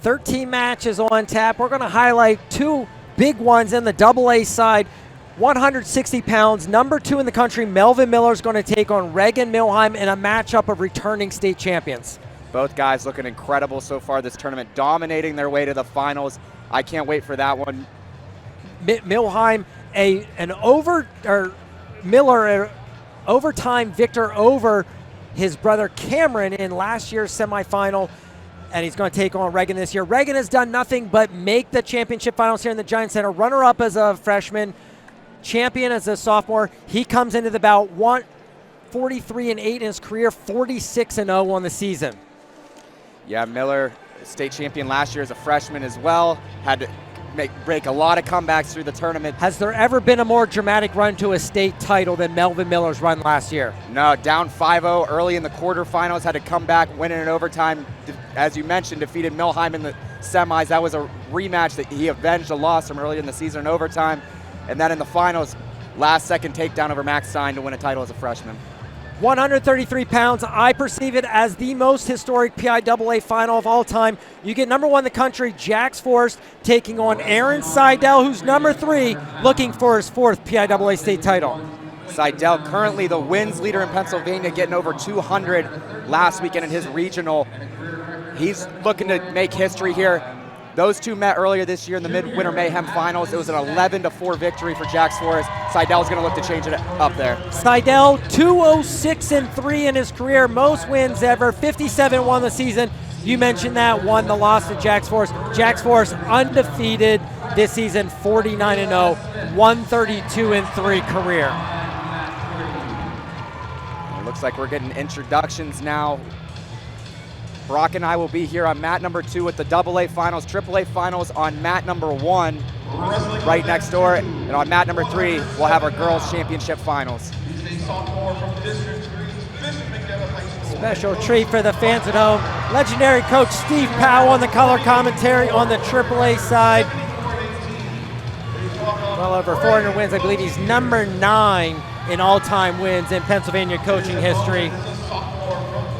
13 matches on tap. We're going to highlight two big ones in the AA side. 160 pounds, number 2 in the country, Melvin Miller is going to take on Regan Milheim in a matchup of returning state champions. Both guys looking incredible so far this tournament, dominating their way to the finals. I can't wait for that one. Milheim, Miller, an overtime victor over his brother Cameron in last year's semifinal, and he's going to take on Regan this year. Regan has done nothing but make the championship finals here in the Giant Center, runner-up as a freshman, champion as a sophomore. He comes into the bout 43-8 in his career, 46-0 on the season. Yeah, Miller, state champion last year as a freshman as well. Had to break a lot of comebacks through the tournament. Has there ever been a more dramatic run to a state title than Melvin Miller's run last year? No, down 5-0 early in the quarterfinals, had to come back, win in overtime. As you mentioned, defeated Milheim in the semis. That was a rematch that he avenged a loss from earlier in the season in overtime. And then in the finals, last-second takedown over Max Stein to win a title as a freshman. 133 pounds. I perceive it as the most historic PIAA final of all time. You get number 1 in the country, Jax Forrest, taking on Aaron Seidel, who's number 3, looking for his 4th PIAA state title. Seidel, currently the wins leader in Pennsylvania, getting over 200 last weekend in his regional. He's looking to make history here. Those two met earlier this year in the Midwinter Mayhem Finals. It was an 11-4 victory for Jax Forrest. Seidel's going to look to change it up there. Seidel, 206-3 in his career, most wins ever, 57-1 the season. You mentioned that, won the loss to Jax Forrest. Jax Forrest undefeated this season, 49-0, 132-3 career. It looks like we're getting introductions now. Brock and I will be here on mat number 2 with the AA finals, AAA finals on mat number 1, right next door. And on mat number 3, we'll have our girls championship finals. Special treat for the fans at home. Legendary coach Steve Powell on the color commentary on the AAA side. Well over 400 wins. I believe he's number 9 in all-time wins in Pennsylvania coaching history.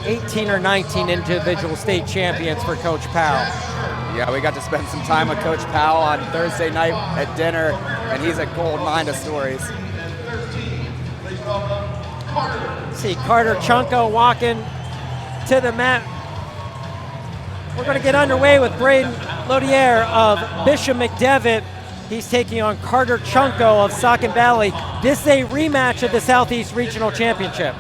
18 or 19 individual state champions for Coach Powell. Yeah, we got to spend some time with Coach Powell on Thursday night at dinner, and he's a gold mine of stories. See Carter Chunko walking to the mat. We're going to get underway with Braden Lodier of Bishop McDevitt. He's taking on Carter Chunko of Saucon Valley. This is a rematch of the Southeast Regional Championship.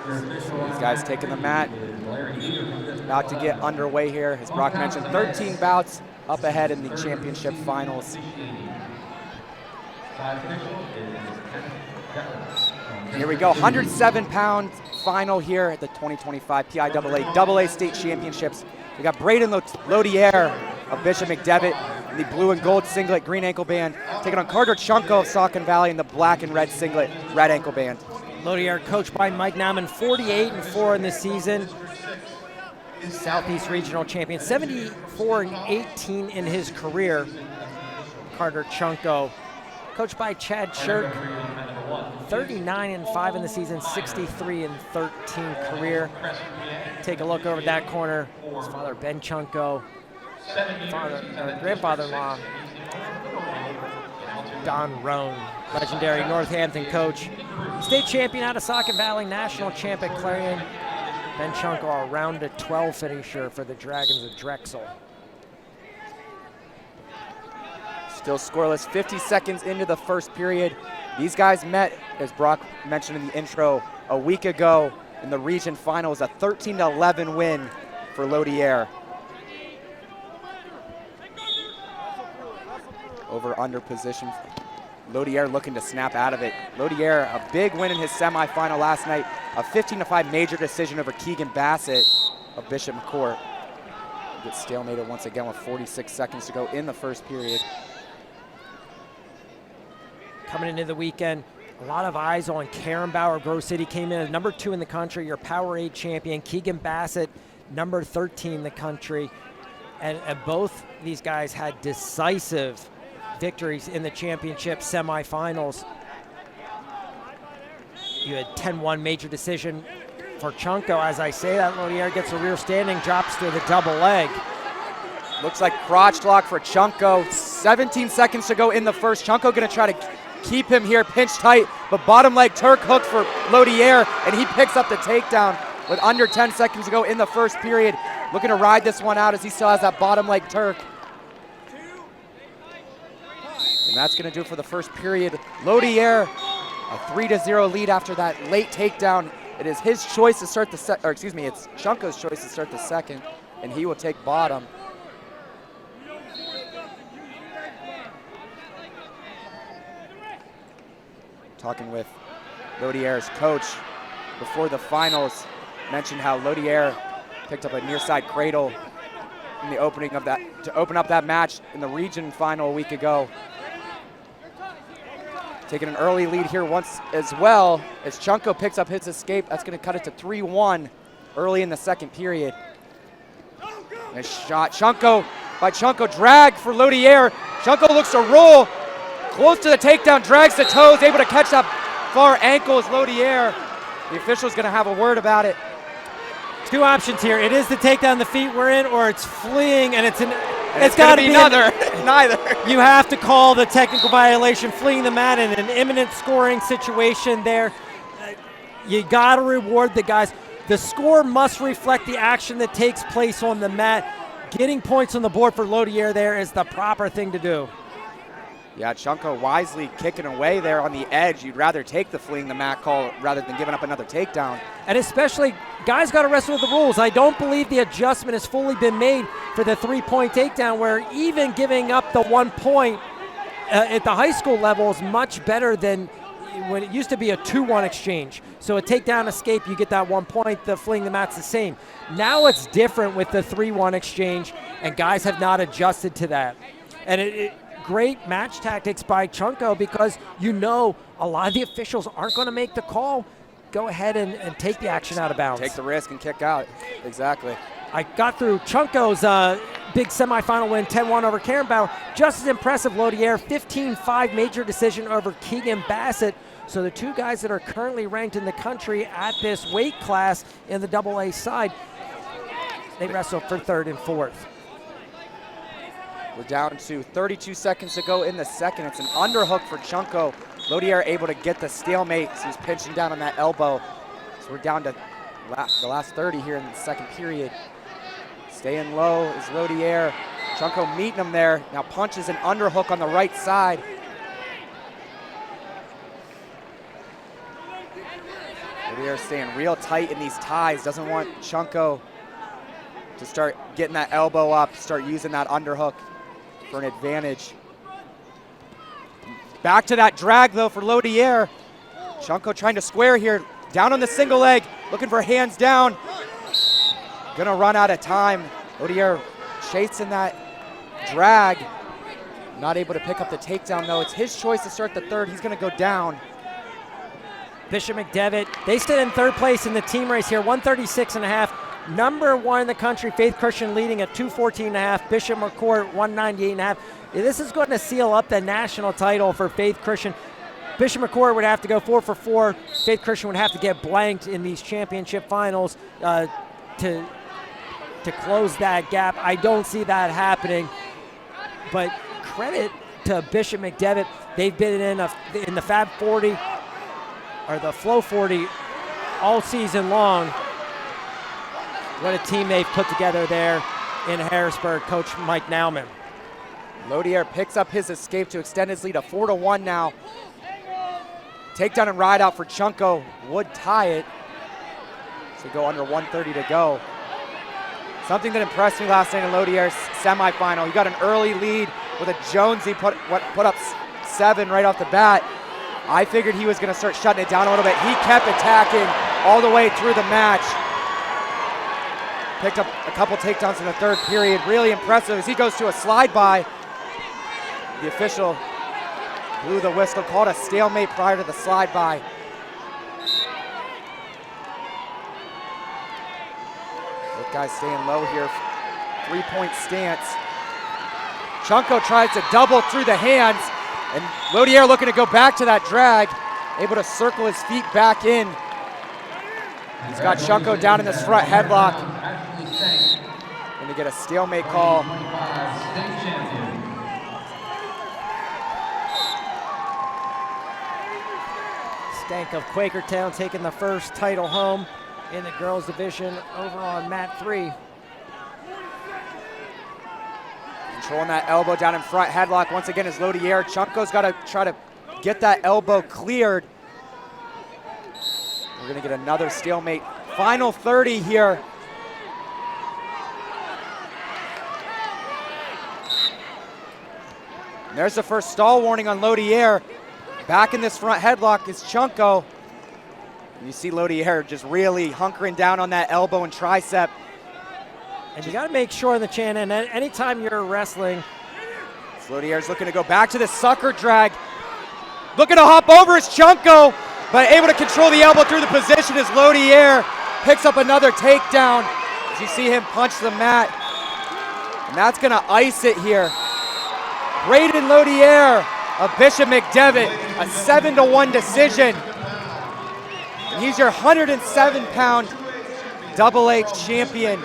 These guys taking the mat, about to get underway here. As Brock mentioned, 13 bouts up ahead in the championship finals. Here we go, 107-pound final here at the 2025 PIAA AA State Championships. We got Braden Lodier of Bishop McDevitt in the blue and gold singlet, green ankle band, taking on Carter Chunko of Saucon Valley in the black and red singlet, red ankle band. Lodier coached by Mike Nauman, 48-4 in this season. Southeast Regional champion, 74-18 in his career. Carter Chunko, coached by Chad Shirk, 39-5 in the season, 63-13 career. Take a look over that corner. His father, Ben Chunko, grandfather-in-law, Don Roan, legendary Northampton coach. State champion out of Saucon Valley, national champ at Clarion. Ben Chunko, a round of 12 finisher for the Dragons of Drexel. Still scoreless, 50 seconds into the first period. These guys met, as Brock mentioned in the intro, a week ago in the region finals, a 13-11 win for Lodier. Over under position Lodier looking to snap out of it. Lodier, a big win in his semifinal last night, a 15-5 major decision over Keegan Bassett of Bishop McCourt. Gets stalemated once again with 46 seconds to go in the first period. Coming into the weekend, a lot of eyes on Karen Bauer. Grove City came in as number 2 in the country, your PIAA champion. Keegan Bassett, number 13 in the country. And both these guys had decisive victories in the championship semifinals. You had 10-1 major decision for Chunko. As I say that, Lodier gets a rear standing, drops to the double leg. Looks like crotch lock for Chunko. 17 seconds to go in the first. Chunko gonna try to keep him here pinched tight, but bottom leg Turk hook for Lodier, and he picks up the takedown with under 10 seconds to go in the first period. Looking to ride this one out as he still has that bottom leg Turk. And that's gonna do it for the first period. Lodier, a 3-0 lead after that late takedown. It is his choice to start the or excuse me, it's Chunko's choice to start the second, and he will take bottom. Talking with Lodier's coach before the finals, mentioned how Lodier picked up a near side cradle in the opening of that, to open up that match in the region final a week ago. Taking an early lead here once as well as Chunko picks up his escape. That's gonna cut it to 3-1 early in the second period. Nice shot, Chunko drag for Lodier. Chunko looks to roll, close to the takedown, drags the toes, able to catch that far ankle as Lodier. The official's gonna have a word about it. 2 options here. It is to take down the feet we're in, or it's fleeing, and it's got to be neither. You have to call the technical violation, fleeing the mat in an imminent scoring situation there. You got to reward the guys. The score must reflect the action that takes place on the mat. Getting points on the board for Lodier there is the proper thing to do. Yeah, Chunko wisely kicking away there on the edge. You'd rather take the fleeing the mat call rather than giving up another takedown. And especially, guys got to wrestle with the rules. I don't believe the adjustment has fully been made for the 3-point takedown, where even giving up the 1 point at the high school level is much better than when it used to be a 2-1 exchange. So a takedown escape, you get that 1 point, the fleeing the mat's the same. Now it's different with the 3-1 exchange, and guys have not adjusted to that. And great match tactics by Chunko, because you know a lot of the officials aren't going to make the call. Go ahead and take the action out of bounds. Take the risk and kick out. Exactly. I got through Chunko's big semifinal win, 10-1 over Karen Bauer. Just as impressive, Lodier, 15-5 major decision over Keegan Bassett. So the 2 guys that are currently ranked in the country at this weight class in the AA side, they wrestle for 3rd and 4th. We're down to 32 seconds to go in the second. It's an underhook for Chunko. Lodier able to get the stalemate, so he's pinching down on that elbow. So we're down to the last 30 here in the second period. Staying low is Lodier. Chunko meeting him there. Now punches an underhook on the right side. Lodier staying real tight in these ties. Doesn't want Chunko to start getting that elbow up, start using that underhook for an advantage. Back to that drag though for Lodier. Chunko trying to square here. Down on the single leg, looking for hands down. Gonna run out of time. Lodier chasing that drag. Not able to pick up the takedown though. It's his choice to start the third. He's gonna go down. Bishop McDevitt, they stood in 3rd place in the team race here, 136.5. Number 1 in the country, Faith Christian leading at 214.5. Bishop McCourt, 198.5. This is going to seal up the national title for Faith Christian. Bishop McCourt would have to go 4 for 4. Faith Christian would have to get blanked in these championship finals to close that gap. I don't see that happening. But credit to Bishop McDevitt. They've been in the Fab 40 or the Flow 40 all season long. What a team they've put together there in Harrisburg, Coach Mike Nauman. Lodier picks up his escape to extend his lead to 4-1 now. Takedown and ride out for Chunko would tie it. So go under 130 to go. Something that impressed me last night in Lodier's semifinal. He got an early lead with a Jonesy put up 7 right off the bat. I figured he was going to start shutting it down a little bit. He kept attacking all the way through the match. Picked up a couple takedowns in the third period. Really impressive as he goes to a slide by. The official blew the whistle, called a stalemate prior to the slide by. Both guys staying low here. 3-point stance. Chunko tries to double through the hands, and Lodier looking to go back to that drag, able to circle his feet back in. He's got Chunko down in this front headlock. Going to get a stalemate call. Stank of Quakertown taking the first title home in the girls division over on mat 3. Controlling that elbow down in front headlock once again is Lodier. Chunko's got to try to get that elbow cleared. We're going to get another stalemate. Final 30 here. And there's the first stall warning on Lodier. Back in this front headlock is Chunko. You see Lodier just really hunkering down on that elbow and tricep. And you got to make sure in the chin, and anytime you're wrestling. Lodier's looking to go back to the sucker drag. Looking to hop over is Chunko, but able to control the elbow through the position as Lodier picks up another takedown. As you see him punch the mat. And that's going to ice it here. Braden Lodier of Bishop McDevitt, a 7-1 decision. And he's your 107-pound AA champion.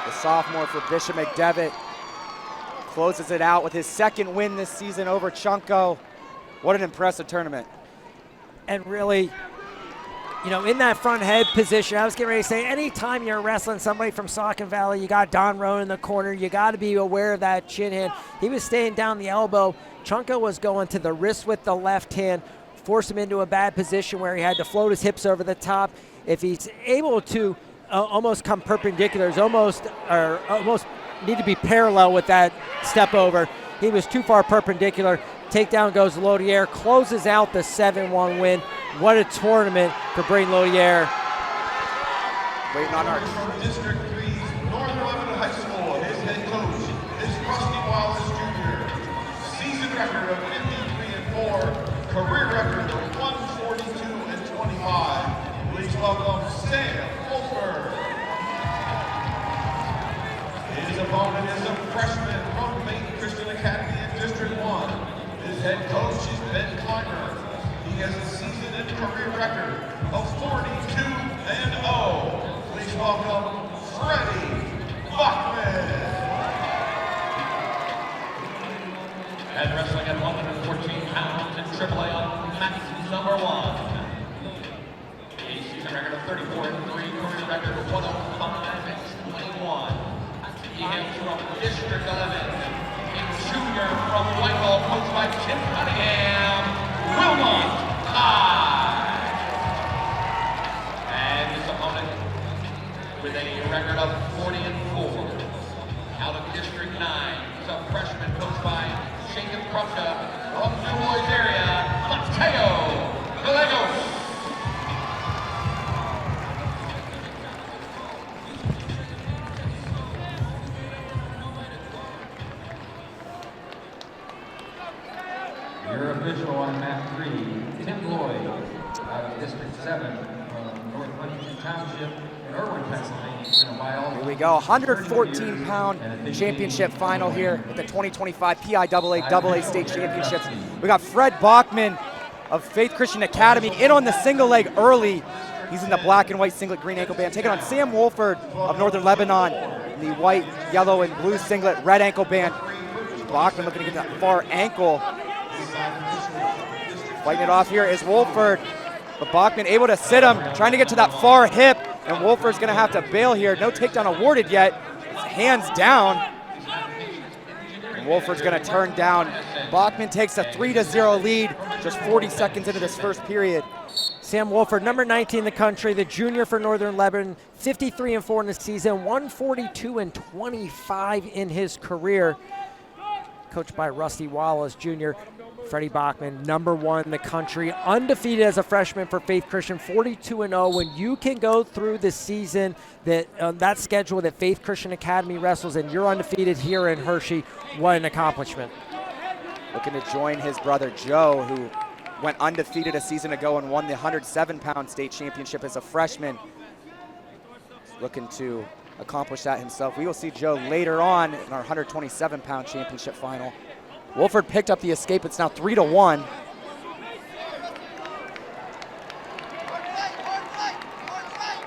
The sophomore for Bishop McDevitt closes it out with his second win this season over Chunko. What an impressive tournament. And really, you know, in that front head position, I was getting ready to say, anytime you're wrestling somebody from Saucon Valley, you got Don Roan in the corner, you got to be aware of that chin hand. He was staying down the elbow. Chunko was going to the wrist with the left hand, forced him into a bad position where he had to float his hips over the top. If he's able to almost come perpendicular, almost need to be parallel with that step over. He was too far perpendicular. Takedown goes Lodier, closes out the 7-1 win. What a tournament for Braden Lodier. Waiting on our District 3's Northern Lebanon High School, his head coach is Rusty Wallace Jr. Season record of 53-4, career record of 142-25. Please welcome Sam Wolford. His opponent is a freshman from Maine Christian Academy in District 1. His head coach is Ben Clymer. He has a season and career record of 42-0. Please welcome Freddie Bachman. And wrestling at 114 pounds in AAA on mat number 1. A season record of 34-3, career record of 105-21. He hails from District 11. Junior from Whitehall, coached by Tim Cunningham, Wilmot High. And his opponent with a record of 40-4. Out of District 9, he's a freshman coached by Jacob Krupka from New Orleans area, Mateo Gallegos. Your official on mat 3, Tim Lloyd, out of District 7 from North Huntington Township in Irwin, Pennsylvania. Here we go, 114-pound championship final here at the 2025 PIAA State Championships. We got Fred Bachman of Faith Christian Academy in on the single leg early. He's in the black and white singlet green ankle band, taking on Sam Wolford of Northern Lebanon in the white, yellow, and blue singlet red ankle band. Bachman looking to get that far ankle. Fighting it off here is Wolford, but Bachman able to sit him, trying to get to that far hip, and Wolford's gonna have to bail here. No takedown awarded yet. Hands down. And Wolford's gonna turn down. Bachman takes a 3-0 lead, just 40 seconds into this first period. Sam Wolford, number 19 in the country, the junior for Northern Lebanon, 53-4 in the season, 142-25 in his career. Coached by Rusty Wallace Jr. Freddie Bachman, number 1 in the country, undefeated as a freshman for Faith Christian, 42-0. When you can go through the season that schedule that Faith Christian Academy wrestles and you're undefeated here in Hershey, what an accomplishment. Looking to join his brother Joe, who went undefeated a season ago and won the 107-pound state championship as a freshman. Looking to accomplish that himself. We will see Joe later on in our 127-pound championship final. Wolford picked up the escape. It's now 3-1.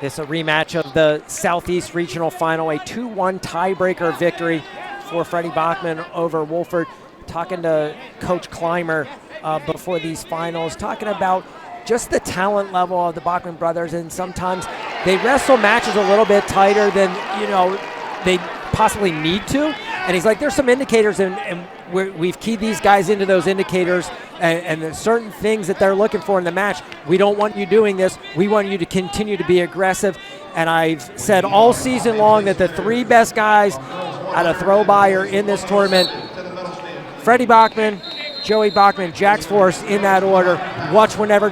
It's a rematch of the Southeast Regional Final, a 2-1 tiebreaker victory for Freddie Bachman over Wolford. Talking to Coach Clymer before these finals, talking about just the talent level of the Bachman brothers, and sometimes they wrestle matches a little bit tighter than they possibly need to. And he's like, there's some indicators, and we've keyed these guys into those indicators, and there's certain things that they're looking for in the match. We don't want you doing this. We want you to continue to be aggressive. And I've said all season long that the 3 best guys out of throw-by are in this tournament: Freddie Bachman, Joey Bachman, Jax Force, in that order. Watch whenever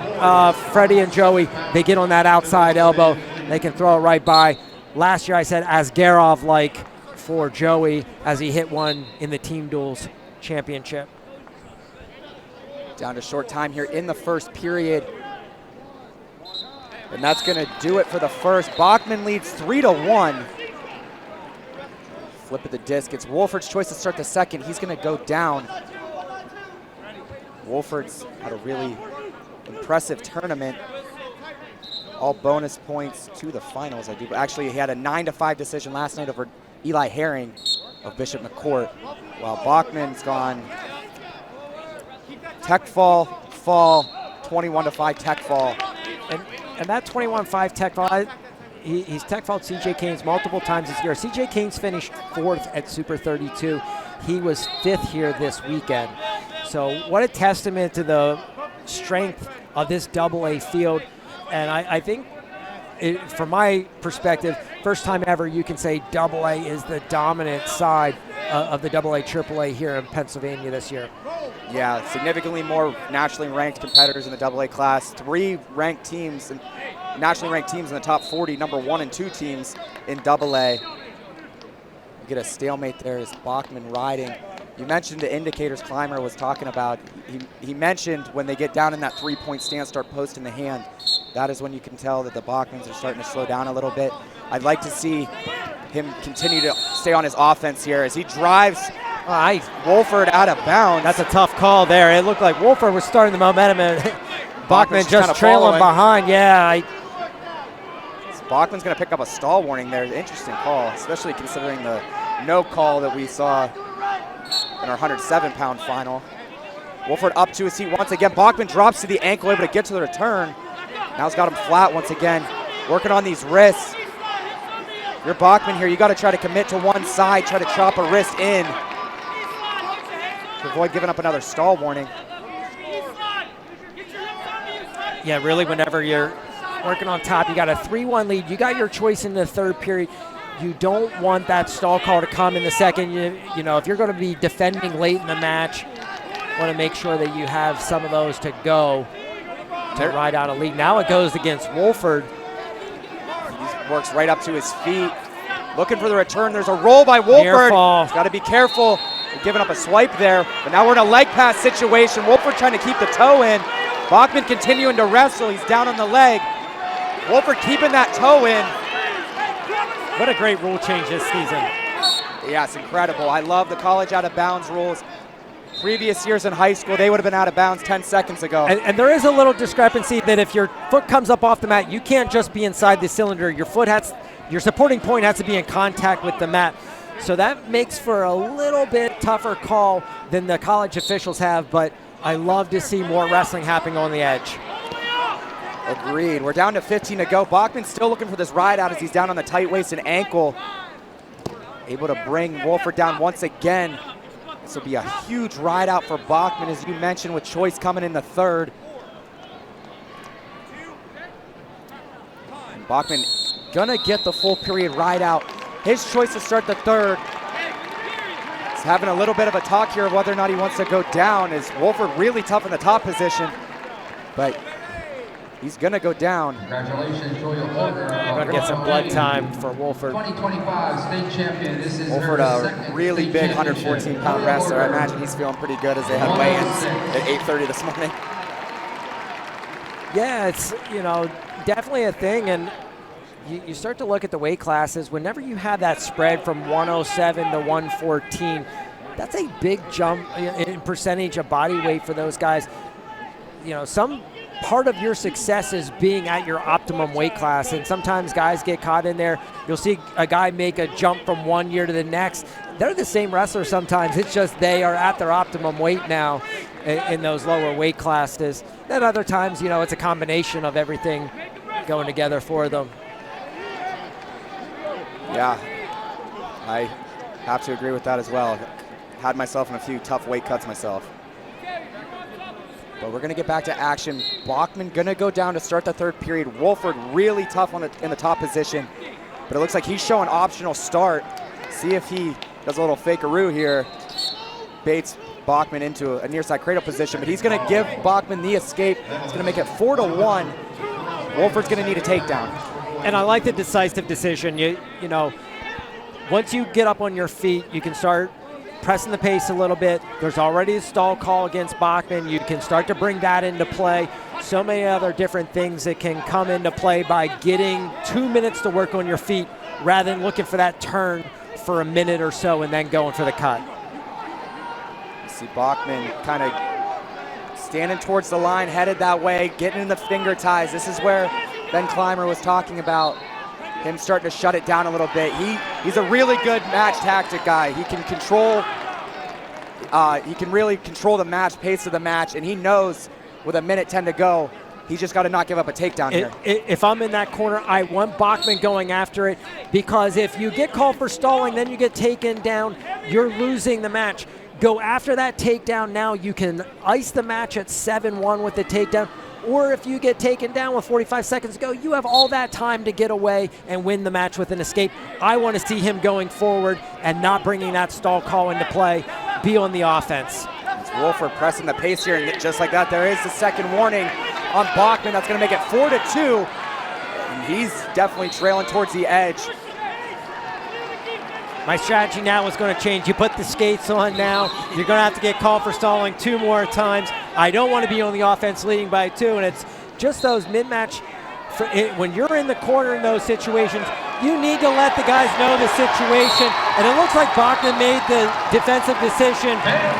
Freddie and Joey, they get on that outside elbow, they can throw it right by. Last year I said Asgarov-like for Joey as he hit one in the Team Duels Championship. Down to short time here in the first period. And that's gonna do it for the first. Bachman leads 3-1. Flip of the disc. It's Wolford's choice to start the second. He's gonna go down. Wolford's had a really impressive tournament. All bonus points to the finals. Actually, he had a 9-5 decision last night over Eli Herring of Bishop McCourt, while Bachman's gone tech fall, 21-5 tech fall. And that 21-5 tech fall, he's tech falled CJ Keynes multiple times this year. CJ Keynes finished 4th at Super 32. He was 5th here this weekend. So what a testament to the strength of this AA field. And I think, from my perspective, first time ever you can say AA is the dominant side of the AA AAA here in Pennsylvania this year. Yeah, significantly more nationally ranked competitors in the AA class. 3 ranked teams, nationally ranked teams in the top 40, number 1 and 2 teams in AA. You get a stalemate there as Bachman riding. You mentioned the indicators Clymer was talking about. He mentioned when they get down in that 3-point stance, start posting the hand. That is when you can tell that the Bachmans are starting to slow down a little bit. I'd like to see him continue to stay on his offense here as he drives Wolford out of bounds. That's a tough call there. It looked like Wolford was starting the momentum, and Bachman just trailing behind. Yeah. Bachman's going to pick up a stall warning there. Interesting call, especially considering the no call that we saw in our 107-pound final. Wolford up to his seat once again. Bachman drops to the ankle, able to get to the return. Now he's got him flat once again, working on these wrists. If you're Bachman here, you got to try to commit to one side, try to chop a wrist in to avoid giving up another stall warning. Yeah, really, whenever you're working on top, you got a 3-1 lead. You got your choice in the third period. You don't want that stall call to come in the second. You know, if you're going to be defending late in the match, want to make sure that you have some of those to go to ride out a lead. Now it goes against Wolford. He works right up to his feet, looking for the return. There's a roll by Wolford. He's got to be careful. They're giving up a swipe there, but now we're in a leg pass situation. Wolford trying to keep the toe in. Bachman continuing to wrestle. He's down on the leg. Wolford keeping that toe in. What a great rule change this season. Yeah, it's incredible. I love the college out of bounds rules. Previous years in high school, they would have been out of bounds 10 seconds ago. And there is a little discrepancy that if your foot comes up off the mat, you can't just be inside the cylinder. Your supporting point has to be in contact with the mat. So that makes for a little bit tougher call than the college officials have, but I love to see more wrestling happening on the edge. Agreed. We're down to 15 to go. Bachman's still looking for this ride out as he's down on the tight waist and ankle. Able to bring Wolford down once again. This will be a huge ride out for Bachman, as you mentioned, with choice coming in the third. Bachman gonna get the full period ride out. His choice to start the third. He's having a little bit of a talk here of whether or not he wants to go down. Is Wolford really tough in the top position, but he's gonna go down. Congratulations, Julia Holger. We're gonna get some blood time for Wolford. 2025 state champion. This is Wolford, her a second really state big championship. 114-pound wrestler. I imagine he's feeling pretty good as they had weigh-ins at 8:30 this morning. Yeah, it's, you know, definitely a thing, and you start to look at the weight classes. Whenever you have that spread from 107 to 114, that's a big jump in percentage of body weight for those guys. You know, some part of your success is being at your optimum weight class, and sometimes guys get caught in there. You'll see a guy make a jump from one year to the next. They're the same wrestler sometimes. It's just they are at their optimum weight now in those lower weight classes. Then other times, you know, it's a combination of everything going together for them. Yeah, I have to agree with that as well. Had myself in a few tough weight cuts myself. But we're gonna get back to action. Bachman gonna go down to start the third period. Wolford really tough in the top position, but it looks like he's showing optional start. See if he does a little fakearoo here. Baits Bachman into a near side cradle position, but he's gonna give Bachman the escape. It's gonna make it 4-1. Wolford's gonna need a takedown. And I like the decisive decision. You know, once you get up on your feet, you can start pressing the pace a little bit. There's already a stall call against Bachman. You can start to bring that into play. So many other different things that can come into play by getting 2 minutes to work on your feet rather than looking for that turn for a minute or so and then going for the cut. You see Bachman kind of standing towards the line, headed that way, getting in the finger ties. This is where Ben Clymer was talking about him starting to shut it down a little bit. He's a really good match tactic guy. He can control, he can really control the match, pace of the match, and he knows with 1:10 to go, he's just got to not give up a takedown here. If I'm in that corner, I want Bachman going after it, because if you get called for stalling, then you get taken down, you're losing the match. Go after that takedown now. You can ice the match at 7-1 with the takedown. Or if you get taken down with 45 seconds to go, you have all that time to get away and win the match with an escape. I want to see him going forward and not bringing that stall call into play. Be on the offense. It's Wolford pressing the pace here, and just like that, there is the second warning on Bachman. That's going to make it 4-2. And he's definitely trailing towards the edge. My strategy now is going to change. You put the skates on now. You're going to have to get called for stalling 2 more times. I don't want to be on the offense leading by 2, and it's just those mid-match. When you're in the corner in those situations, you need to let the guys know the situation. And it looks like Bachman made the defensive decision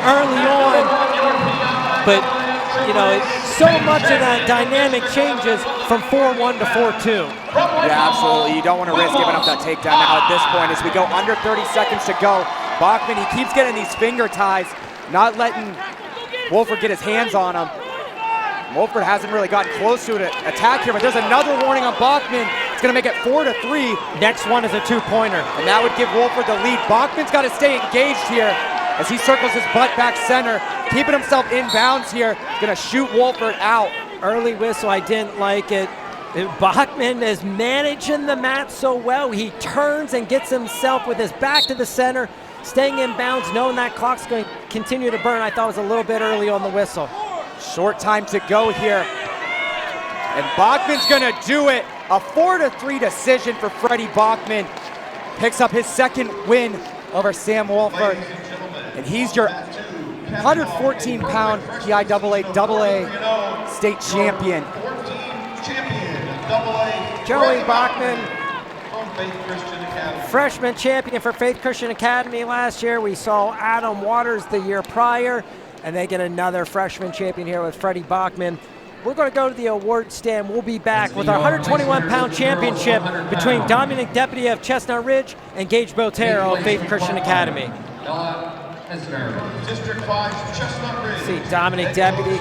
early on, but you know, so much of that dynamic changes from 4-1 to 4-2. Yeah, absolutely. You don't want to risk giving up that takedown now at this point. As we go under 30 seconds to go, Bachman, he keeps getting these finger ties, not letting Wolford get his hands on him. Wolford hasn't really gotten close to an attack here, but there's another warning on Bachman. It's going to make it 4-3. Next one is a 2-pointer. And that would give Wolford the lead. Bachman's got to stay engaged here as he circles his butt back center, keeping himself in bounds here. Going to shoot Wolford out. Early whistle, I didn't like it. Bachman is managing the mat so well. He turns and gets himself with his back to the center, staying in bounds, knowing that clock's going to continue to burn. I thought it was a little bit early on the whistle. Short time to go here. And Bachman's going to do it. A 4-3 decision for Freddie Bachman. Picks up his second win over Sam Wolford. And he's your 114-pound PIAA state champion. Joey Bachman, freshman champion for Faith Christian Academy last year. We saw Adam Waters the year prior, and they get another freshman champion here with Freddie Bachman. We're going to go to the award stand. We'll be back with our 121-pound championship between Dominic Deputy of Chestnut Ridge and Gage Botero of Faith Christian Academy. District 5, Chestnut Ridge. See Dominic Deputy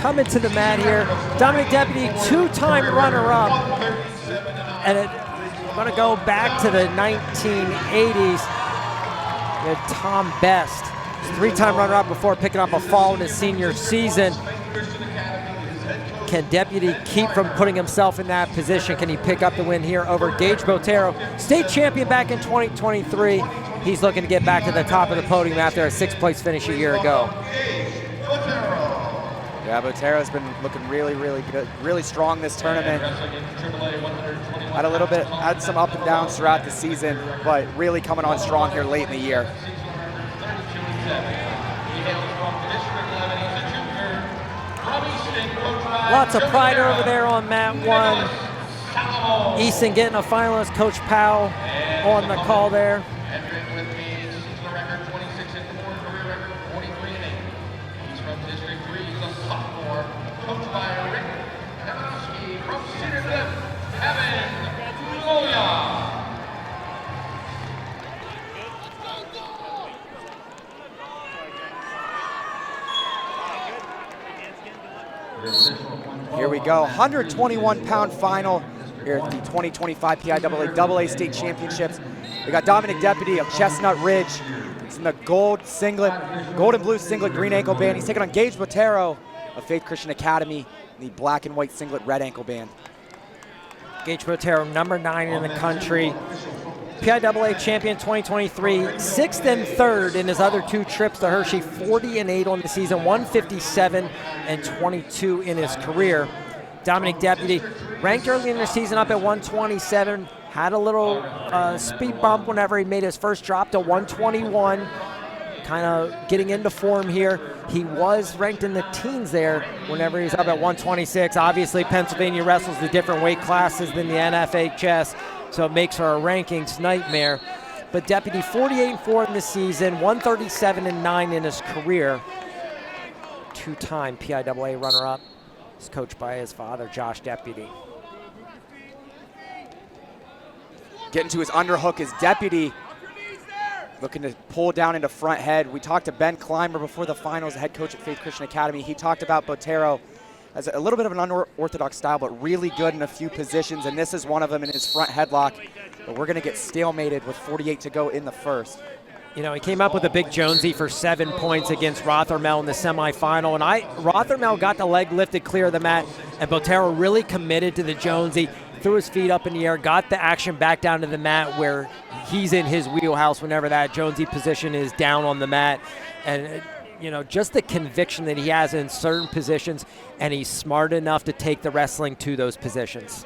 coming to the mat here. Dominic Deputy, 2-time runner-up. And I'm going to go back to the 1980s with Tom Best. 3-time runner-up before picking up a fall in his senior season. Can Deputy keep from putting himself in that position? Can he pick up the win here over Gage Botero, state champion back in 2023? He's looking to get back to the top of the podium after a 6th place finish a year ago. Yeah, Botero's been looking really, really good, really strong this tournament. Had some up and downs throughout the season, but really coming on strong here late in the year. Lots of pride over there on mat 1. Easton getting a finalist, Coach Powell on the call there. Here we go, 121-pound final here at the 2025 PIAA AA State Championships. We got Dominic Deputy of Chestnut Ridge. He's in the gold and blue singlet, green ankle band. He's taking on Gage Botero of Faith Christian Academy in the black and white singlet, red ankle band. Gage Botero, number 9 in the country. PIAA champion 2023, 6th and 3rd in his other 2 trips to Hershey, 40-8 on the season, 157 and 22 in his career. Dominic Deputy, ranked early in the season up at 127, had a little speed bump whenever he made his first drop to 121, kind of getting into form here. He was ranked in the teens there whenever he was up at 126. Obviously, Pennsylvania wrestles the different weight classes than the NFHS, so it makes for a rankings nightmare. But Deputy 48-4 in this season, 137-9 in his career. 2-time PIAA runner-up. He's coached by his father, Josh Deputy. Getting to his underhook is Deputy, looking to pull down into front head. We talked to Ben Clymer before the finals, the head coach at Faith Christian Academy. He talked about Botero as a little bit of an unorthodox style, but really good in a few positions, and this is one of them in his front headlock. But we're gonna get stalemated with 48 to go in the first. You know, he came up with a big Jonesy for 7 points against Rothermel in the semifinal, and Rothermel got the leg lifted clear of the mat, and Botero really committed to the Jonesy, threw his feet up in the air, got the action back down to the mat where he's in his wheelhouse whenever that Jonesy position is down on the mat. And you know, just the conviction that he has in certain positions, and he's smart enough to take the wrestling to those positions.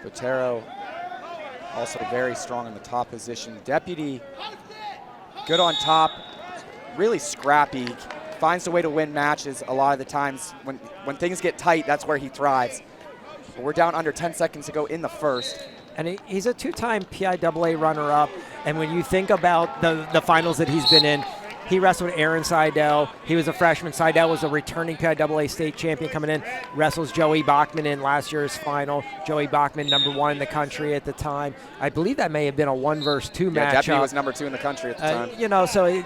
Botero also very strong in the top position. Deputy, good on top, really scrappy, finds a way to win matches a lot of the times. When things get tight, that's where he thrives. But we're down under 10 seconds to go in the first. And he's a 2-time PIAA runner-up, and when you think about the finals that he's been in, he wrestled Aaron Seidel. He was a freshman. Seidel was a returning PIAA state champion coming in. Wrestles Joey Bachman in last year's final. Joey Bachman, number 1 in the country at the time. I believe that may have been a 1-versus-2 matchup. Deputy was number 2 in the country at the time. You know, so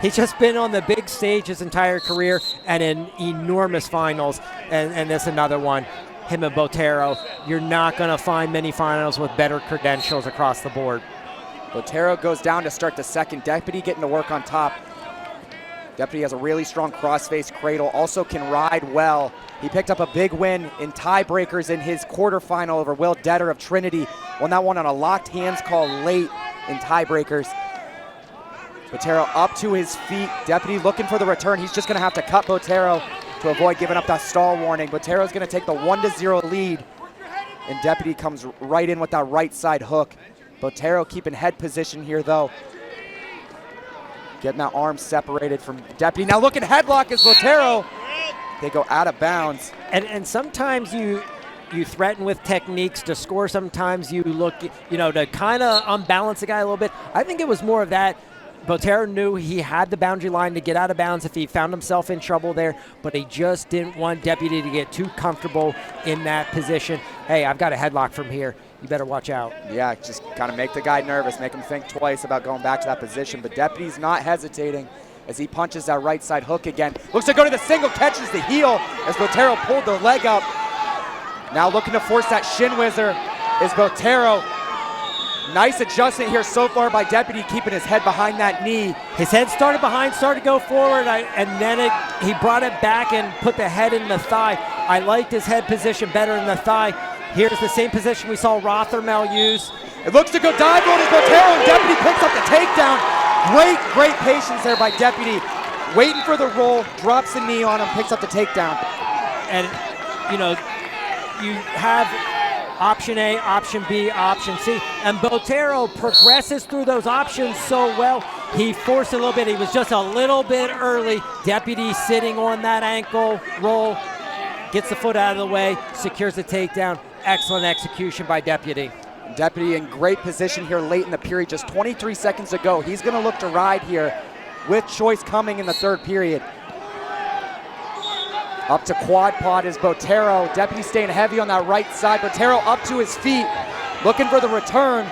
he's just been on the big stage his entire career and in enormous finals, and this another one. Him and Botero, you're not going to find many finals with better credentials across the board. Botero goes down to start the second. Deputy getting to work on top. Deputy has a really strong crossface cradle, also can ride well. He picked up a big win in tiebreakers in his quarterfinal over Will Detter of Trinity. Won that one on a locked hands call late in tiebreakers. Botero up to his feet. Deputy looking for the return. He's just going to have to cut Botero to avoid giving up that stall warning. Botero's going to take the 1-0 lead, and Deputy comes right in with that right side hook. Botero keeping head position here, though. Getting that arm separated from Deputy. Now looking headlock is Botero. They go out of bounds. And sometimes you threaten with techniques to score. Sometimes you look, you know, to kind of unbalance the guy a little bit. I think it was more of that. Botero knew he had the boundary line to get out of bounds if he found himself in trouble there, but he just didn't want Deputy to get too comfortable in that position. Hey, I've got a headlock from here. You better watch out. Yeah, just kind of make the guy nervous, make him think twice about going back to that position, but Deputy's not hesitating as he punches that right side hook again. Looks to go to the single, catches the heel as Botero pulled the leg up. Now looking to force that shin whizzer is Botero. Nice adjustment here so far by Deputy, keeping his head behind that knee. His head started behind, started to go forward, and then he brought it back and put the head in the thigh. I liked his head position better in the thigh. Here's the same position we saw Rothermel use. It looks to go dive on his Botero, and Deputy picks up the takedown. Great patience there by Deputy. Waiting for the roll, drops the knee on him, picks up the takedown. And, you know, you have option A, option B, option C. And Botero progresses through those options so well. He forced a little bit. He was just a little bit early. Deputy sitting on that ankle roll, gets the foot out of the way, secures the takedown. Excellent execution by Deputy. Deputy in great position here late in the period, just 23 seconds to go. He's gonna look to ride here with choice coming in the third period. Up to quad pod is Botero. Deputy staying heavy on that right side. Botero up to his feet, looking for the return.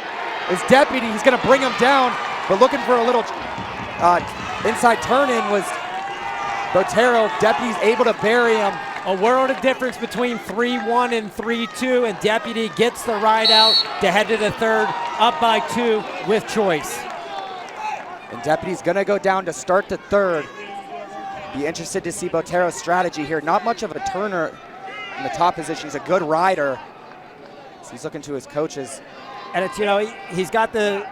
Is Deputy, he's gonna bring him down, but looking for a little inside turn-in was Botero. Deputy's able to bury him. A world of difference between 3-1 and 3-2, and Deputy gets the ride out to head to the third, up by 2 with choice. And Deputy's gonna go down to start the third. Be interested to see Botero's strategy here. Not much of a turner in the top position. He's a good rider. So he's looking to his coaches. And it's, you know, he's got the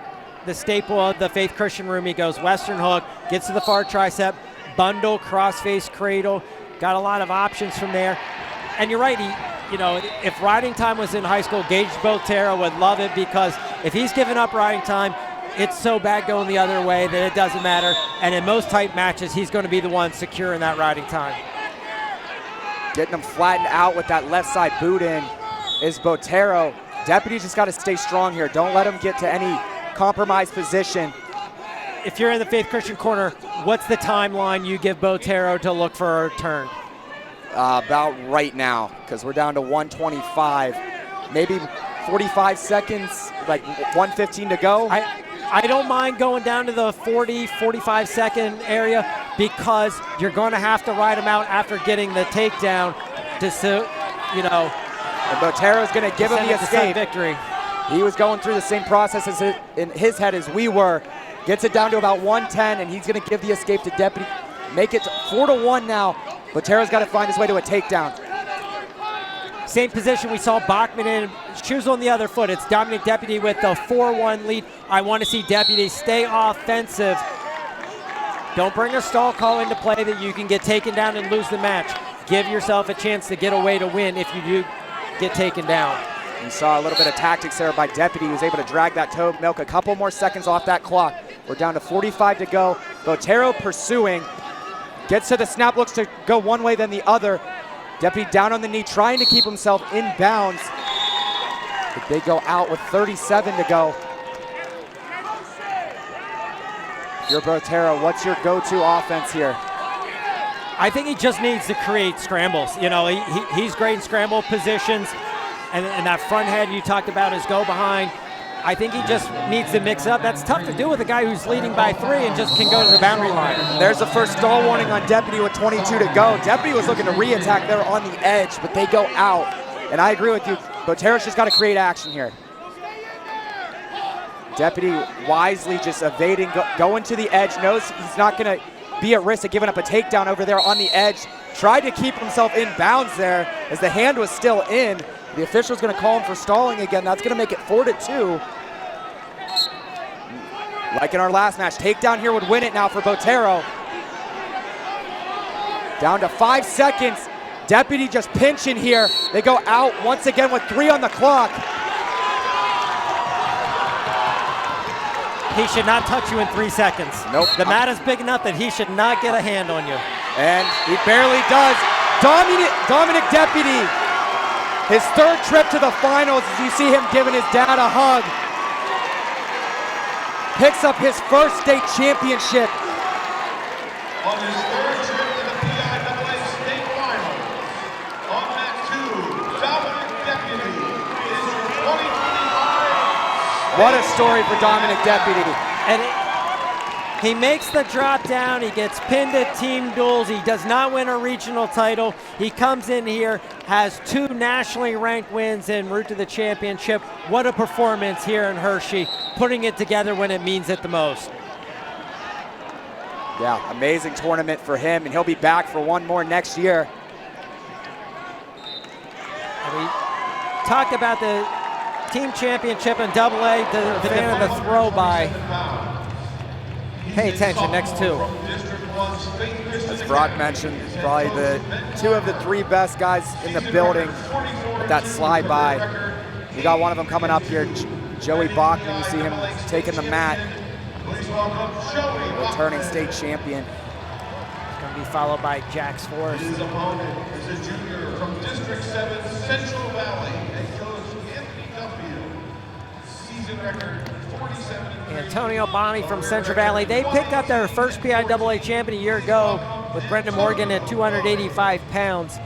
staple of the Faith Christian room. He goes Western hook, gets to the far tricep, bundle, cross-face cradle. Got a lot of options from there. And you're right, you know, if riding time was in high school, Gage Botero would love it, because if he's giving up riding time, it's so bad going the other way that it doesn't matter. And in most tight matches, he's going to be the one securing that riding time. Getting him flattened out with that left side boot in is Botero. Deputy just got to stay strong here. Don't let him get to any compromised position. If you're in the Faith Christian corner, what's the timeline you give Botero to look for a turn? About right now, because we're down to 125. Maybe 45 seconds, like 1:15 to go. I don't mind going down to the 40, 45 second area, because you're going to have to ride him out after getting the takedown to, you know. And Botero's going to give him the escape. Victory. He was going through the same process in his head as we were. Gets it down to about 110, and he's going to give the escape to Deputy. Make it 4-1 now. Botero's got to find his way to a takedown. Same position we saw Bachman in, shoes on the other foot. It's Dominic Deputy with the 4-1 lead. I want to see Deputy stay offensive. Don't bring a stall call into play that you can get taken down and lose the match. Give yourself a chance to get away to win if you do get taken down. You saw a little bit of tactics there by Deputy. He was able to drag that toe, milk a couple more seconds off that clock. We're down to 45 to go. Botero pursuing. Gets to the snap, looks to go one way then the other. Deputy down on the knee, trying to keep himself in bounds. But they go out with 37 to go. You're Botero, what's your go-to offense here? I think he just needs to create scrambles. You know, he's great in scramble positions. And that front head you talked about, his go behind. I think he just needs to mix up. That's tough to do with a guy who's leading by 3 and just can go to the boundary line. There's the first stall warning on Deputy with 22 to go. Deputy was looking to re-attack there on the edge, but they go out. And I agree with you, Botero's just got to create action here. Deputy wisely just evading, going to the edge, knows he's not going to be at risk of giving up a takedown over there on the edge. Tried to keep himself in bounds there as the hand was still in. The official's going to call him for stalling again. That's going to make it 4-2. Like in our last match, takedown here would win it now for Botero. Down to 5 seconds. Deputy just pinching here. They go out once again with 3 on the clock. He should not touch you in 3 seconds. Nope. The mat is big enough that he should not get a hand on you. And he barely does. Dominic Deputy, his 3rd trip to the finals, as you see him giving his dad a hug. Picks up his first state championship. On his 3rd trip to the PIAA state finals, on mat 2, Dominic Deputy is your 2025. What a story for Dominic Deputy. And He makes the drop down. He gets pinned at team duels. He does not win a regional title. He comes in here, has 2 nationally ranked wins en route to the championship. What a performance here in Hershey, putting it together when it means it the most. Yeah, amazing tournament for him, and he'll be back for one more next year. And we talked about the team championship in AA, the fan of the throw by. Pay attention, next 2. As Brock mentioned, probably the 2 of the 3 best guys in the building with that slide by. We got one of them coming up here, Joey Bachman. You see him taking the mat. Returning state champion. It's going to be followed by Jax Forrest. His opponent is a junior from District 7 Central Valley, head coach Anthony Duffield. Season record 47. Antonio Bonney from Central Valley. They picked up their first PIAA champion a year ago with Brendan Morgan at 285 pounds.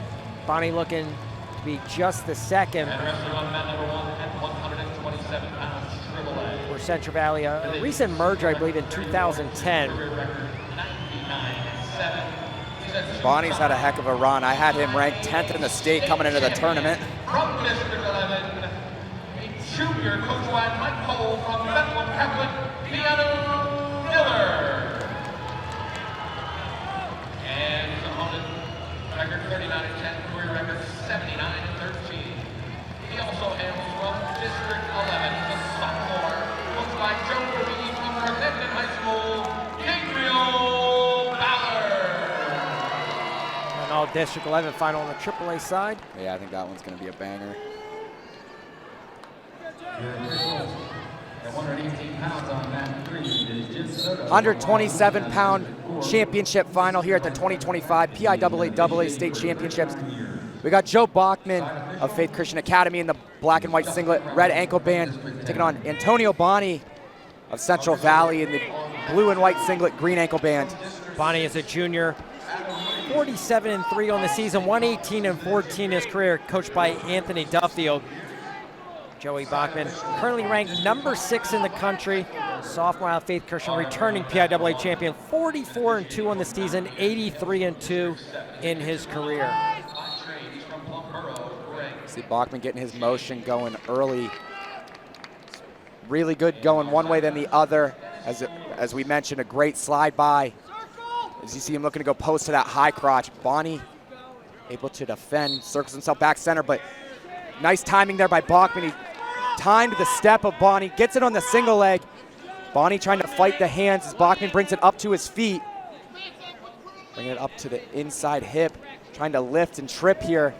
Bonney looking to be just the second. And wrestling on mat number 1 at 127 pounds. For Central Valley, a recent merger, I believe, in 2010. Bonnie's had a heck of a run. I had him ranked 10th in the state coming into the tournament. From District 11, a junior coached by Mike Cole from Bethlehem Catholic, Piano Miller. And his opponent, record 39-10, career record 79-13. He also hails from District 11, the sophomore, coached by Joe Green from Northampton High School, Gabriel Ballard. And all District 11 final on the AAA side. Yeah, I think that one's going to be a banger. At 118 pounds on mat 3 is Jim Soto. 127-pound championship final here at the 2025 PIAA State Championships. We got Joe Bachman of Faith Christian Academy in the black and white singlet, red ankle band, taking on Antonio Bonney of Central Valley in the blue and white singlet, green ankle band. Bonney is a junior, 47-3 on the season, 118-14 in his career, coached by Anthony Duffield. Joey Bachman, currently ranked number 6 in the country, sophomore out of Faith Christian, returning PIAA champion, 44-2 on the season, 83-2 in his career. See Bachman getting his motion going early. Really good going one way than the other. As we mentioned, a great slide by. As you see him looking to go post to that high crotch. Bonney able to defend, circles himself back center, but nice timing there by Bachman. He timed the step of Bonney, gets it on the single leg. Bonney trying to fight the hands as Bachman brings it up to his feet. Bringing it up to the inside hip, trying to lift and trip here.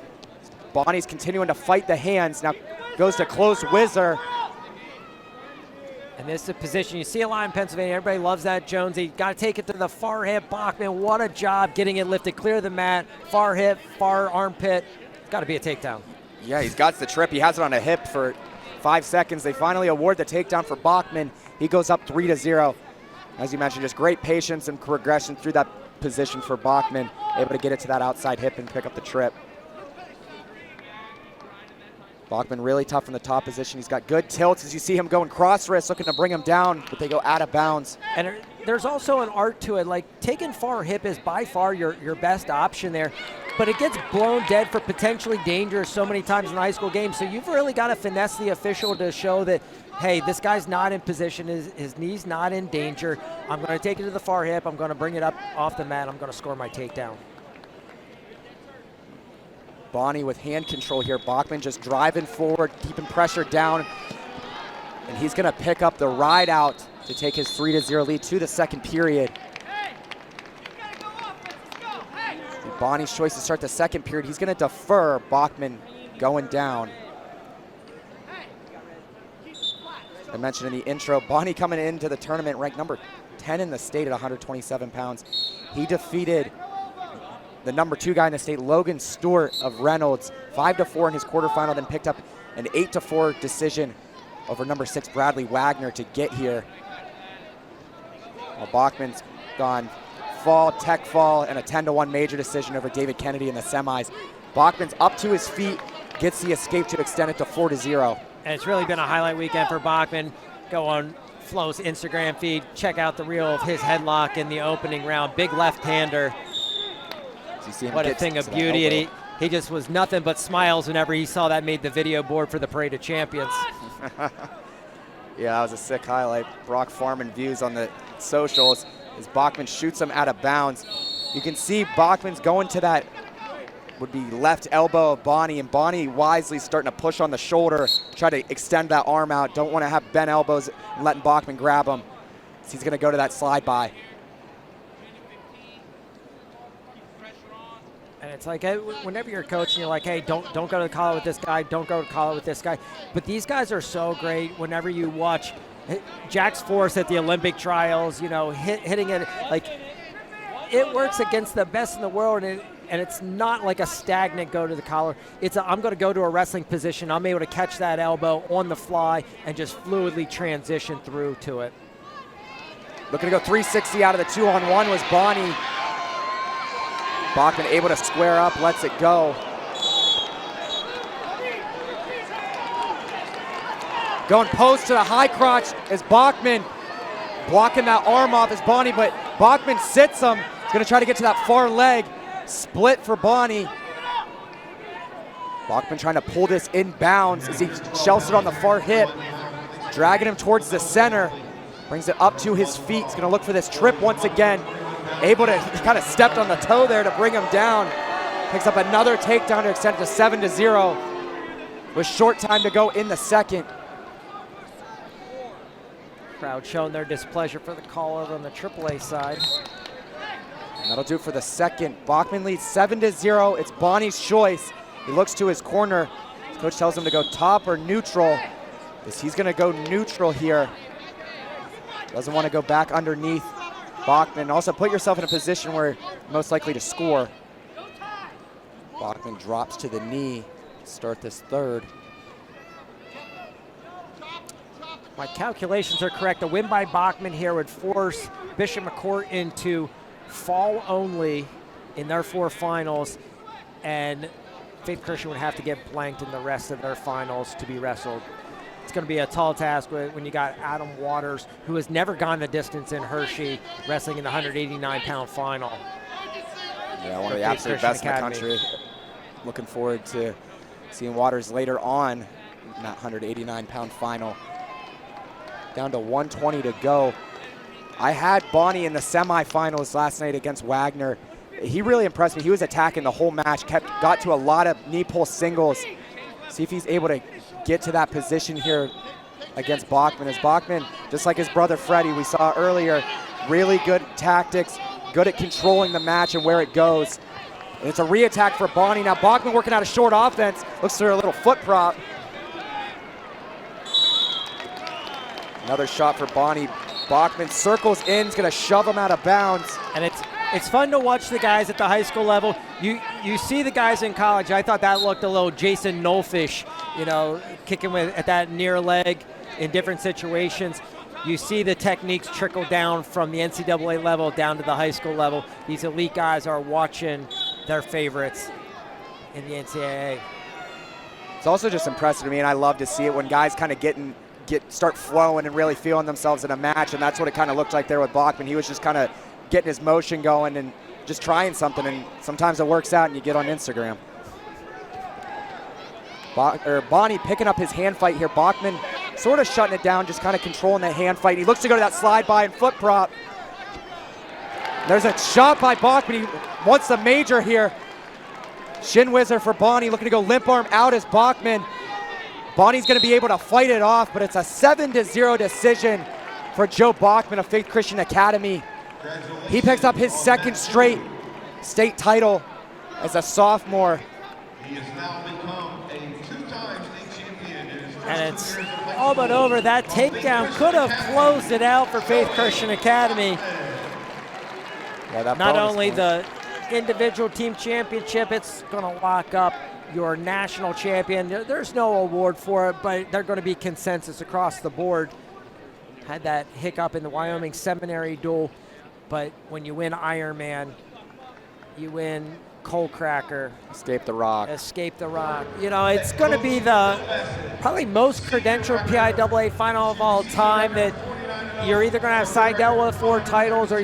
Bonney's continuing to fight the hands. Now goes to close whizzer. And this is a position you see a lot in Pennsylvania. Everybody loves that, Jonesy. Got to take it to the far hip. Bachman, what a job getting it lifted, clear the mat, far hip, far armpit. Got to be a takedown. Yeah, he's got the trip. He has it on a hip for 5 seconds. They finally award the takedown for Bachman. He goes up 3-0. As you mentioned, just great patience and progression through that position for Bachman, able to get it to that outside hip and pick up the trip. Bachman really tough in the top position. He's got good tilts as you see him going cross wrist, looking to bring him down, but they go out of bounds. And there's also an art to it. Like taking far hip is by far your best option there, but it gets blown dead for potentially dangerous so many times in the high school game. So you've really got to finesse the official to show that, hey, this guy's not in position, his knee's not in danger. I'm going to take it to the far hip. I'm going to bring it up off the mat. I'm going to score my takedown. Bonney with hand control here. Bachman just driving forward, keeping pressure down. And he's gonna pick up the ride out to take his 3-0 lead to the second period. Bonney's choice to start the second period. He's gonna defer. Bachman going down. As I mentioned in the intro, Bonney coming into the tournament ranked number 10 in the state at 127 pounds. He defeated the number 2 guy in the state, Logan Stewart of Reynolds, 5-4 in his quarterfinal, then picked up an 8-4 decision over number 6 Bradley Wagner to get here. Well, Bachman's gone fall, tech fall, and a 10-1 major decision over David Kennedy in the semis. Bachman's up to his feet, gets the escape to extend it to 4-0. And it's really been a highlight weekend for Bachman, going Flo's Instagram feed, check out the reel of his headlock in the opening round. Big left-hander. What a thing of beauty. And he just was nothing but smiles whenever he saw that made the video board for the Parade of Champions. Yeah, that was a sick highlight. Brock Farman views on the socials as Bachman shoots him out of bounds. You can see Bachman's going to that would be left elbow of Bonnie, and Bonnie wisely starting to push on the shoulder, try to extend that arm out. Don't want to have bent elbows and letting Bachman grab him. So he's going to go to that slide by. And it's like, whenever you're coaching, you're like, hey, don't go to the collar with this guy, don't go to the collar with this guy. But these guys are so great. Whenever you watch Jax Force at the Olympic trials, you know, hitting it, like, it works against the best in the world, and it's not like a stagnant go to the collar. It's I'm going to go to a wrestling position. I'm able to catch that elbow on the fly and just fluidly transition through to it. Looking to go 360 out of the 2-on-1 was Bonnie. Bachman able to square up, lets it go. Going post to the high crotch is Bachman blocking that arm off as Bonnie, but Bachman sits him. He's going to try to get to that far leg. Split for Bonnie. Bachman trying to pull this inbounds as he shells it on the far hip. Dragging him towards the center. Brings it up to his feet. He's going to look for this trip once again. Able to, he kind of stepped on the toe there to bring him down. Picks up another takedown to extend it to 7-0. With short time to go in the second. Crowd showing their displeasure for the call over on the AAA side. And that'll do it for the second. Bachman leads 7-0. It's Bonnie's choice. He looks to his corner. His coach tells him to go top or neutral. He's going to go neutral here. Doesn't want to go back underneath Bachman. Also put yourself in a position where you're most likely to score. Bachman drops to the knee to start this third. My calculations are correct. The win by Bachman here would force Bishop McCourt into fall only in their 4 finals, and Faith Christian would have to get blanked in the rest of their finals to be wrestled. It's going to be a tall task when you got Adam Waters, who has never gone the distance in Hershey, wrestling in the 189-pound final. Yeah, one of the absolute best in the country. Looking forward to seeing Waters later on in that 189-pound final. Down to 120 to go. I had Bonnie in the semifinals last night against Wagner. He really impressed me. He was attacking the whole match, got to a lot of knee pull singles. See if he's able to get to that position here against Bachman. As Bachman, just like his brother Freddie, we saw earlier, really good tactics, good at controlling the match and where it goes. And it's a re-attack for Bonnie. Now Bachman working out a short offense, looks for a little foot prop. Another shot for Bonnie. Bachman circles in, is going to shove him out of bounds. And it's fun to watch the guys at the high school level. You see the guys in college. I thought that looked a little Jason Nolfish, you know, kicking at that near leg in different situations. You see the techniques trickle down from the NCAA level down to the high school level. These elite guys are watching their favorites in the NCAA. It's also just impressive to me, and I love to see it when guys kind of start flowing and really feeling themselves in a match, and that's what it kind of looked like there with Bachman. He was just kind of getting his motion going and just trying something, and sometimes it works out and you get on Instagram. Bonnie picking up his hand fight here. Bachman sort of shutting it down, just kind of controlling that hand fight. He looks to go to that slide by and foot prop. There's a shot by Bachman. He wants the major here. Shin whizzer for Bonnie, looking to go limp arm out as Bachman. Bonnie's going to be able to fight it off, but it's a 7-0 decision for Joe Bachman of Faith Christian Academy. He picks up his second straight state title as a sophomore. He has now become a 2-time state champion. And it's all but over. That takedown could have closed it out for Faith Christian Academy. Yeah, not only the individual team championship, it's going to lock up your national champion. There's no award for it, but they're going to be consensus across the board. Had that hiccup in the Wyoming Seminary duel, but when you win Ironman, you win Coal Cracker. Escape the Rock. Escape the Rock. You know, it's going to be the probably most credentialed PIAA final of all time that you're either going to have Seidel with 4 titles, or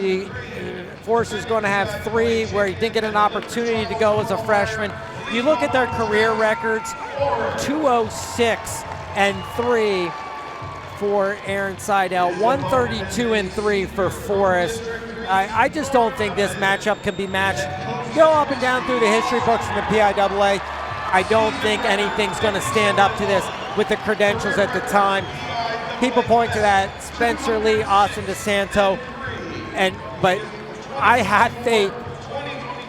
Forrest is going to have 3 where he didn't get an opportunity to go as a freshman. You look at their career records, 206-3 for Aaron Seidel, 132-3 for Forrest. I just don't think this matchup can be matched. Go up and down through the history books in the PIAA. I don't think anything's going to stand up to this with the credentials at the time. People point to that Spencer Lee, Austin DeSanto, but I had faith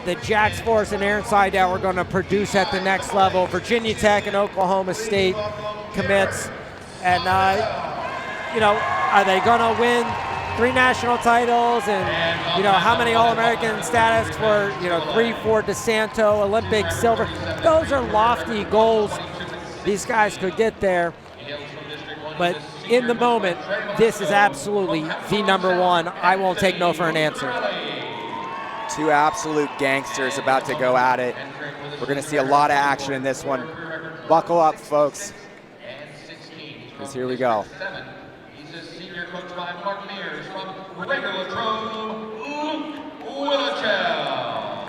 that Jax Forrest and Aaron Seidel were going to produce at the next level. Virginia Tech and Oklahoma State commits, and are they going to win 3 national titles, and how many All-American status for 3 for DeSanto, Olympic silver? Those are lofty goals. These guys could get there, but in the moment, this is absolutely the number 1. I won't take no for an answer. 2 absolute gangsters about to go at it. We're going to see a lot of action in this one. Buckle up, folks, because here we go. He's a senior coach by Mark Mears from Regulatron, Willichel.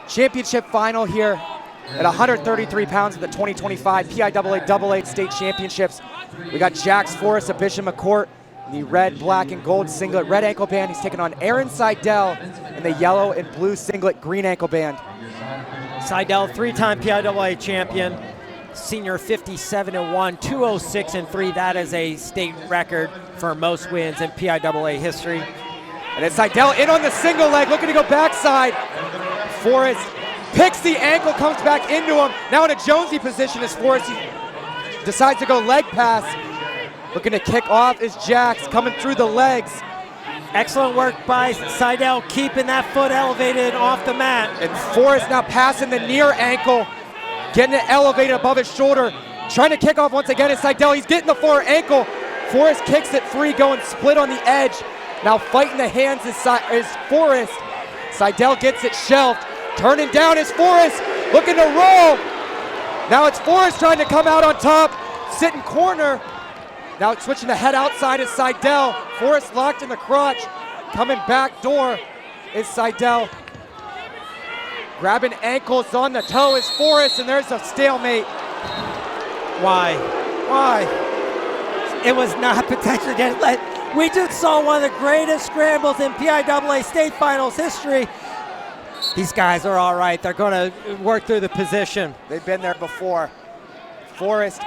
Championship final here at 133 pounds of the 2025 PIAA State Championships. We got Jax Forrest of Bishop McCourt in the red, black, and gold singlet, red ankle band. He's taking on Aaron Seidel in the yellow and blue singlet, green ankle band. Seidel, 3-time PIAA champion, senior 57-1, 206-3. That is a state record for most wins in PIAA history. And it's Seidel in on the single leg, looking to go backside. Forrest picks the ankle, comes back into him. Now in a Jonesy position as Forrest decides to go leg pass. Looking to kick off is Jax, coming through the legs. Excellent work by Seidel, keeping that foot elevated off the mat. And Forrest now passing the near ankle, getting it elevated above his shoulder. Trying to kick off once again is Seidel. He's getting the fore ankle. Forrest kicks it free, going split on the edge. Now fighting the hands is Forrest. Seidel gets it shelved. Turning down is Forrest, looking to roll. Now it's Forrest trying to come out on top, sitting corner. Now it's switching the head outside is Seidel. Forrest locked in the crotch. Coming back door is Seidel. Grabbing ankles on the toe is Forrest, and there's a stalemate. Why? It was not potentially getting let. We just saw one of the greatest scrambles in PIAA state finals history. These guys are all right. They're going to work through the position. They've been there before. Forrest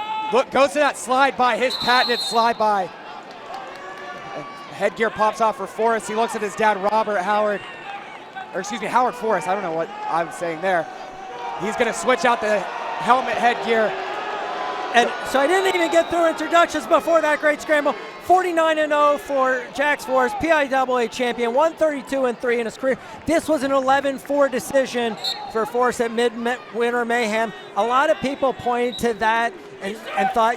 goes to that slide by, his patented slide by. Headgear pops off for Forrest. He looks at his dad, Howard Forrest. I don't know what I'm saying there. He's going to switch out the helmet headgear. And so I didn't even get through introductions before that great scramble. 49-0 for Jax Forrest, PIAA champion, 132-3 in his career. This was an 11-4 decision for Forrest at Midwinter Mayhem. A lot of people pointed to that and thought,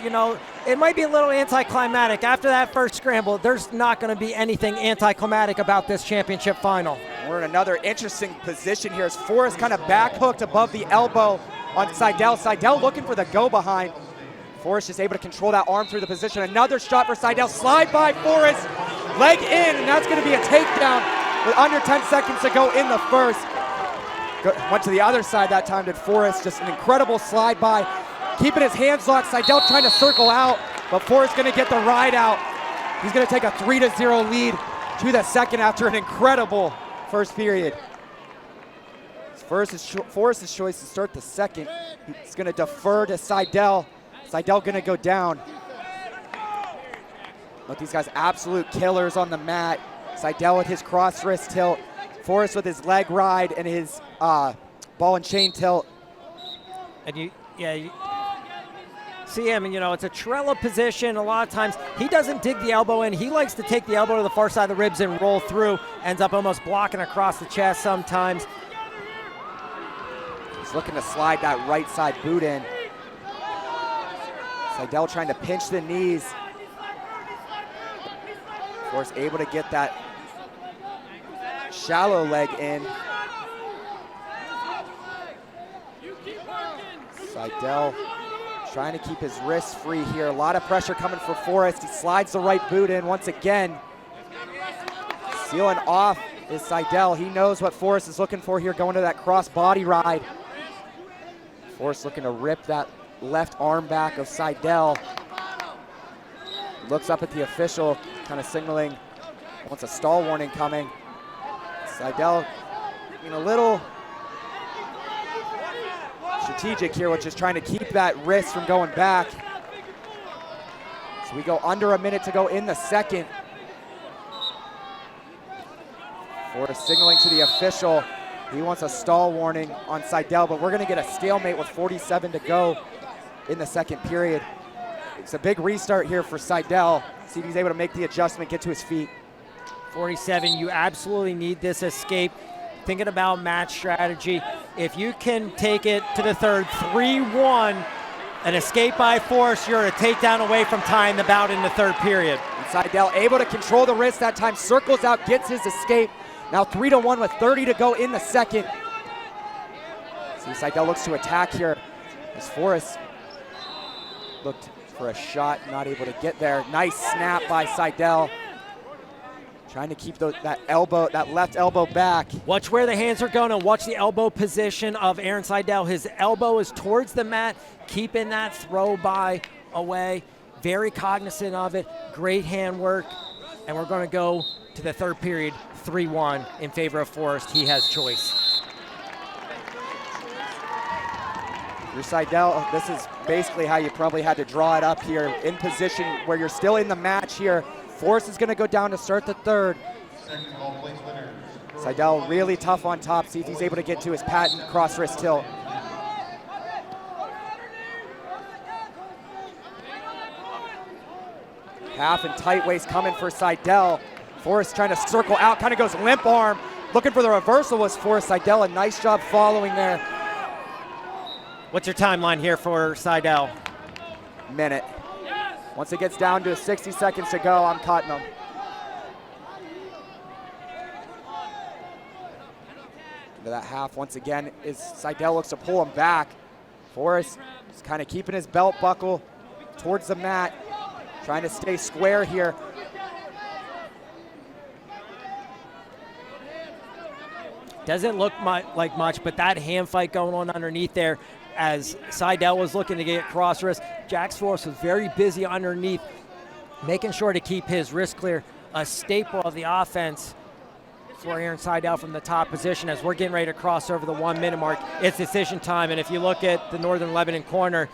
it might be a little anticlimactic. After that first scramble, there's not going to be anything anticlimactic about this championship final. We're in another interesting position here as Forrest kind of back hooked above the elbow on Seidel. Seidel looking for the go behind. Forrest just able to control that arm through the position. Another shot for Seidel. Slide by Forrest. Leg in, and that's going to be a takedown with under 10 seconds to go in the first. Went to the other side that time, did Forrest. Just an incredible slide by. Keeping his hands locked. Seidel trying to circle out, but Forrest going to get the ride out. He's going to take a 3-0 lead to the second after an incredible first period. Forrest's choice to start the second. He's going to defer to Seidel. Seidel gonna go down. Look, these guys absolute killers on the mat. Seidel with his cross wrist tilt. Forrest with his leg ride and his ball and chain tilt. And you see him, and it's a Trello position. A lot of times he doesn't dig the elbow in. He likes to take the elbow to the far side of the ribs and roll through. Ends up almost blocking across the chest sometimes. He's looking to slide that right side boot in. Seidel trying to pinch the knees. Forrest able to get that shallow leg in. Seidel trying to keep his wrists free here. A lot of pressure coming for Forrest. He slides the right boot in once again. Sealing off is Seidel. He knows what Forrest is looking for here, going to that cross body ride. Forrest looking to rip that left arm back of Seidel. Looks up at the official, kind of signaling, wants a stall warning coming. Seidel being a little strategic here, which is trying to keep that wrist from going back. So we go under a minute to go in the second. Forrest signaling to the official. He wants a stall warning on Seidel, but we're gonna get a stalemate with 47 to go in the second period. It's a big restart here for Seidel. See if he's able to make the adjustment, get to his feet. 47, you absolutely need this escape. Thinking about match strategy, if you can take it to the third, 3-1, an escape by Forrest, you're a takedown away from tying the bout in the third period. And Seidel able to control the wrist that time, circles out, gets his escape. Now 3-1 with 30 to go in the second. See, Seidel looks to attack here as Forrest looked for a shot, not able to get there. Nice snap by Seidel. Trying to keep that elbow, that left elbow back. Watch where the hands are going and watch the elbow position of Aaron Seidel. His elbow is towards the mat, keeping that throw by away. Very cognizant of it, great hand work. And we're gonna go to the third period, 3-1 in favor of Forrest. He has choice. Your Seidel, this is basically how you probably had to draw it up here, in position where you're still in the match here. Forrest is gonna go down to start the third. Seidel really tough on top, see if he's able to get to his patent cross wrist tilt. Half and tight waist coming for Seidel. Forrest trying to circle out, kind of goes limp arm. Looking for the reversal was Forrest. Seidel, a nice job following there. What's your timeline here for Seidel? Minute. Once it gets down to 60 seconds to go, I'm cutting him. Into that half once again is Seidel looks to pull him back. Forrest is kind of keeping his belt buckle towards the mat, trying to stay square here. Doesn't look like much, but that hand fight going on underneath there as Seidel was looking to get cross wrist. Jax Forrest was very busy underneath, making sure to keep his wrist clear. A staple of the offense for Aaron Seidel from the top position as we're getting ready to cross over the 1 minute mark. It's decision time, and if you look at the Northern Lebanon corner,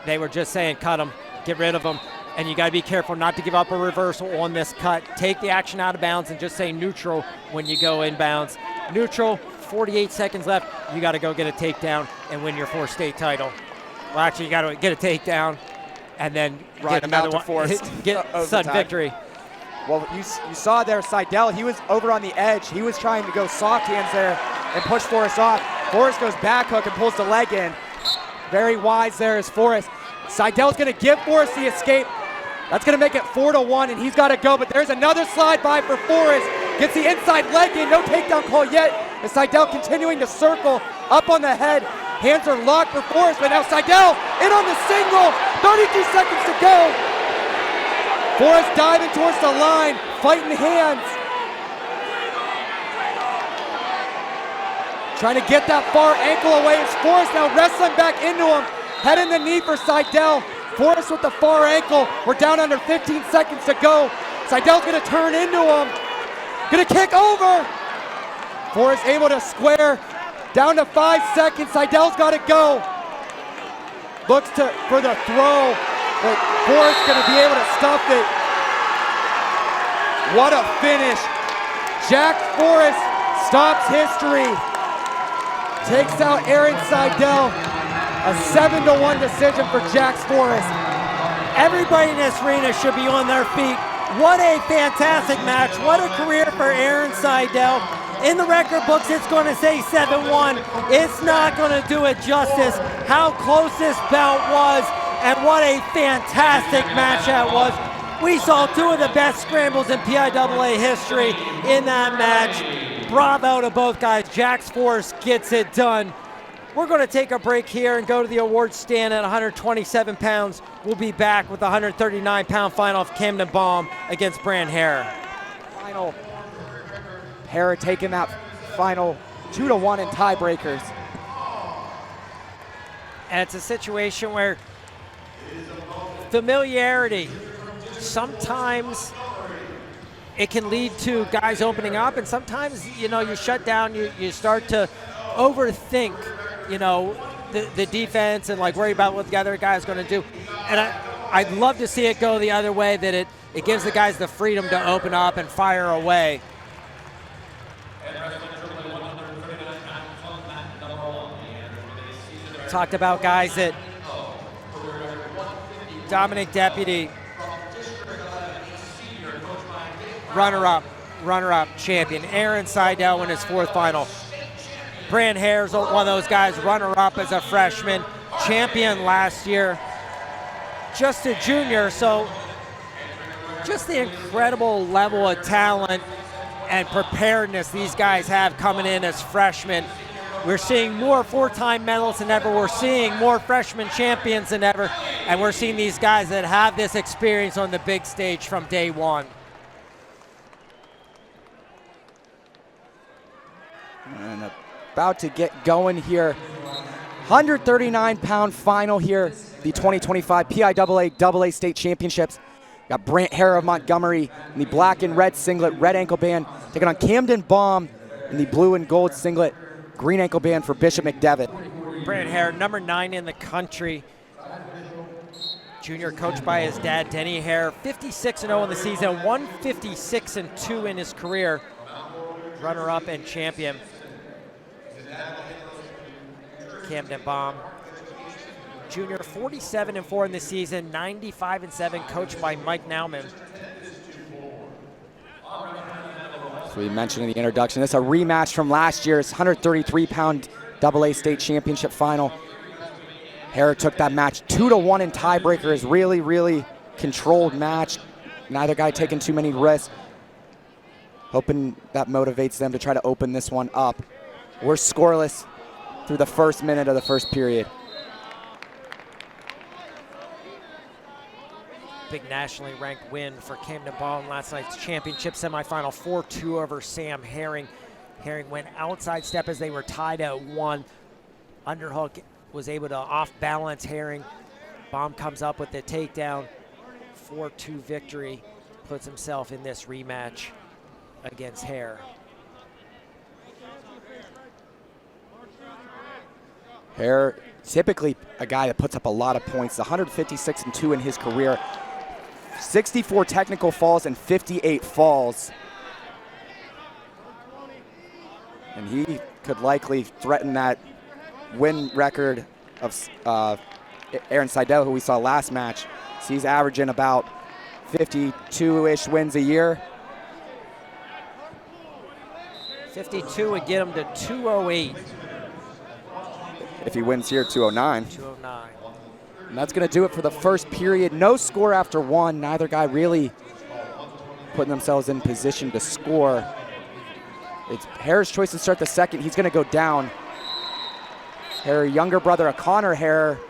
they were just saying cut him, get rid of him. And you gotta be careful not to give up a reversal on this cut. Take the action out of bounds and just say neutral when you go inbounds. Neutral, 48 seconds left. You gotta go get a takedown and win your 4th state title. Well, actually, you gotta get a takedown and then get another one. Get sudden victory. Well, you saw there Seidel, he was over on the edge. He was trying to go soft hands there and push Forrest off. Forrest goes back hook and pulls the leg in. Very wise there is Forrest. Seidel's gonna give Forrest the escape. That's gonna make it 4-1, and he's gotta go, but there's another slide by for Forrest. Gets the inside leg in, no takedown call yet. As Seidel continuing to circle up on the head. Hands are locked for Forrest, but now Seidel in on the single. 32 seconds to go. Forrest diving towards the line, fighting hands. Trying to get that far ankle away. It's Forrest now wrestling back into him. Head in the knee for Seidel. Forrest with the far ankle. We're down under 15 seconds to go. Seidel's gonna turn into him. Gonna kick over. Forrest able to square. Down to 5 seconds. Seidel's gotta go. Looks for the throw, but Forrest gonna be able to stuff it. What a finish. Jax Forrest stops history. Takes out Aaron Seidel. A 7-1 decision for Jax Forrest. Everybody in this arena should be on their feet. What a fantastic match. What a career for Aaron Seidel. In the record books, it's going to say 7-1. It's not going to do it justice how close this bout was and what a fantastic match that was. We saw two of the best scrambles in PIAA history in that match. Bravo to both guys. Jax Forrest gets it done. We're going to take a break here and go to the awards stand at 127 pounds. We'll be back with the 139-pound final of Camden Baum against Brand Hare. Final. Hare taking that final 2-1 in tiebreakers. And it's a situation where familiarity, sometimes it can lead to guys opening up, and sometimes, you know, you shut down, you start to overthink, you know, the defense and like worry about what the other guy's going to do. And I'd love to see it go the other way, that it gives the guys the freedom to open up and fire away. Talked about guys that Dominic Deputy, runner-up champion. Aaron Seidel won his 4th final. Brand Hare's one of those guys, runner-up as a freshman, champion last year, just a junior. So just the incredible level of talent and preparedness these guys have coming in as freshmen. We're seeing more 4-time medalists than ever. We're seeing more freshman champions than ever. And we're seeing these guys that have this experience on the big stage from day one. And about to get going here. 139-pound final here, the 2025 PIAA AA State Championships. Got Brant Hare of Montgomery in the black and red singlet, red ankle band, taking on Camden Baum in the blue and gold singlet, green ankle band for Bishop McDevitt. Brant Hare, number 9 in the country. Junior coached by his dad, Denny Hare. 56-0 in the season, 156-2 in his career. Runner-up and champion. Camden Baum. Junior, 47-4 in the season, 95-7, coached by Mike Nauman. So we mentioned in the introduction, this is a rematch from last year's 133-pound AA State Championship final. Hare took that match 2-1 in tiebreakers. Really, really controlled match. Neither guy taking too many risks. Hoping that motivates them to try to open this one up. We're scoreless through the first minute of the first period. Big nationally ranked win for Camden Baum last night's championship semifinal, 4-2 over Sam Herring. Herring went outside step as they were tied at 1. Underhook was able to off-balance Herring. Baum comes up with the takedown. 4-2 victory, puts himself in this rematch against Hare. Hare, typically a guy that puts up a lot of points, 156-2 in his career. 64 technical falls and 58 falls. And he could likely threaten that win record of Aaron Seidel, who we saw last match. So he's averaging about 52-ish wins a year. 52 would get him to 208. If he wins here, 209. 209. And that's going to do it for the first period. No score after 1. Neither guy really putting themselves in position to score. It's Hare's choice to start the second. He's going to go down. Hare, younger brother of Connor Hare,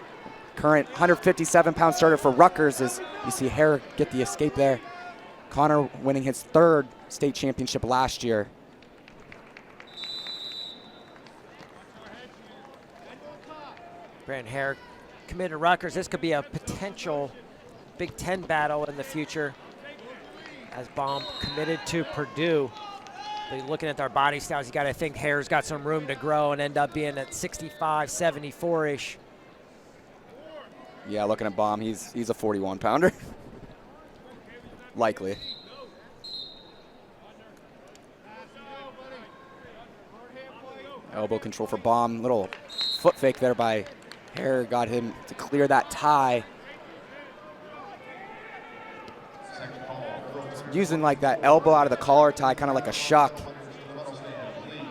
current 157-pound starter for Rutgers, as you see Hare get the escape there. Connor winning his 3rd state championship last year. Brant Hare committed to Rutgers. This could be a potential Big Ten battle in the future, as Baum committed to Purdue. But looking at their body styles, you got to think Hare's got some room to grow and end up being at 65, 74-ish. Yeah, looking at Baum, he's a 41-pounder. Likely. Elbow control for Baum. Little foot fake there by Hare, got him to clear that tie. Using like that elbow out of the collar tie, kind of like a shuck.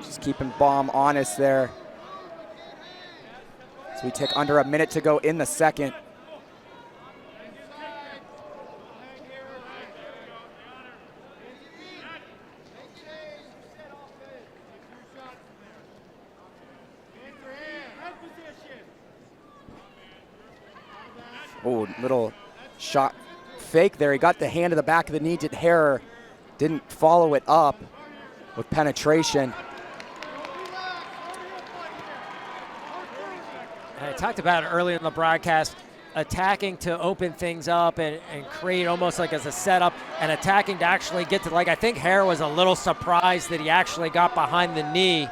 Just keeping Baum honest there. So we take under a minute to go in the second. Oh, little shot fake there. He got the hand to the back of the knee. Didn't follow it up with penetration. And I talked about it earlier in the broadcast, attacking to open things up and create almost like as a setup, and attacking to actually get to, like, I think Hare was a little surprised that he actually got behind the knee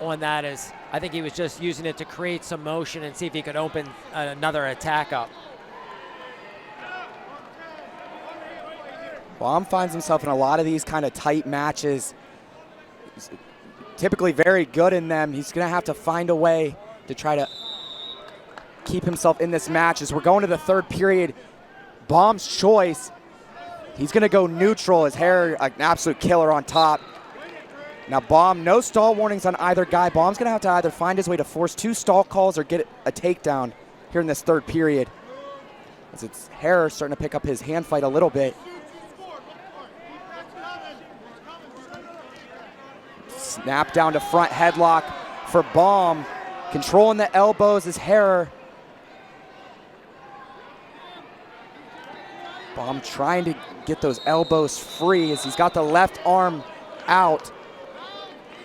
on that. As I think he was just using it to create some motion and see if he could open another attack up. Baum finds himself in a lot of these kind of tight matches. He's typically very good in them. He's going to have to find a way to try to keep himself in this match. As we're going to the third period, Baum's choice, he's going to go neutral as Hare, an absolute killer on top. Now Baum, no stall warnings on either guy. Baum's going to have to either find his way to force 2 stall calls or get a takedown here in this third period. As it's Hare starting to pick up his hand fight a little bit. Snap down to front headlock for Baum. Controlling the elbows is Hare. Baum trying to get those elbows free as he's got the left arm out.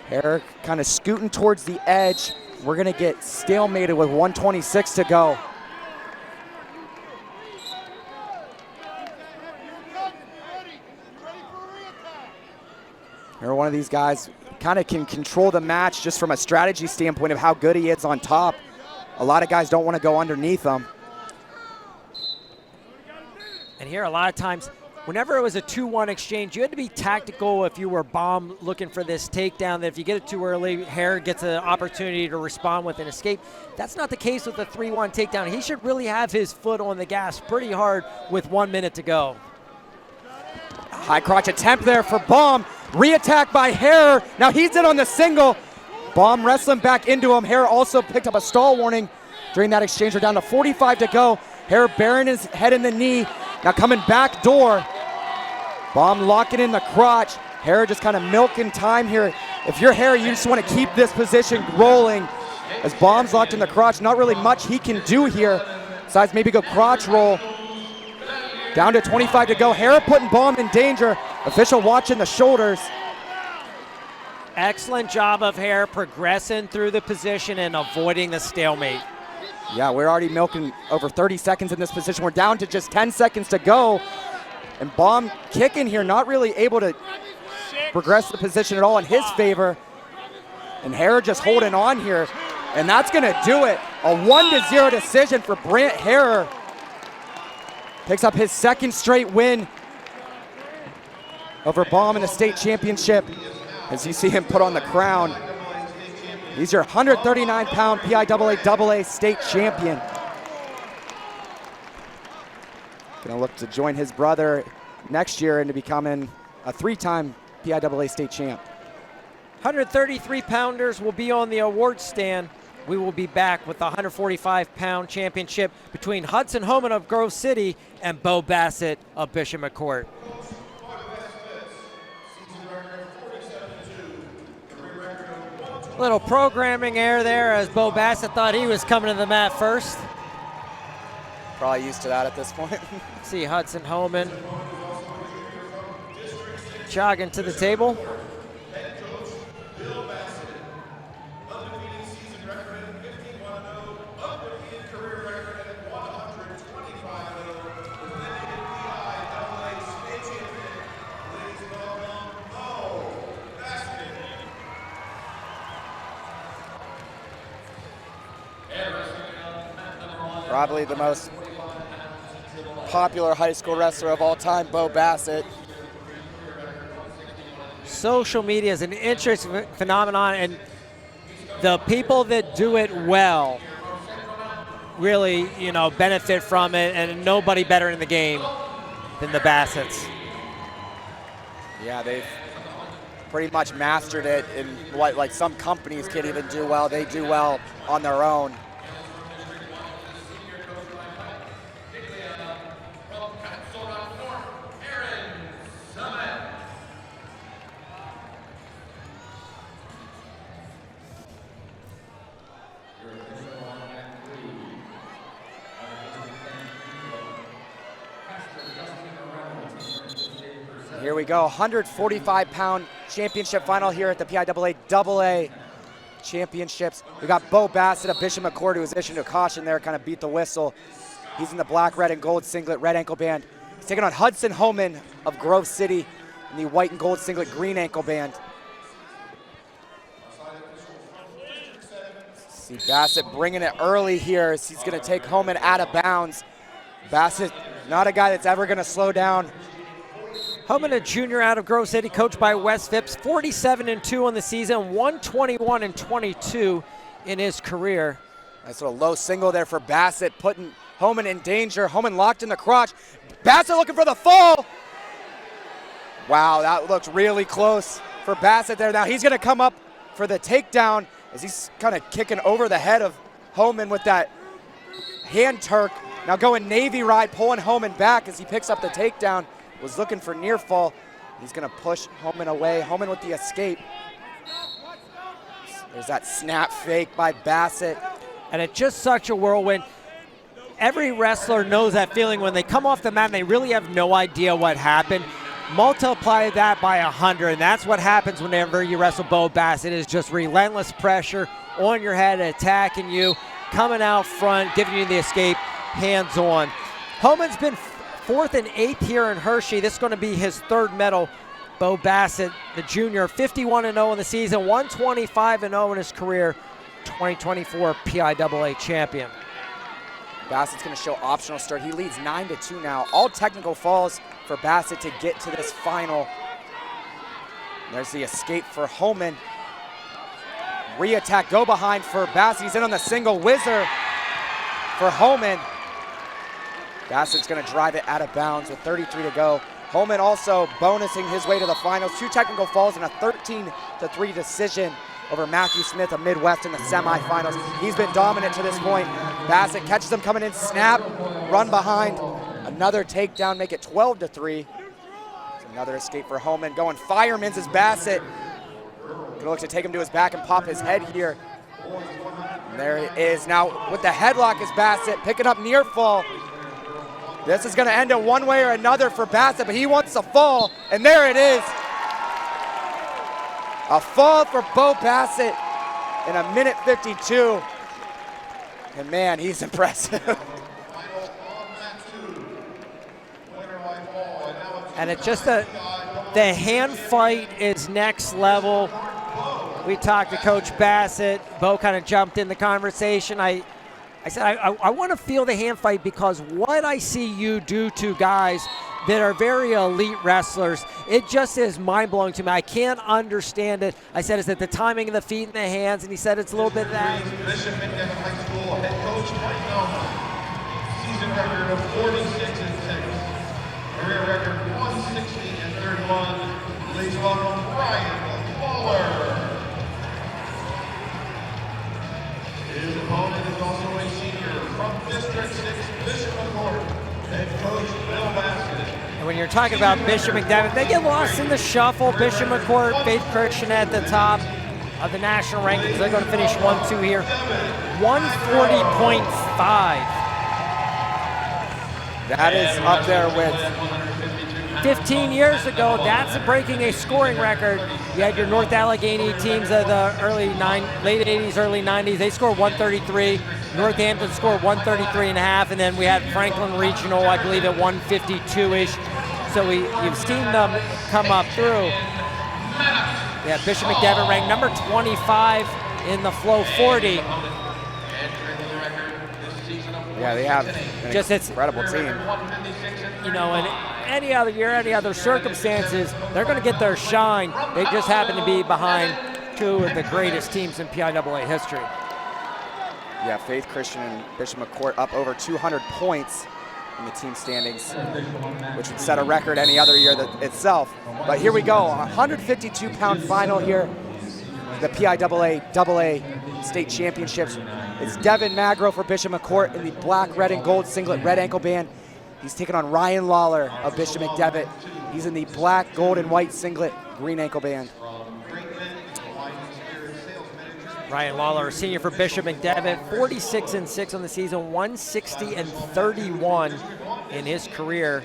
Hare kind of scooting towards the edge. We're going to get stalemated with 1:26 to go. Hare, one of these guys, kind of can control the match just from a strategy standpoint of how good he is on top. A lot of guys don't want to go underneath him. And here, a lot of times, whenever it was a 2-1 exchange, you had to be tactical if you were Baum looking for this takedown, that if you get it too early, Hare gets an opportunity to respond with an escape. That's not the case with the 3-1 takedown. He should really have his foot on the gas pretty hard with 1 minute to go. High crotch attempt there for Baum. Re-attack by Hare. Now he's in on the single. Baum wrestling back into him. Hare also picked up a stall warning during that exchange. We're down to 45 to go. Hare burying his head in the knee. Now coming back door. Baum locking in the crotch. Hare just kind of milking time here. If you're Hare, you just want to keep this position rolling. As Baum's locked in the crotch, not really much he can do here, besides maybe go crotch roll. Down to 25 to go. Hare putting Baum in danger. Official watching the shoulders. Excellent job of Hare progressing through the position and avoiding the stalemate. Yeah, we're already milking over 30 seconds in this position. We're down to just 10 seconds to go. And Baum kicking here, not really able to progress the position at all in his favor. And Hare just holding on here. And that's going to do it. A 1-0 decision for Brant Hare. Picks up his second straight win over Baum in the state championship. As you see him put on the crown. He's your 139-pound PIAA state champion. Gonna look to join his brother next year into becoming a 3-time PIAA state champ. 133-pounders will be on the award stand. We will be back with the 145-pound championship between Hudson Homan of Grove City and Bo Bassett of Bishop McCourt. Little programming error there as Bo Bassett thought he was coming to the mat first. Probably used to that at this point. See Hudson Homan jogging to the table. Probably the most popular high school wrestler of all time, Bo Bassett. Social media is an interesting phenomenon, and the people that do it well really, benefit from it, and nobody better in the game than the Bassetts. Yeah, they've pretty much mastered it in what like some companies can't even do well. They do well on their own. Here we go, 145-pound championship final here at the PIAA AA championships. We got Bo Bassett of Bishop McCord, who was issued a caution there, kind of beat the whistle. He's in the black, red, and gold singlet, red ankle band. He's taking on Hudson Homan of Grove City in the white and gold singlet, green ankle band. See Bassett bringing it early here as he's gonna take Homan out of bounds. Bassett, not a guy that's ever gonna slow down. Homan, a junior out of Grove City, coached by Wes Phipps, 47-2 on the season, 121-22 in his career. Nice little low single there for Bassett, putting Homan in danger. Homan locked in the crotch. Bassett looking for the fall. Wow, that looked really close for Bassett there. Now he's gonna come up for the takedown as he's kind of kicking over the head of Homan with that hand Turk. Now going Navy ride, pulling Homan back as he picks up the takedown. Was looking for near fall. He's gonna push Homan away. Homan with the escape. There's that snap fake by Bassett. And it's just such a whirlwind. Every wrestler knows that feeling when they come off the mat and they really have no idea what happened. Multiply that by 100, and that's what happens whenever you wrestle Bo Bassett. Is just relentless pressure on your head, attacking you, coming out front, giving you the escape, hands on. Homan's been 4th and 8th here in Hershey. This is going to be his 3rd medal. Bo Bassett, the junior, 51-0 in the season, 125-0 in his career, 2024 PIAA champion. Bassett's going to show optional start. He leads 9-2 now. All technical falls for Bassett to get to this final. There's the escape for Homan. Re-attack, go behind for Bassett. He's in on the single whizzer for Homan. Bassett's going to drive it out of bounds with 33 to go. Homan also bonusing his way to the finals. 2 technical falls and a 13-3 decision over Matthew Smith of Midwest in the semifinals. He's been dominant to this point. Bassett catches him coming in, snap, run behind. Another takedown, make it 12-3. Another escape for Homan. Going fireman's is Bassett. Gonna look to take him to his back and pop his head here. And there it is. Now with the headlock is Bassett, picking up near fall. This is gonna end it one way or another for Bassett, but he wants a fall, and there it is. A fall for Bo Bassett in 1:52. And man, he's impressive. And it's just the hand fight is next level. We talked to Coach Bassett. Bo kind of jumped in the conversation. I said, I want to feel the hand fight because what I see you do to guys that are very elite wrestlers, it just is mind-blowing to me. I can't understand it. I said, is it the timing of the feet and the hands? And he said it's a little bit of that. Bishop McDevitt High School head coach Mike Melvin. Season record of 46-6. Career record 160-31. Please welcome Ryan Lawler. His opponent is also a senior from District 6, Bishop McCord. Head coach Bill Bassett. And when you're talking about Bishop McDevitt, they get lost in the shuffle. Bishop McCord, Faith Christian at the top of the national rankings. They're going to finish 1-2 here. 140.5. That is up there with 15 years ago, that's breaking a scoring record. You had your North Allegheny teams of the late 80s, early 90s. They scored 133. Northampton scored 133.5, and then we had Franklin Regional, I believe, at 152-ish. So you've seen them come up through. Yeah, Bishop McDevitt ranked number 25 in the Flow 40. Yeah, they have an incredible team. You know, in any other year, any other circumstances, they're going to get their shine. They just happen to be behind 2 of the greatest teams in PIAA history. Yeah, Faith Christian and Bishop McCord up over 200 points in the team standings, which would set a record any other year itself. But here we go, 152-pound final here, the PIAA AA state championships. It's Devin Magro for Bishop McCord in the black, red, and gold singlet, red ankle band. He's taking on Ryan Lawler of Bishop McDevitt. He's in the black, gold, and white singlet, green ankle band. Ryan Lawler, senior for Bishop McDevitt, 46-6 on the season, 160-31 in his career.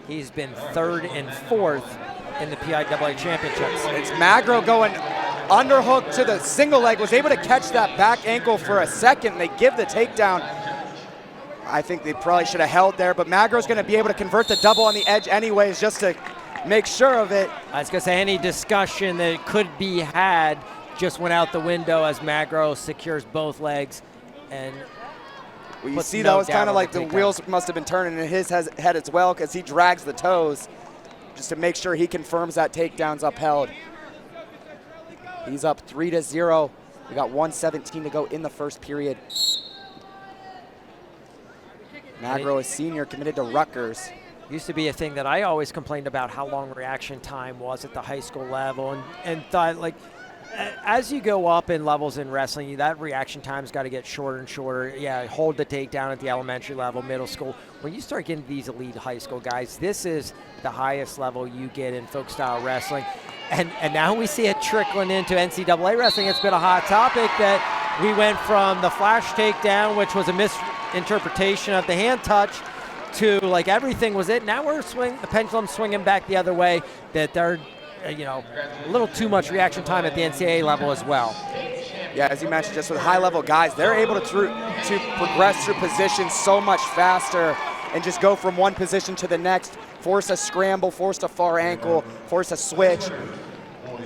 He's been 3rd and 4th in the PIAA championships. It's Magro going underhook to the single leg, was able to catch that back ankle for a second. They give the takedown. I think they probably should have held there, but Magro's going to be able to convert the double on the edge anyways, just to make sure of it. I was going to say any discussion that could be had just went out the window as Magro secures both legs. And well, you see, that was kind of like the wheels must have been turning in his head as well, because he drags the toes just to make sure he confirms that takedown's upheld. He's up 3-0. We got 1:17 to go in the first period. Magro is senior, committed to Rutgers. Used to be a thing that I always complained about, how long reaction time was at the high school level, and thought, like, as you go up in levels in wrestling, that reaction time's got to get shorter and shorter. Yeah, hold the takedown at the elementary level, middle school. When you start getting these elite high school guys, this is the highest level you get in folk style wrestling. And now we see it trickling into NCAA wrestling. It's been a hot topic that we went from the flash takedown, which was a misinterpretation of the hand touch, to like everything was it. Now we're the pendulum swinging back the other way, that they're, you know, a little too much reaction time at the NCAA level as well. Yeah, as you mentioned, just with high-level guys, they're able to progress through positions so much faster and just go from one position to the next, force a scramble, force a far ankle, force a switch.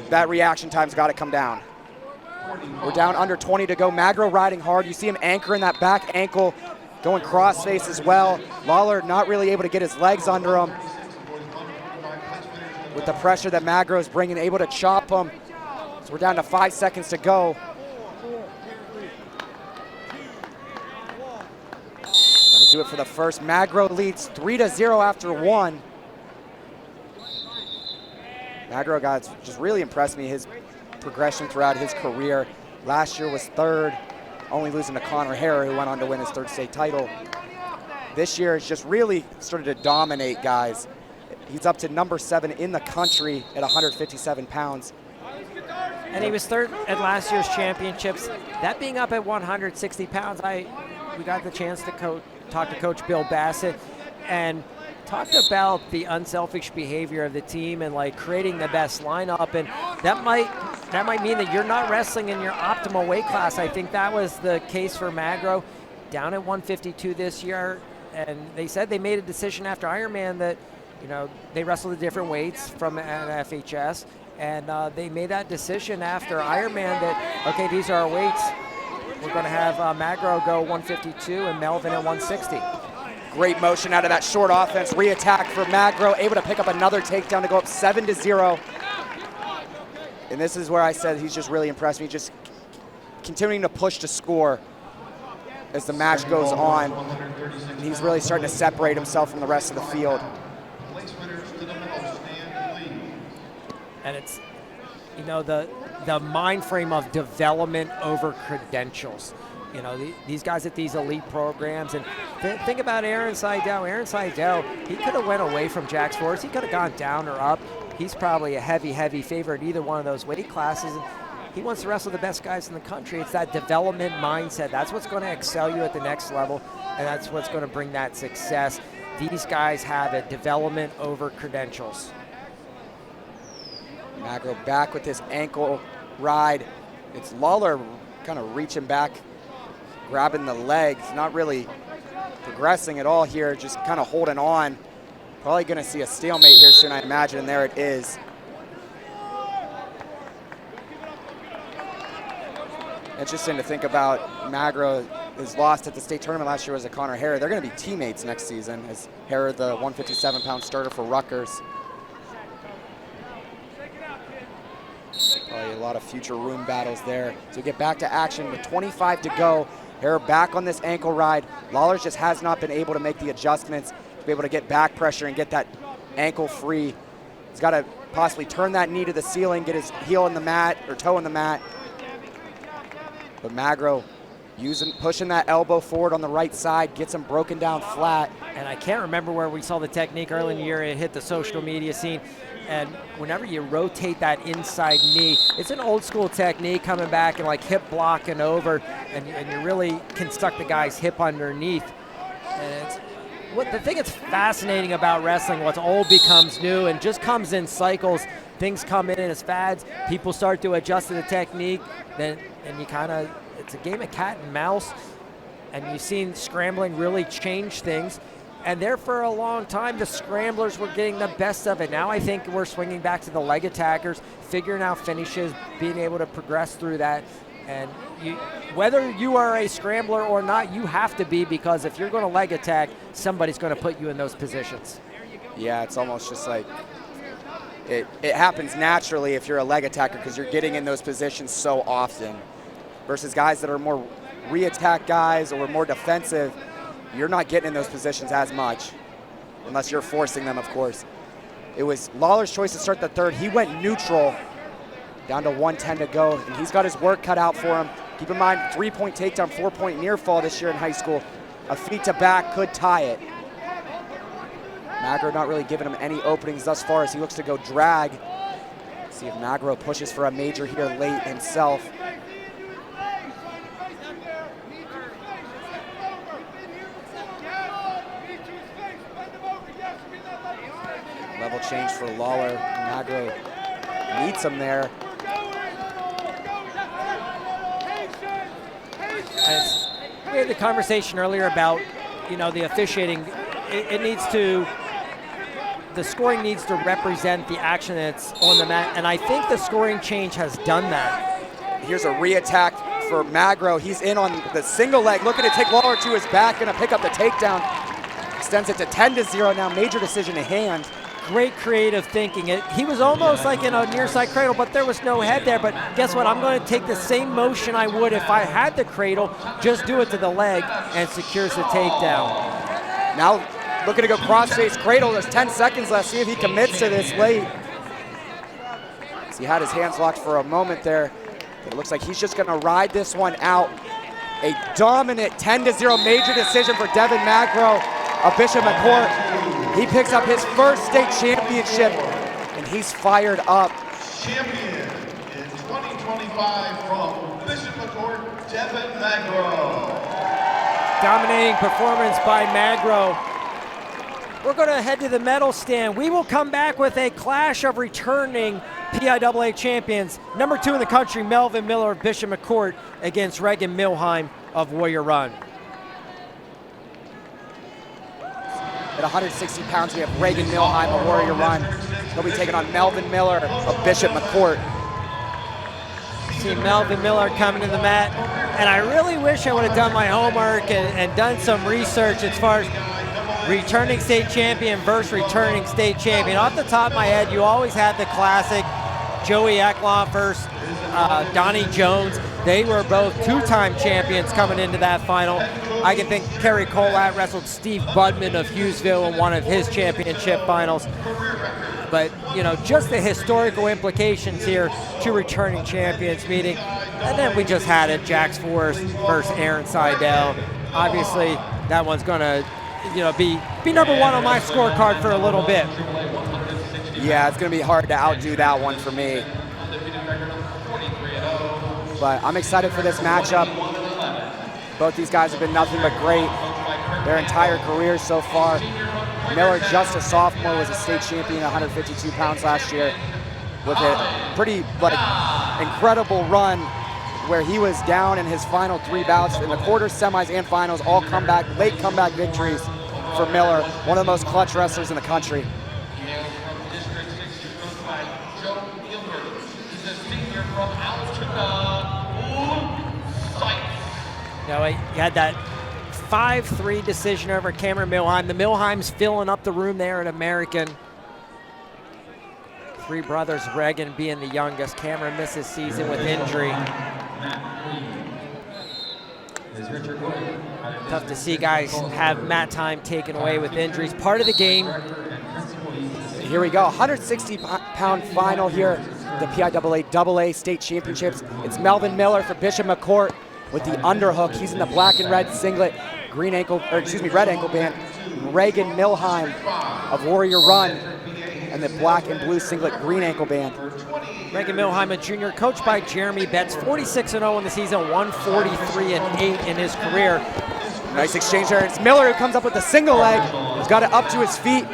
That reaction time's got to come down. We're down under 20 to go. Magro riding hard. You see him anchoring that back ankle, going crossface as well. Lawler not really able to get his legs under him. With the pressure that Magro is bringing, able to chop him. So we're down to 5 seconds to go. That'll do it for the first. Magro leads 3-0 after one. Magro, guys, just really impressed me, his progression throughout his career. Last year was third, only losing to Connor Harrer, who went on to win his third state title. This year has just really started to dominate guys. He's up to number 7 in the country at 157 pounds. And he was third at last year's championships. That being up at 160 pounds, we got the chance to talk to Coach Bill Bassett and talked about the unselfish behavior of the team and like creating the best lineup, and that might mean that you're not wrestling in your optimal weight class. I think that was the case for Magro, down at 152 this year, and they said they made a decision after Ironman that, you know, they wrestled at different weights from an FHS, and they made that decision after Ironman that, okay, these are our weights. We're going to have Magro go 152 and Melvin at 160. Great motion out of that short offense. Re-attack for Magro, able to pick up another takedown to go up 7-0. And this is where I said he's just really impressed me, just continuing to push to score as the match goes on. And he's really starting to separate himself from the rest of the field. And it's, you know, the mind frame of development over credentials. You know, these guys at these elite programs, and think about Aaron Seidel. Aaron Seidel, he could have went away from Jack's Force. He could have gone down or up. He's probably a heavy favorite in either one of those weight classes. And he wants to wrestle the best guys in the country. It's that development mindset. That's what's going to excel you at the next level, and that's what's going to bring that success. These guys have it, development over credentials. Magro back with this ankle ride. It's Lawler kind of reaching back, grabbing the legs, not really progressing at all here, just kind of holding on. Probably going to see a stalemate here soon, I imagine, and there it is. Interesting to think about. Magro is lost at the state tournament last year was a Connor Harrer. They're going to be teammates next season, as Harrer, the 157-pound starter for Rutgers. Probably a lot of future room battles there. So we get back to action with 25 to go. Harrer back on this ankle ride. Lawler just has not been able to make the adjustments to be able to get back pressure and get that ankle free. He's got to possibly turn that knee to the ceiling, get his heel in the mat or toe in the mat. But Magro pushing that elbow forward on the right side, gets him broken down flat. And I can't remember where we saw the technique early in the year. It hit the social media scene. And whenever you rotate that inside knee, it's an old school technique, coming back and like hip blocking over, and you really can stuck the guy's hip underneath. And it's what the thing that's fascinating about wrestling, what's old becomes new and just comes in cycles. Things come in as fads. People start to adjust to the technique, and you kind of, it's a game of cat and mouse. And you've seen scrambling really change things. And there for a long time, the scramblers were getting the best of it. Now I think we're swinging back to the leg attackers, figuring out finishes, being able to progress through that. And whether you are a scrambler or not, you have to be, because if you're going to leg attack, somebody's going to put you in those positions. Yeah, it's almost just like it happens naturally if you're a leg attacker, because you're getting in those positions so often. Versus guys that are more re-attack guys or more defensive, you're not getting in those positions as much, unless you're forcing them, of course. It was Lawler's choice to start the third. He went neutral, down to 110 to go, and he's got his work cut out for him. Keep in mind, 3-point takedown, 4-point near fall this year in high school. A feet to back could tie it. Magro not really giving him any openings thus far as he looks to go drag. See if Magro pushes for a major here late himself. Level change for Lawler. Magro needs him there. As we had the conversation earlier about, the officiating, the scoring needs to represent the action that's on the mat, and I think the scoring change has done that. Here's a re-attack for Magro. He's in on the single leg, looking to take Lawler to his back, gonna pick up the takedown. Extends it to 10-0 now, major decision in hand. Great creative thinking. He was almost like in a near side cradle, but there was no head there. But guess what? I'm going to take the same motion I would if I had the cradle, just do it to the leg, and secures the takedown. Now looking to go cross-face cradle. There's 10 seconds left. See if he commits to this late. So he had his hands locked for a moment there. It looks like he's just going to ride this one out. A dominant 10-0 major decision for Devin Magro of Bishop McCourt. He picks up his first state championship, and he's fired up. Champion in 2025 from Bishop McCourt, Devin Magro. Dominating performance by Magro. We're going to head to the medal stand. We will come back with a clash of returning PIAA champions. Number 2 in the country, Melvin Miller of Bishop McCourt against Reagan Milheim of Warrior Run. At 160 pounds, we have Reagan Milheim of Warrior Run. He'll be taking on Melvin Miller of Bishop McCourt. See Melvin Miller coming to the mat. And I really wish I would have done my homework and done some research as far as returning state champion versus returning state champion. Off the top of my head, you always had the classic Joey Ekloff versus Donnie Jones. They were both 2-time champions coming into that final. I can think Kerry Colat wrestled Steve Budman of Hughesville in one of his championship finals. But, just the historical implications here, 2 returning champions meeting. And then we just had it, Jax Forrest versus Aaron Seidel. Obviously, that one's going to, be number 1 on my scorecard for a little bit. Yeah, it's going to be hard to outdo that one for me. But I'm excited for this matchup. Both these guys have been nothing but great their entire careers so far. Miller, just a sophomore, was a state champion at 152 pounds last year with a pretty incredible run where he was down in his final 3 bouts in the quarters, semis, and finals, all late comeback victories for Miller, one of the most clutch wrestlers in the country. He had that 5-3 decision over Cameron Milheim. The Milheims filling up the room there at American. 3 brothers, Reagan being the youngest. Cameron misses season with injury. Tough to see guys have mat time taken away with injuries. Part of the game. Here we go, 160-pound final here, the PIAA AA state championships. It's Melvin Miller for Bishop McCourt with the underhook. He's in the black and red singlet, red ankle band. Reagan Milheim of Warrior Run and the black and blue singlet, green ankle band. Reagan Milheim, a junior, coached by Jeremy Betts, 46-0 in the season, 143-8 in his career. Nice exchange there. It's Miller who comes up with the single leg. He's got it up to his feet.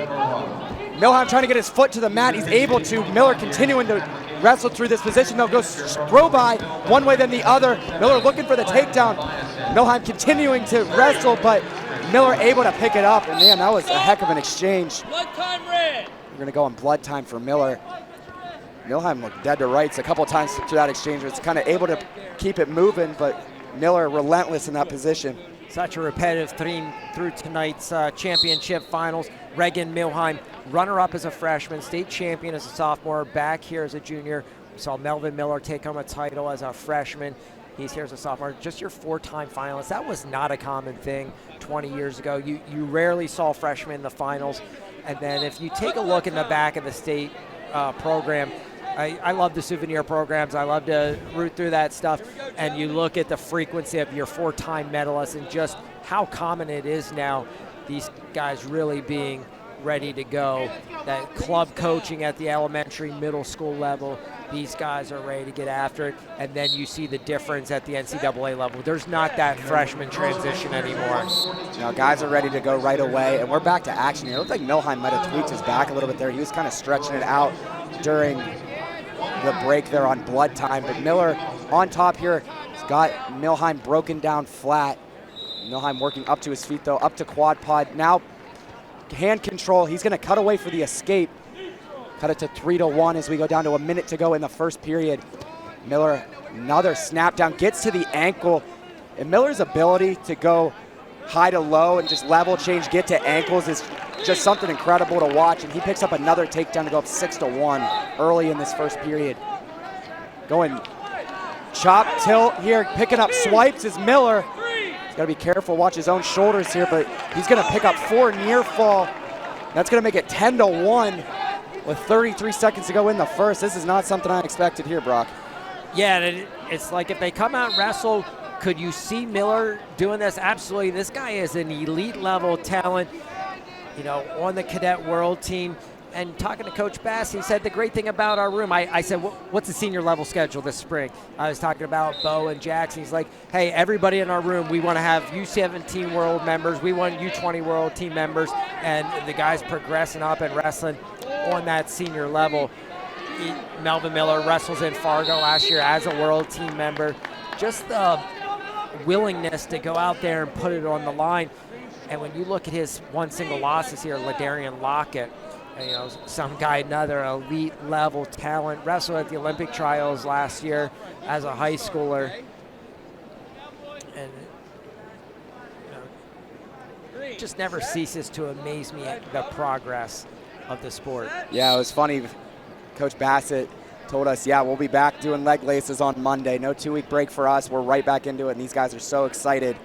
Milheim trying to get his foot to the mat. He's able to. Miller continuing to wrestle through this position. They'll go throw by one way then the other. Miller looking for the takedown. Milheim continuing to wrestle, but Miller able to pick it up. And man, that was a heck of an exchange. Blood time red. We're going to go on blood time for Miller. Milheim looked dead to rights a couple of times through that exchange. Was kind of able to keep it moving, but Miller relentless in that position. Such a repetitive theme through tonight's championship finals. Regan Milheim, runner-up as a freshman, state champion as a sophomore, back here as a junior. We saw Melvin Miller take home a title as a freshman. He's here as a sophomore. Just your 4-time finalist. That was not a common thing 20 years ago. You rarely saw freshmen in the finals. And then if you take a look in the back of the state program, I love the souvenir programs. I love to root through that stuff. And you look at the frequency of your 4-time medalists and just how common it is now, these guys really being ready to go. That club coaching at the elementary, middle school level, these guys are ready to get after it. And then you see the difference at the NCAA level. There's not that freshman transition anymore. Now guys are ready to go right away, and we're back to action here. It looked like Milheim might have tweaked his back a little bit there. He was kind of stretching it out during the break there on blood time, but Miller on top here. He's got Milheim broken down flat. Milheim working up to his feet though, up to quad pod. Now hand control, he's gonna cut away for the escape. Cut it to 3-1 as we go down to a minute to go in the first period. Miller, another snap down, gets to the ankle. And Miller's ability to go high to low and just level change, get to ankles is just something incredible to watch. And he picks up another takedown to go up 6-1 early in this first period. Going chop, tilt here, picking up swipes is Miller. He's got to be careful, watch his own shoulders here, but he's going to pick up 4 near fall. That's going to make it 10-1 with 33 seconds to go in the first. This is not something I expected here, Brock. Yeah, it's like if they come out and wrestle, could you see Miller doing this? Absolutely. This guy is an elite level talent, you know, on the cadet world team. And talking to Coach Bass, he said the great thing about our room, I said, what's the senior level schedule this spring? I was talking about Bo and Jackson. He's like, hey, everybody in our room, we want to have U17 world members. We want U20 world team members. And the guys progressing up and wrestling on that senior level. Melvin Miller wrestles in Fargo last year as a world team member. Just the willingness to go out there and put it on the line. And when you look at his one single losses here, Ladarian Lockett, you know, some guy, another elite level talent, wrestled at the Olympic trials last year as a high schooler. And you know, it just never ceases to amaze me at the progress of the sport. Yeah, it was funny. Coach Bassett told us, yeah, we'll be back doing leg laces on Monday. No 2-week break for us. We're right back into it, and these guys are so excited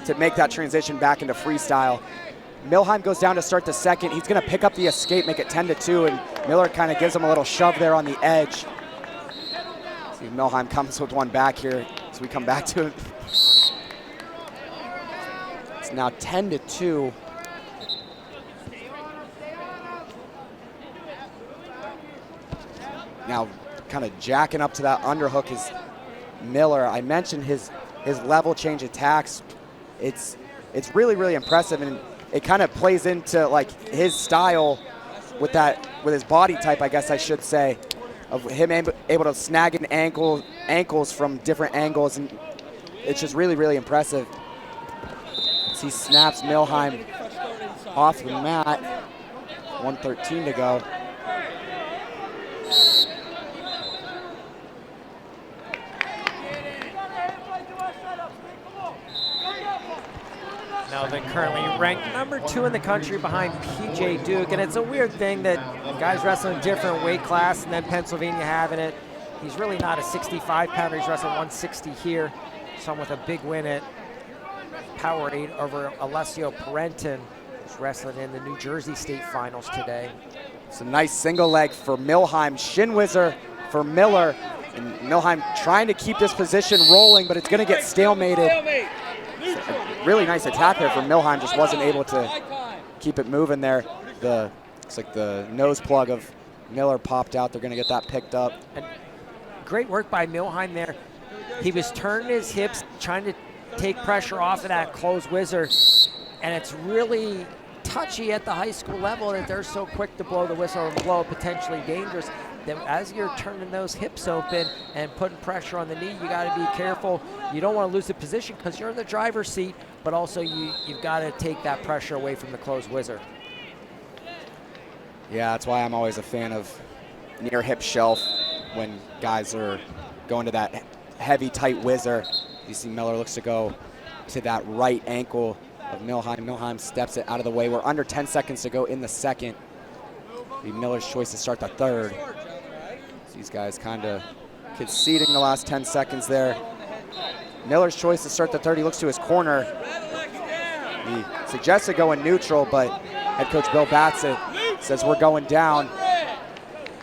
to make that transition back into freestyle. Milheim goes down to start the second. He's going to pick up the escape, make it 10-2, and Miller kind of gives him a little shove there on the edge. See if Milheim comes with one back here as we come back to it. It's now 10-2. Now kind of jacking up to that underhook is Miller. I mentioned his level change attacks. It's really, really impressive, and it kind of plays into like his style with his body type, I guess I should say, of him able to snag in ankles from different angles, and it's just really, really impressive. As he snaps Milheim off the mat, 1:13 to go. Melvin currently ranked #2 in the country behind PJ Duke, and it's a weird thing that guys wrestling different weight class and then Pennsylvania having it. He's really not a 65-pounder. He's wrestling 160 here. Some with a big win at Powerade over Alessio Parenton, who's wrestling in the New Jersey State Finals today. It's a nice single leg for Milheim. Shin whizzer for Miller. And Milheim trying to keep this position rolling, but it's going to get stalemated. A really nice attack there from Milheim, just wasn't able to keep it moving there. Looks like the nose plug of Miller popped out. They're going to get that picked up. And great work by Milheim there. He was turning his hips, trying to take pressure off of that closed whizzer. And it's really touchy at the high school level that they're so quick to blow the whistle and blow potentially dangerous. That as you're turning those hips open and putting pressure on the knee, you got to be careful. You don't want to lose the position because you're in the driver's seat, but also you've got to take that pressure away from the closed whizzer. Yeah, that's why I'm always a fan of near hip shelf when guys are going to that heavy, tight whizzer. You see Miller looks to go to that right ankle of Milheim. Milheim steps it out of the way. We're under 10 seconds to go in the second. Be Miller's choice to start the third. These guys kind of conceding the last 10 seconds there. Miller's choice to start the third. He looks to his corner. He suggests to go in neutral, but head coach Bill Batsett says we're going down.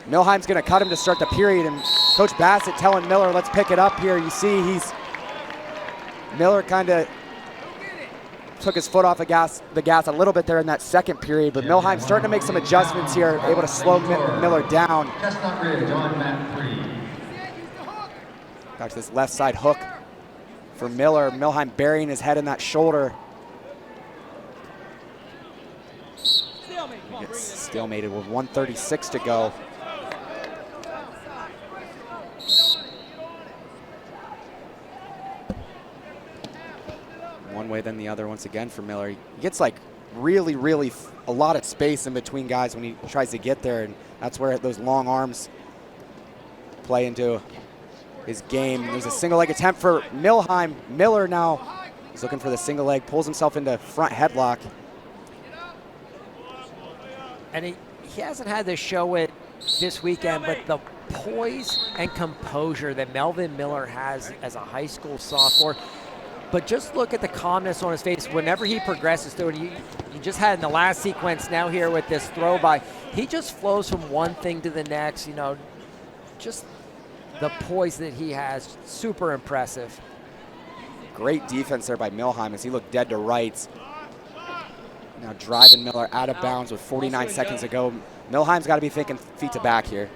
Milheim's going to cut him to start the period, and Coach Bassett telling Miller, let's pick it up here. You see Miller kind of took his foot off the gas a little bit there in that second period, but Milheim starting to make some adjustments here, able to slow Miller down. Back to this left side hook for Miller. Milheim burying his head in that shoulder. He gets stalemated with 1:36 to go. One way then the other once again for Miller. He gets like really a lot of space in between guys when he tries to get there, and that's where those long arms play into his game. There's a single leg attempt for Milheim. Miller now is looking for the single leg, pulls himself into front headlock. And he hasn't had to show it this weekend, but the poise and composure that Melvin Miller has as a high school sophomore. But just look at the calmness on his face whenever he progresses through it. You just had in the last sequence now here with this throw by. He just flows from one thing to the next, you know, just the poise that he has, super impressive. Great defense there by Milheim as he looked dead to rights. Now driving Miller out of bounds with 49 seconds to go. Milheim's got to be thinking feet to back here.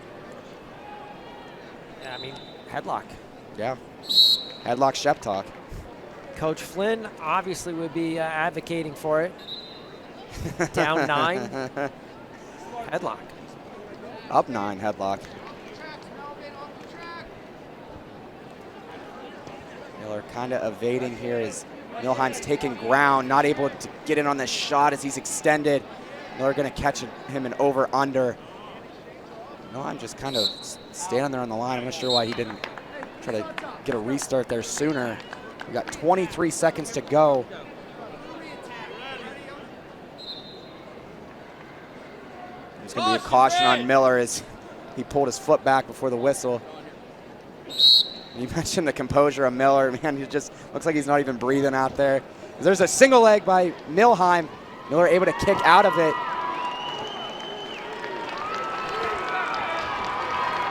I mean, headlock. Yeah, headlock Shep talk. Coach Flynn obviously would be advocating for it. Down 9, headlock. Up 9, headlock. Miller kind of evading here as Milheim's taking ground, not able to get in on this shot as he's extended. Miller going to catch him an over-under. Milheim just kind of standing there on the line. I'm not sure why he didn't try to get a restart there sooner. We got 23 seconds to go. There's going to be a caution on Miller as he pulled his foot back before the whistle. You mentioned the composure of Miller. Man, he just looks like he's not even breathing out there. There's a single leg by Milheim. Miller able to kick out of it.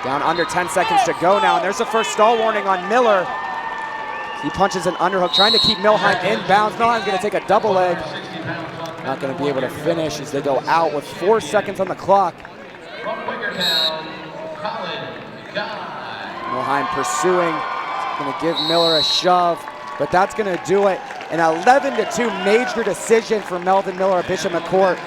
Down under 10 seconds to go now, and there's the first stall warning on Miller. He punches an underhook, trying to keep Milheim in bounds. Milheim's going to take a double leg. Not going to be able to finish as they go out with 4 seconds on the clock. Milheim pursuing, going to give Miller a shove, but that's going to do it. An 11-2 major decision for Melvin Miller at Bishop McCourt.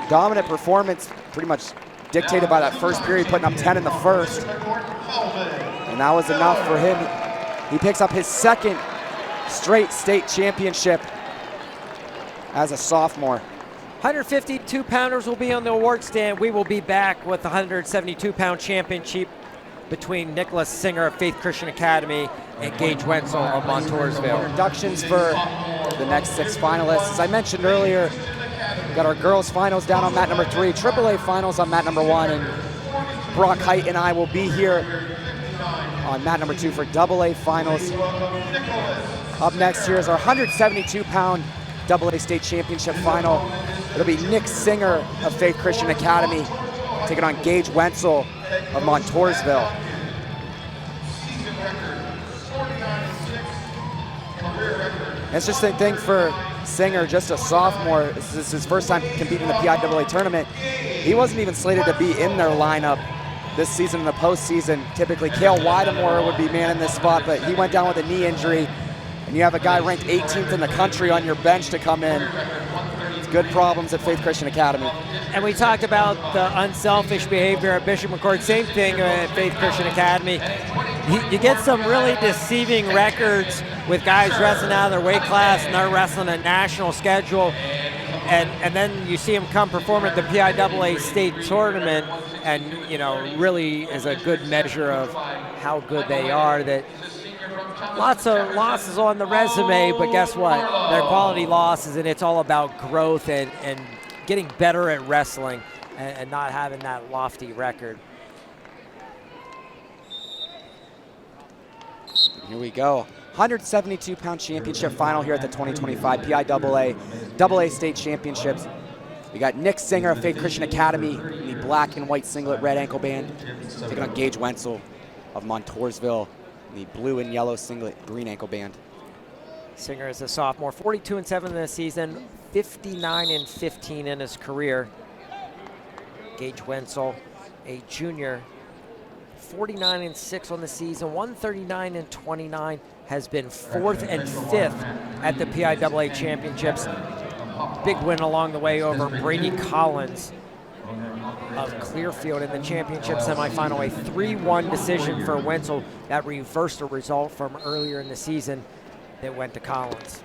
Dominant performance, pretty much dictated by that first period, putting up 10 in the first. And that was enough for him. He picks up his second straight state championship as a sophomore. 152-pounders will be on the award stand. We will be back with the 172-pound championship between Nicholas Singer of Faith Christian Academy and Gage Wenzel of Montoursville. Introductions for the next 6 finalists. As I mentioned earlier, we've got our girls finals down on mat number 3, AAA finals on mat number 1, and Brock Height and I will be here on mat number 2 for AA finals. Up next here is our 172-pound AA state championship final. It'll be Nick Singer of Faith Christian Academy taking on Gage Wenzel of Montoursville. It's just a thing for Singer, just a sophomore. This is his first time competing in the PIAA tournament. He wasn't even slated to be in their lineup this season in the postseason. Typically, Cale Whittemore would be manning this spot, but he went down with a knee injury. and you have a guy ranked 18th in the country on your bench to come in, it's good problems at Faith Christian Academy. And we talked about the unselfish behavior at Bishop McCord. Same thing at Faith Christian Academy. You get some really deceiving records with guys wrestling out of their weight class and they're wrestling a national schedule. And then you see them come perform at the PIAA state tournament, and really is a good measure of how good they are. That lots of losses on the resume, but guess what? They're quality losses, and it's all about growth and getting better at wrestling and not having that lofty record. Here we go. 172-pound championship final here at the 2025 PIAA AA State Championships. We got Nick Singer of Faith Christian Academy in the black and white singlet, red ankle band, taking on Gage Wenzel of Montoursville in the blue and yellow singlet, green ankle band. Singer is a sophomore, 42-7 this season, 59-15 in his career. Gage Wenzel, a junior, 49-6 on the season, 139-29, has been 4th and 5th at the PIAA Championships. Big win along the way over Brady Collins of Clearfield in the championship semifinal, a 3-1 decision for Wenzel that reversed a result from earlier in the season that went to Collins.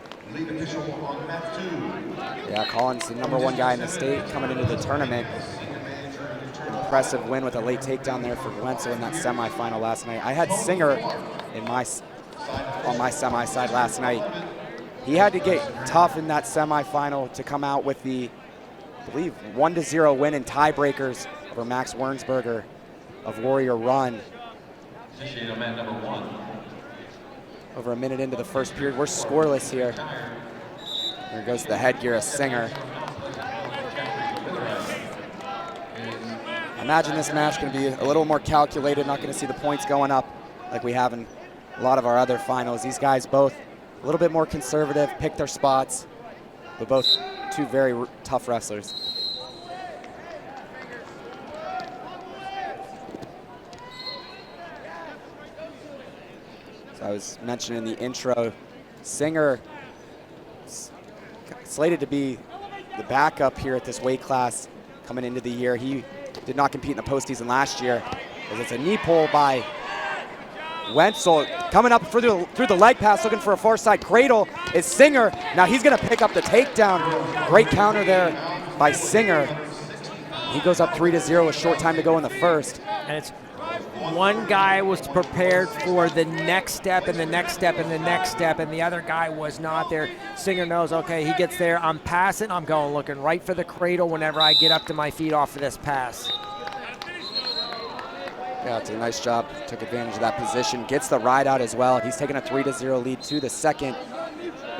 Yeah, Collins, the #1 guy in the state coming into the tournament. Impressive win with a late takedown there for Wenzel in that semifinal last night. I had Singer on my semi side last night. He had to get tough in that semifinal to come out with the, I believe, 1-0 win in tiebreakers over Max Wernsberger of Warrior Run. Over a minute into the first period, we're scoreless here. There goes the headgear of Singer. I imagine this match going to be a little more calculated, not going to see the points going up like we have in a lot of our other finals. These guys both a little bit more conservative, pick their spots, but both two very tough wrestlers. So I was mentioning in the intro, Singer slated to be the backup here at this weight class coming into the year. He did not compete in the postseason last year, as it's a knee pull by Wenzel. Coming up through the leg pass, looking for a far side cradle is Singer. Now he's gonna pick up the takedown. Great counter there by Singer. He goes up 3-0, a short time to go in the first. And it's one guy was prepared for the next step and the next step and the next step, and the other guy was not there. Singer knows, okay, he gets there, I'm passing, I'm going looking right for the cradle whenever I get up to my feet off of this pass. Yeah, it's a nice job. Took advantage of that position. Gets the ride out as well. He's taking a 3-0 lead to the second.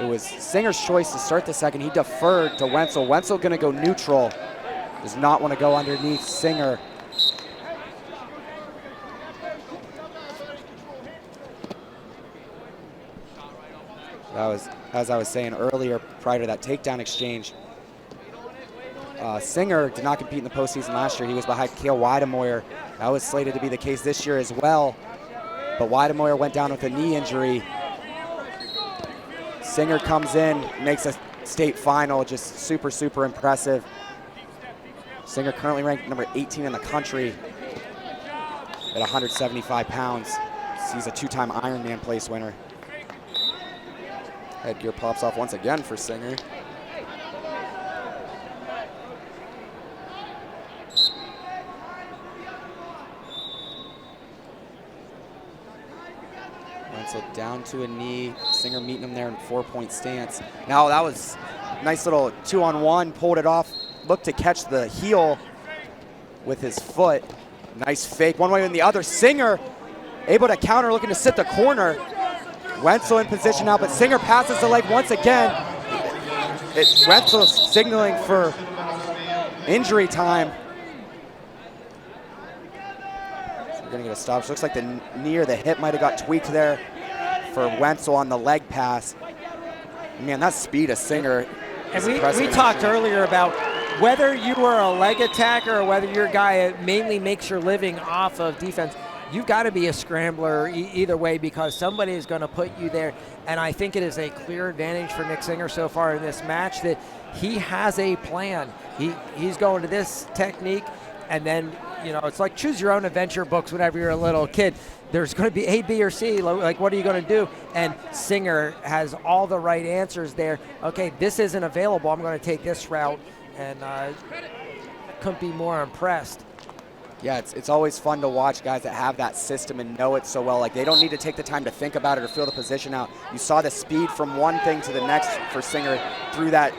It was Singer's choice to start the second. He deferred to Wenzel. Wenzel gonna go neutral. Does not want to go underneath Singer. That was, as I was saying earlier, prior to that takedown exchange, Singer did not compete in the postseason last year. He was behind Cale Weidemoyer. That was slated to be the case this year as well, but Weidemoyer went down with a knee injury. Singer comes in, makes a state final, just super, super impressive. Singer currently ranked number 18 in the country at 175 pounds. He's a two-time Ironman place winner. Headgear pops off once again for Singer. Wenzel down to a knee. Singer meeting him there in 4-point stance. Now that was a nice little 2-on-1, pulled it off. Looked to catch the heel with his foot. Nice fake, one way and the other. Singer able to counter, looking to sit the corner. Wenzel in position now, but Singer passes the leg once again. Wenzel signaling for injury time. So we're gonna get a stop. So looks like the knee or the hip might have got tweaked there for Wenzel on the leg pass. Man, that speed of Singer. And we talked earlier about whether you are a leg attacker or whether your guy mainly makes your living off of defense, you've got to be a scrambler either way, because somebody is going to put you there. And I think it is a clear advantage for Nick Singer so far in this match that he has a plan. He's going to this technique, and then, you know, it's like choose your own adventure books whenever you're a little kid. There's going to be A, B, or C. Like, what are you going to do? And Singer has all the right answers there. Okay, this isn't available. I'm going to take this route, and couldn't be more impressed. Yeah, it's always fun to watch guys that have that system and know it so well. Like, they don't need to take the time to think about it or feel the position out. You saw the speed from one thing to the next for Singer through that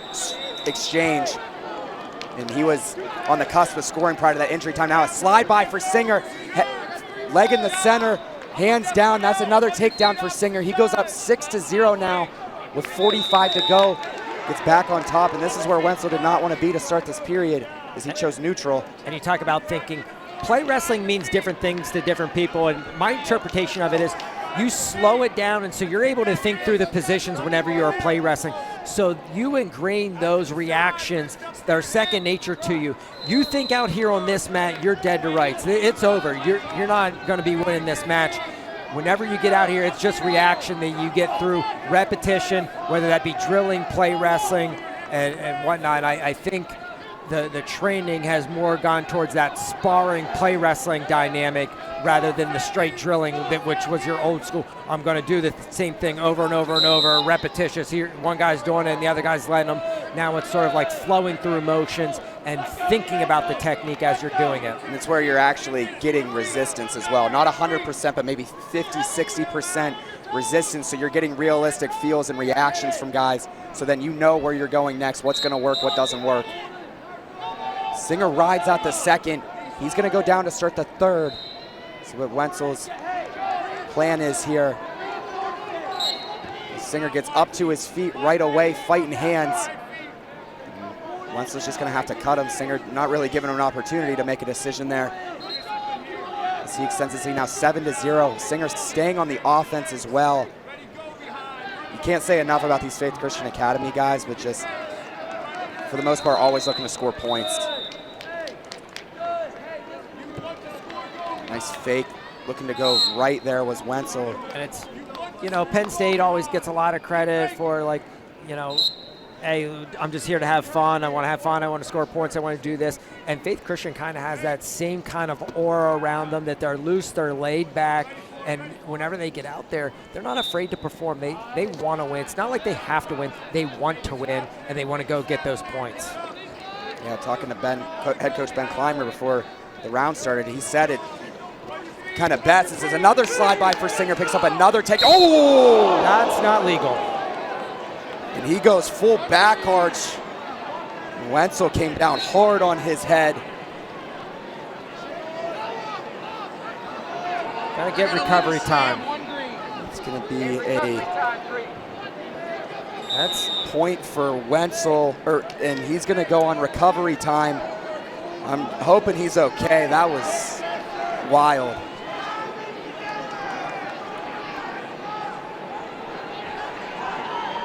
exchange. And he was on the cusp of scoring prior to that injury time. Now a slide by for Singer. Leg in the center, hands down. That's another takedown for Singer. He goes up 6-0 now with 45 to go. Gets back on top, and this is where Wenzel did not want to be to start this period, as he chose neutral. And you talk about thinking. Play wrestling means different things to different people, and my interpretation of it is you slow it down, and so you're able to think through the positions whenever you're play wrestling. So you ingrain those reactions that are second nature to you. You think out here on this mat, you're dead to rights. It's over. You're not going to be winning this match. Whenever you get out here, it's just reaction that you get through repetition, whether that be drilling, play wrestling, and whatnot. I think the training has more gone towards that sparring, play wrestling dynamic rather than the straight drilling, which was your old school. I'm going to do the same thing over and over and over, repetitious. Here, one guy's doing it and the other guy's letting them. Now it's sort of like flowing through motions and thinking about the technique as you're doing it. And it's where you're actually getting resistance as well. Not 100%, but maybe 50, 60% resistance. So you're getting realistic feels and reactions from guys. So then you know where you're going next, what's going to work, what doesn't work. Singer rides out the second. He's going to go down to start the third. See what Wenzel's plan is here. Singer gets up to his feet right away, fighting hands. Wenzel's just going to have to cut him. Singer not really giving him an opportunity to make a decision there. As he extends his lead now 7-0. Singer staying on the offense as well. You can't say enough about these Faith Christian Academy guys, but just for the most part always looking to score points. Nice fake, looking to go right there was Wenzel. And it's, you know, Penn State always gets a lot of credit for, like, you know, hey, I'm just here to have fun. I want to have fun. I want to score points. I want to do this. And Faith Christian kind of has that same kind of aura around them, that they're loose, they're laid back, and whenever they get out there, they're not afraid to perform. They want to win. It's not like they have to win. They want to win, and they want to go get those points. Yeah, talking to head coach Ben Clymer before the round started, he said it kind of best. This is another slide by for Singer, picks up another take. Oh! That's not legal. And he goes full back arch. Wenzel came down hard on his head. Gotta get recovery time. It's gonna be that's point for Wenzel, and he's gonna go on recovery time. I'm hoping he's okay. That was wild.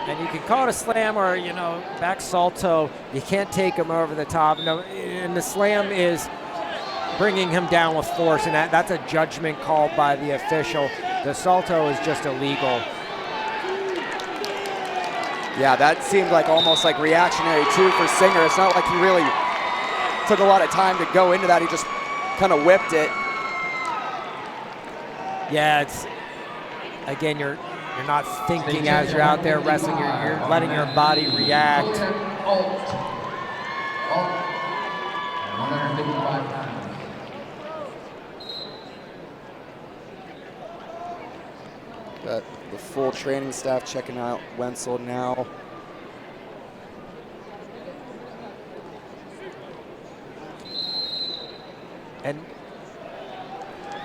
And you can call it a slam or, you know, back salto. You can't take him over the top. No, and the slam is bringing him down with force, and that's a judgment call by the official. The salto is just illegal. Yeah, that seemed like almost like reactionary too for Singer. It's not like he really took a lot of time to go into that. He just kind of whipped it. Yeah, it's, again, you're not thinking as you're out there wrestling. You're letting your body react. 155 pounds. Got the full training staff checking out Wenzel now. And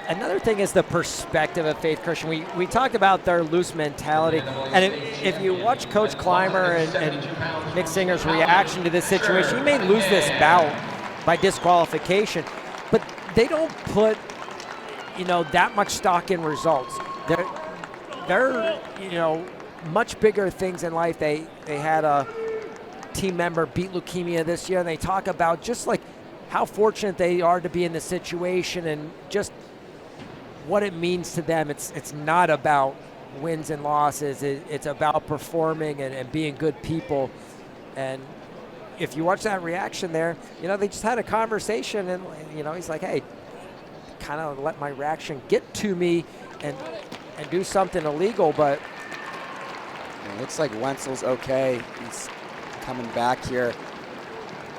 another thing is the perspective of Faith Christian. We talked about their loose mentality, and if you watch Coach Clymer and Nick Singer's reaction to this situation, he may lose this bout by disqualification, but they don't put, you know, that much stock in results. They're you know, much bigger things in life. They had a team member beat leukemia this year, and they talk about just like how fortunate they are to be in this situation, and just what it means to them. It's not about wins and losses. It's about performing and being good people. And if you watch that reaction there, you know, they just had a conversation, and you know, he's like, hey, kind of let my reaction get to me and do something illegal. But it looks like Wenzel's okay. He's coming back here.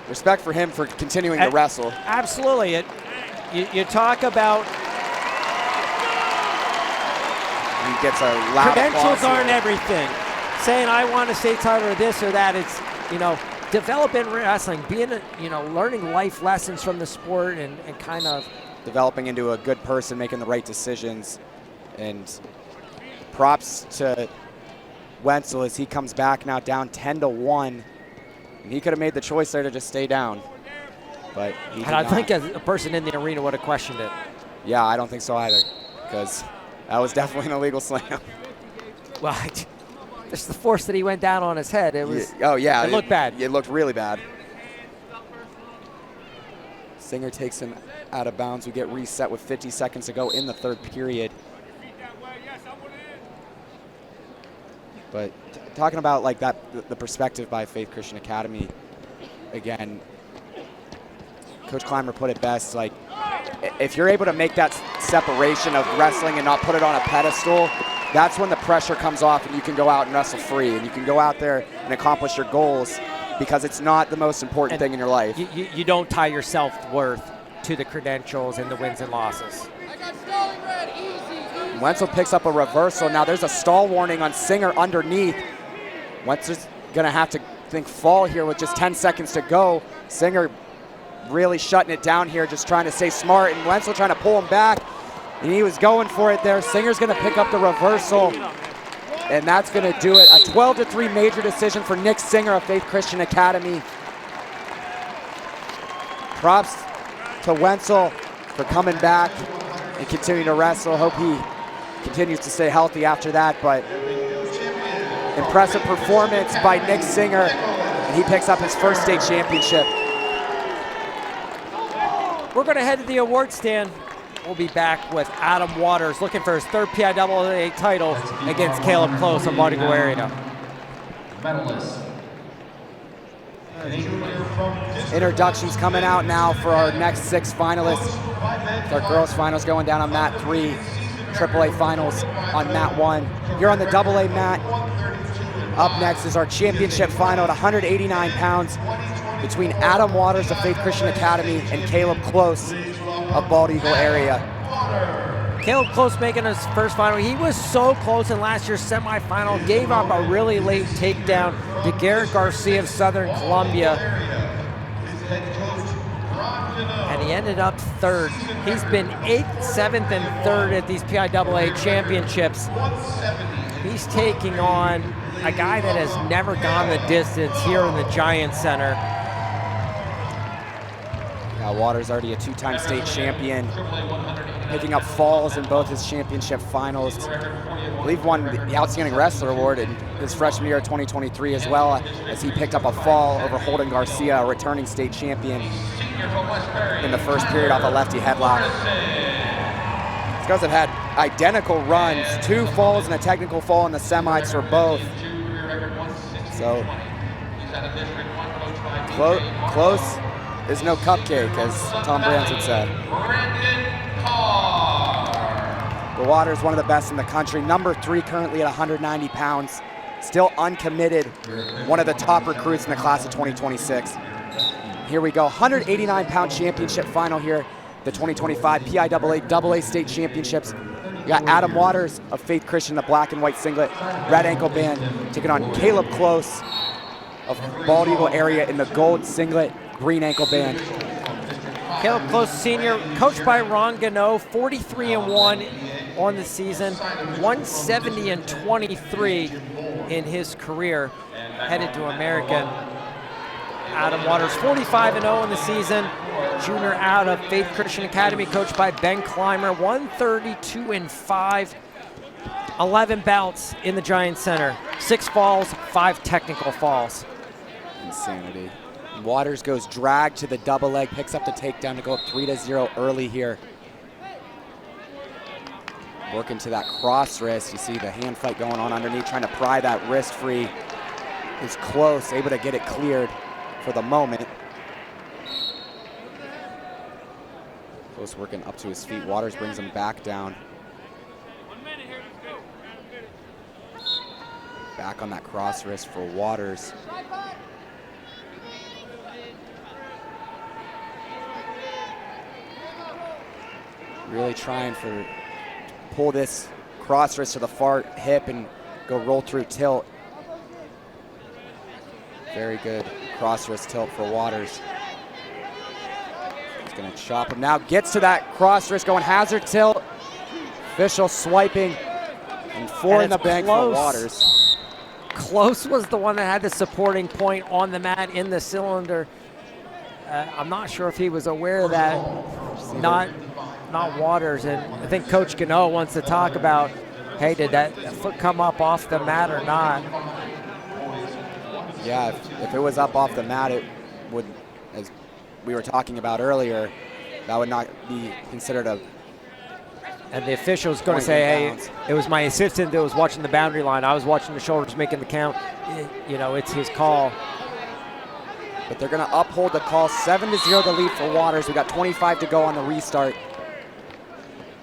Respect for him for continuing to wrestle. Absolutely. You talk about he gets a loud credentials applause aren't here. Everything. Saying I want a state title or this or that, it's, you know, developing wrestling, being, you know, learning life lessons from the sport and kind of developing into a good person, making the right decisions. And props to Wenzel as he comes back now down 10-1. And he could have made the choice there to just stay down, but he did and I not. think a person in the arena would have questioned it. Yeah, I don't think so either, because that was definitely an illegal slam. Well, just the force that he went down on his head, it was. Oh yeah, it looked bad. It looked really bad. Singer takes him out of bounds. We get reset with 50 seconds to go in the third period. But talking about like that, the perspective by Faith Christian Academy, again, Coach Clymer put it best, like, if you're able to make that separation of wrestling and not put it on a pedestal, that's when the pressure comes off and you can go out and wrestle free and you can go out there and accomplish your goals, because it's not the most important thing in your life. You don't tie your self-worth to the credentials and the wins and losses. Wenzel picks up a reversal. Now there's a stall warning on Singer underneath. Wenzel's gonna have to fall here with just 10 seconds to go. Singer really shutting it down here, just trying to stay smart, and Wenzel trying to pull him back. And he was going for it there. Singer's gonna pick up the reversal, and that's gonna do it. A 12-3 major decision for Nick Singer of Faith Christian Academy. Props to Wenzel for coming back and continuing to wrestle. Hope he continues to stay healthy after that, but impressive performance by Nick Singer, and he picks up his first state championship. We're going to head to the award stand. We'll be back with Adam Waters looking for his third PIAA title against Caleb Close from Body area. Medalist. Introductions coming out now for our next 6 finalists. Our girls finals going down on mat 3, AAA finals on mat 1. Here on the AA mat, up next is our championship final at 189 pounds between Adam Waters of Faith Christian Academy and Caleb Close of Bald Eagle area. Caleb Close making his first final. He was so close in last year's semifinal, gave up a really late takedown to Garrett Garcia of Southern Columbia. And he ended up third. He's been 8th, 7th, and 3rd at these PIAA championships. He's taking on a guy that has never gone the distance here in the Giant Center. Now Waters already a 2-time state champion, picking up falls in both his championship finals. I believe won the Outstanding Wrestler Award in his freshman year of 2023 as well, as he picked up a fall over Holden Garcia, a returning state champion, in the first period off a lefty headlock. These guys have had identical runs, 2 falls and a technical fall in the semis for both. So close is no cupcake, as Tom Brands would say. The Waters, one of the best in the country, number 3 currently at 190 pounds, still uncommitted, one of the top recruits in the class of 2026. Here we go, 189-pound championship final here, the 2025 PIAA AA state championships. We got Adam Waters of Faith Christian, the black and white singlet, red ankle band, taking on Caleb Close of Bald Eagle area in the gold singlet, green ankle band. Caleb Close Sr., coached by Ron Gano, 43-1 on the season, 170-23 in his career, headed to American. Adam Waters, 45-0 in the season, junior out of Faith Christian Academy, coached by Ben Clymer, 132-5, 11 bouts in the Giant Center, 6 falls, 5 technical falls. Insanity. Waters goes drag to the double leg, picks up the takedown to go up 3-0 early here. Working to that cross wrist. You see the hand fight going on underneath, trying to pry that wrist free. Is close, able to get it cleared for the moment. Close working up to his feet. Waters brings him back down. Back on that cross wrist for Waters. Really trying to pull this cross wrist to the far hip and go roll through tilt. Very good cross wrist tilt for Waters. He's gonna chop him now. Gets to that cross wrist, going hazard tilt. Official swiping and four in the bank for Waters. Close was the one that had the supporting point on the mat in the cylinder. I'm not sure if he was aware of that. Not Waters, and I think Coach Gano wants to talk about, hey, did that foot come up off the mat or not? Yeah, if it was up off the mat, it would, as we were talking about earlier, that would not be considered a. And the official's going to say, hey, it was my assistant that was watching the boundary line. I was watching the shoulders making the count. You know, it's his call. But they're going to uphold the call. 7-0 the lead for Waters. We got 25 to go on the restart.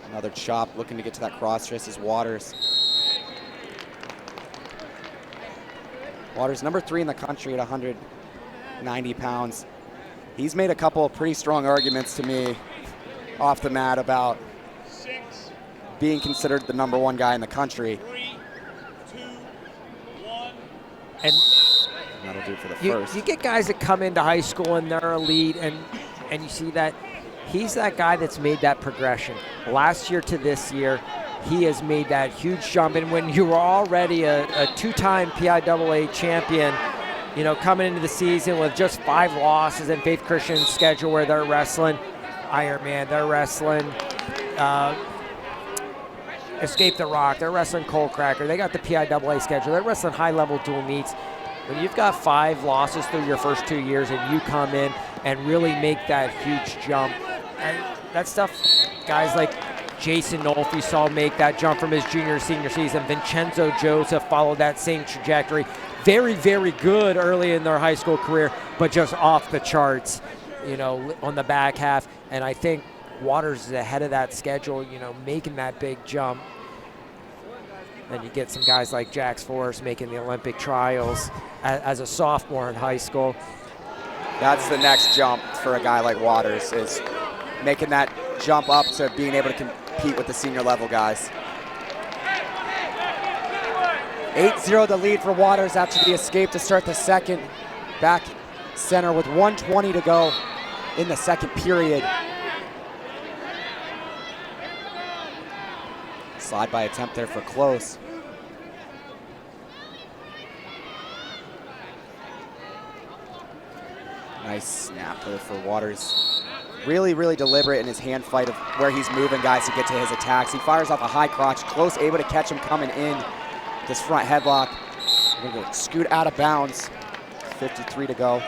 Another chop, looking to get to that cross wrist is Waters. Waters, number 3 in the country at 190 pounds. He's made a couple of pretty strong arguments to me off the mat about being considered the number 1 guy in the country. 3, 2, 1. And that'll do it for the first. You get guys that come into high school and they're elite, and you see that he's that guy that's made that progression. Last year to this year, he has made that huge jump. And when you were already a 2-time PIAA champion, you know, coming into the season with just 5 losses in Faith Christian's schedule where they're wrestling Ironman, they're wrestling Escape the Rock, they're wrestling Cold Cracker, they got the PIAA schedule, they're wrestling high-level dual meets. When you've got 5 losses through your first 2 years and you come in and really make that huge jump, and that stuff, guys like Jason Nolf, you saw make that jump from his junior to senior season. Vincenzo Joseph followed that same trajectory. Very, very good early in their high school career, but just off the charts, you know, on the back half. And I think Waters is ahead of that schedule, you know, making that big jump. Then you get some guys like Jax Forrest making the Olympic trials as a sophomore in high school. That's the next jump for a guy like Waters, is making that jump up to being able to compete with the senior level guys. 8-0 the lead for Waters after the escape to start the second. Back center with 1:20 to go in the second period. Slide by attempt there for Close. Nice snap there for Waters. Really, really deliberate in his hand fight of where he's moving guys to get to his attacks. He fires off a high crotch. Close able to catch him coming in. This front headlock. We're going to scoot out of bounds. 53 to go.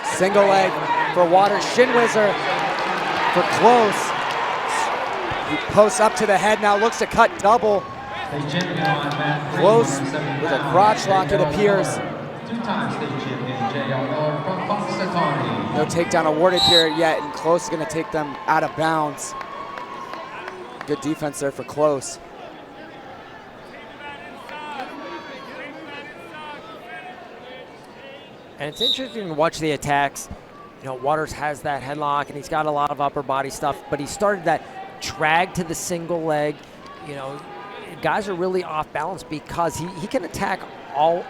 Single leg for Waters. Shin whizzer for Close. He posts up to the head now, looks to cut double. Close with a crotch lock, it appears. 2-time state champion J.L. Miller from Punxsutawney. No takedown awarded here yet, and Close is going to take them out of bounds. Good defense there for Close. And it's interesting to watch the attacks. You know, Waters has that headlock, and he's got a lot of upper body stuff, but he started that drag to the single leg. You know, guys are really off balance because he can attack all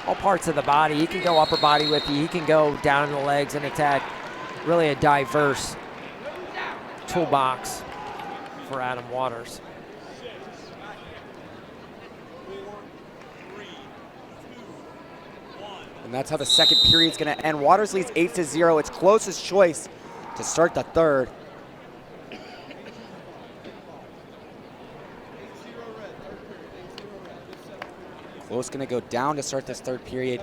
parts of the body. He can go upper body with you. He can go down in the legs and attack. Really a diverse toolbox for Adam Waters. And that's how the second period's going to end. Waters leads 8-0. It's Close's choice to start the third. Close going to go down to start this third period.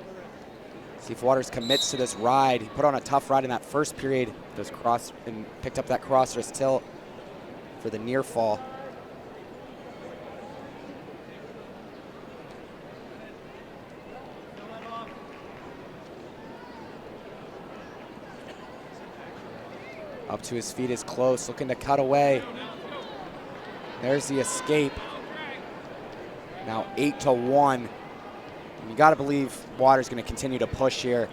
See if Waters commits to this ride. He put on a tough ride in that first period. Those cross and picked up that cross-wrist tilt for the near fall. Up to his feet is Close, looking to cut away. There's the escape. Now 8-1. And you got to believe Waters going to continue to push here.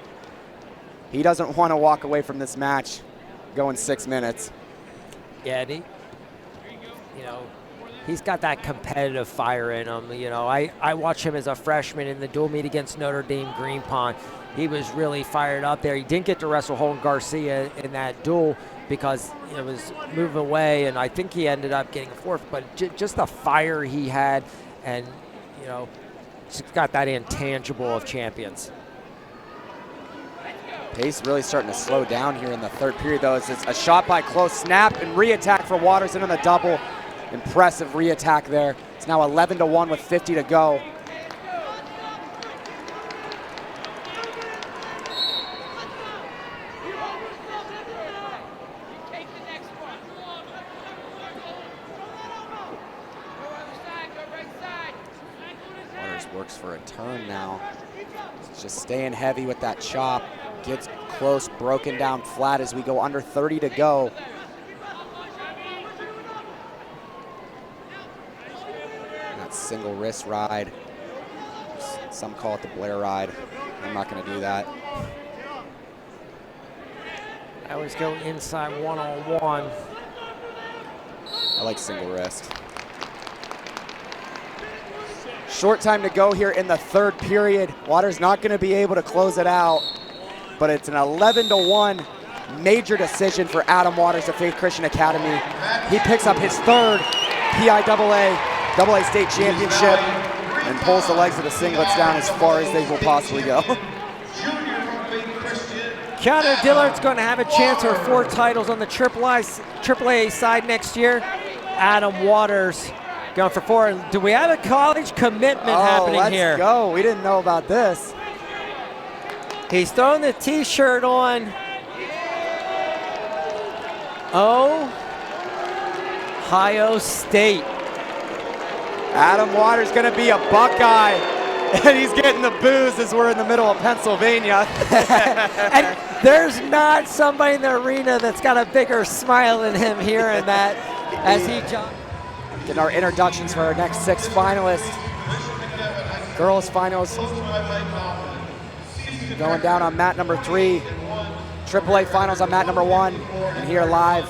He doesn't want to walk away from this match going 6 minutes. Yeah, and he's got that competitive fire in him. I watched him as a freshman in the dual meet against Notre Dame Green Pond. He was really fired up there. He didn't get to wrestle Holden Garcia in that duel because it was moving away, and I think he ended up getting a fourth. But just the fire he had, and just got that intangible of champions. Pace really starting to slow down here in the third period, though. It's a shot by Close, snap and re-attack for Waters in on the double. Impressive re-attack there. It's now 11-1 with 50 to go. Waters works for a turn now. He's just staying heavy with that chop. Gets Close, broken down flat as we go under 30 to go. That single wrist ride. Some call it the Blair ride. I'm not going to do that. I always go inside one-on-one. I like single wrist. Short time to go here in the third period. Waters not going to be able to close it out, but it's an 11-1 major decision for Adam Waters of Faith Christian Academy. He picks up his third PIAA AA state championship and pulls the legs of the singlets down as far as they will possibly go. Keanu Dillard's going to have a chance for 4 titles on the AAA side next year. Adam Waters going for 4. Do we have a college commitment happening here? Let's go. We didn't know about this. He's throwing the t-shirt on. Ohio State. Adam Waters going to be a Buckeye, and he's getting the boos as we're in the middle of Pennsylvania. And there's not somebody in the arena that's got a bigger smile than him hearing that as he jumps. Getting our introductions for our next 6 finalists. Girls finals going down on mat number 3. AAA finals on mat number 1. And here live